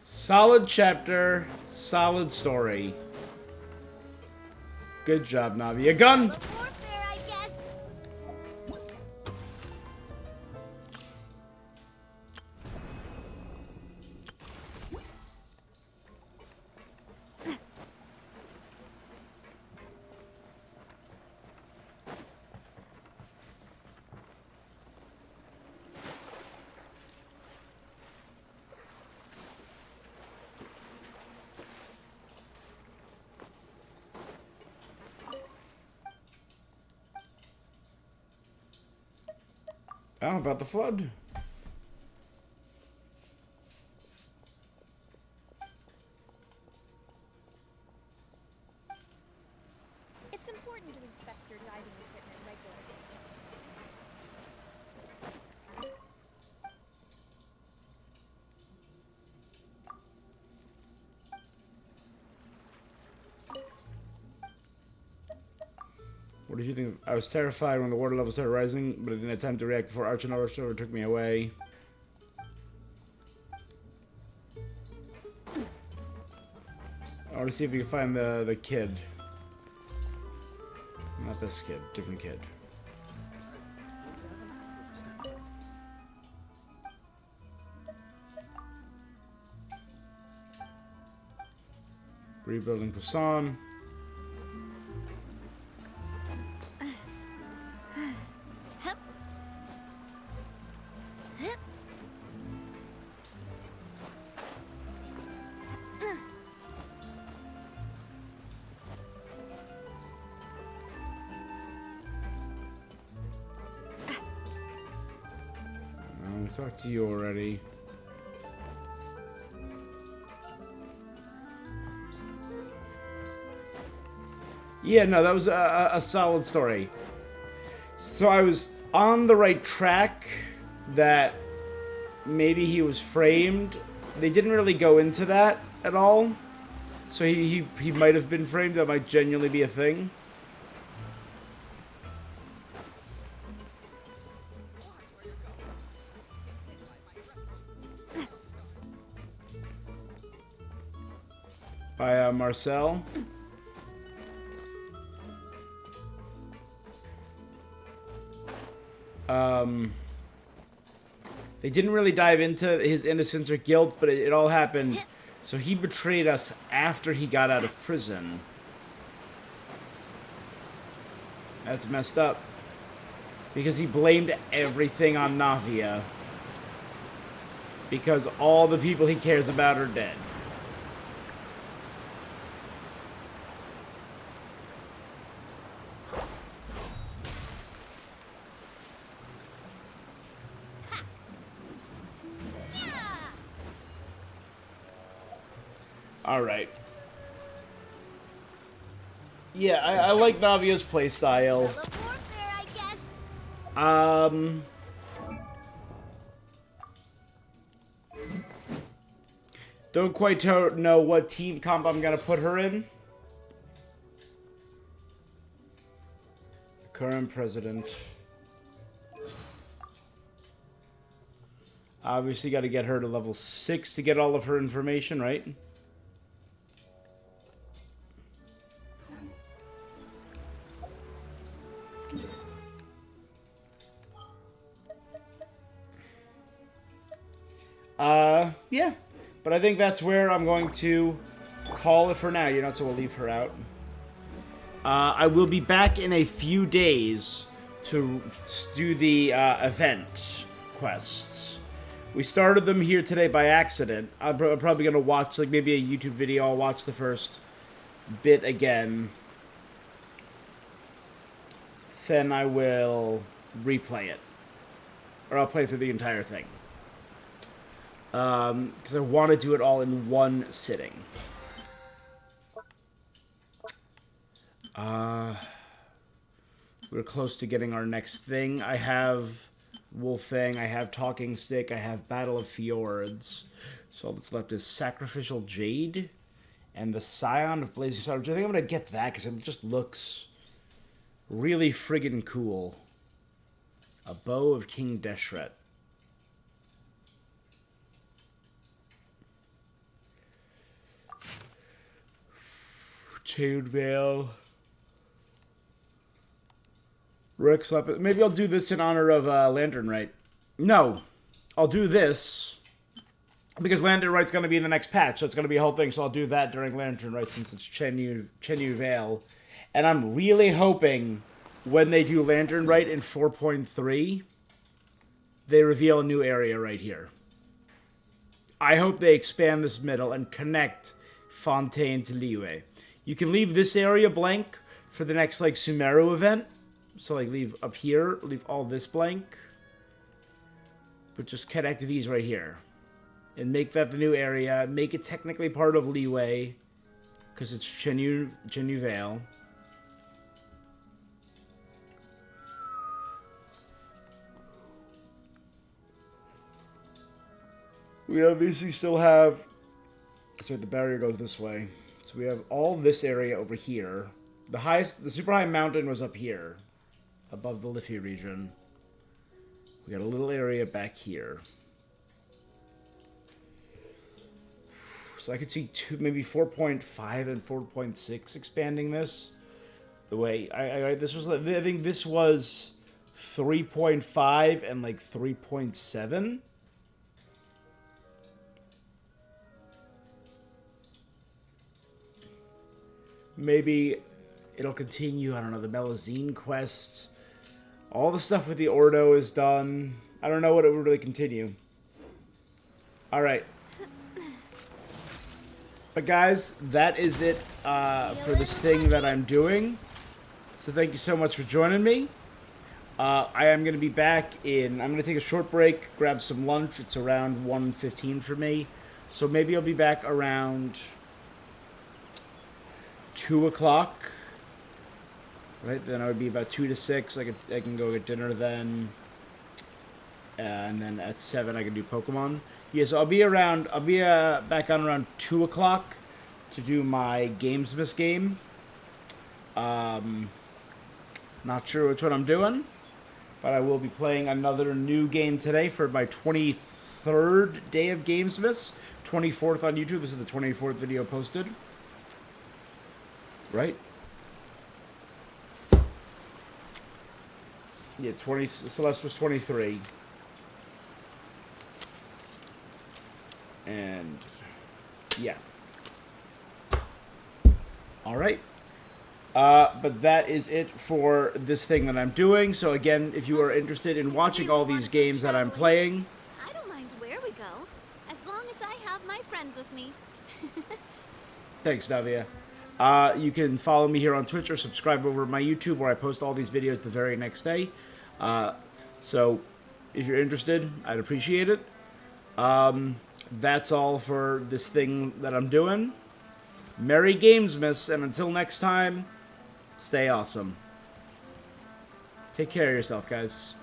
Solid chapter, solid story. Good job, Navi. A gun! Oh, about the flood. It's important to inspect your diving equipment regularly. What did you think? I was terrified when the water level started rising, but I didn't have time to react before Arch and Overstover took me away. I want to see if we can find the kid. Not this kid, different kid. Rebuilding Poisson. We talked to you already. Yeah, no, that was a solid story. So I was on the right track that maybe he was framed. They didn't really go into that at all. So he might have been framed. That might genuinely be a thing. By Marcel. They didn't really dive into his innocence or guilt, but it all happened. So he betrayed us after he got out of prison. That's messed up. Because he blamed everything on NAVIA. Because all the people he cares about are dead. Alright. Yeah, I like Navia's playstyle. Don't quite know what team comp I'm gonna put her in. Current president. Obviously gotta get her to level 6 to get all of her information, right? Yeah. But I think that's where I'm going to call it for now, you know, so we'll leave her out. I will be back in a few days to do the event quests. We started them here today by accident. I'm probably going to watch, like, maybe a YouTube video. I'll watch the first bit again. Then I will replay it. Or I'll play through the entire thing. Because I want to do it all in one sitting. We're close to getting our next thing. I have Wolfang, I have Talking Stick, I have Battle of Fjords. So all that's left is Sacrificial Jade and the Scion of Blazing Star, which I think I'm going to get that because it just looks really friggin' cool. A Bow of King Deshret. Chainmail. Rick's Weapon. Maybe I'll do this in honor of Lantern Rite. No, I'll do this because Lantern Rite's going to be in the next patch, so it's going to be a whole thing. So I'll do that during Lantern Rite since it's Chenyu Vale. And I'm really hoping when they do Lantern Rite in 4.3, they reveal a new area right here. I hope they expand this middle and connect Fontaine to Liyue. You can leave this area blank for the next, like, Sumeru event. So, like, leave up here, leave all this blank. But just connect these right here. And make that the new area. Make it technically part of Liyue. Because it's Chenyu Vale. We obviously still have... So the barrier goes this way. So we have all this area over here. The super high mountain was up here. Above the Liffey region. We got a little area back here. So I could see maybe 4.5 and 4.6 expanding this. The way I think this was 3.5 and like 3.7. Maybe it'll continue. I don't know, the Melazine quests. All the stuff with the Ordo is done. I don't know what it would really continue. Alright. But guys, that is it for this thing that I'm doing. So thank you so much for joining me. I am going to be back in... I'm going to take a short break, grab some lunch. It's around 1:15 for me. So maybe I'll be back around 2 o'clock. Right, then I would be about 2 to 6. I can go get dinner then, and then at 7 I can do Pokemon. Yeah, so I'll be back on around 2 o'clock to do my Gamesmas game. Not sure which one I'm doing, but I will be playing another new game today for my 23rd day of Gamesmas. 24th on YouTube. This is the 24th video posted. Right. Yeah, Celeste was 23. And, yeah. Alright. But that is it for this thing that I'm doing. So again, if you are interested in watching all these games that I'm playing... I don't mind where we go, as long as I have my friends with me. Thanks, Navia. You can follow me here on Twitch or subscribe over to my YouTube where I post all these videos the very next day. So if you're interested, I'd appreciate it. That's all for this thing that I'm doing. Merry Gamesmas, and until next time, stay awesome. Take care of yourself, guys.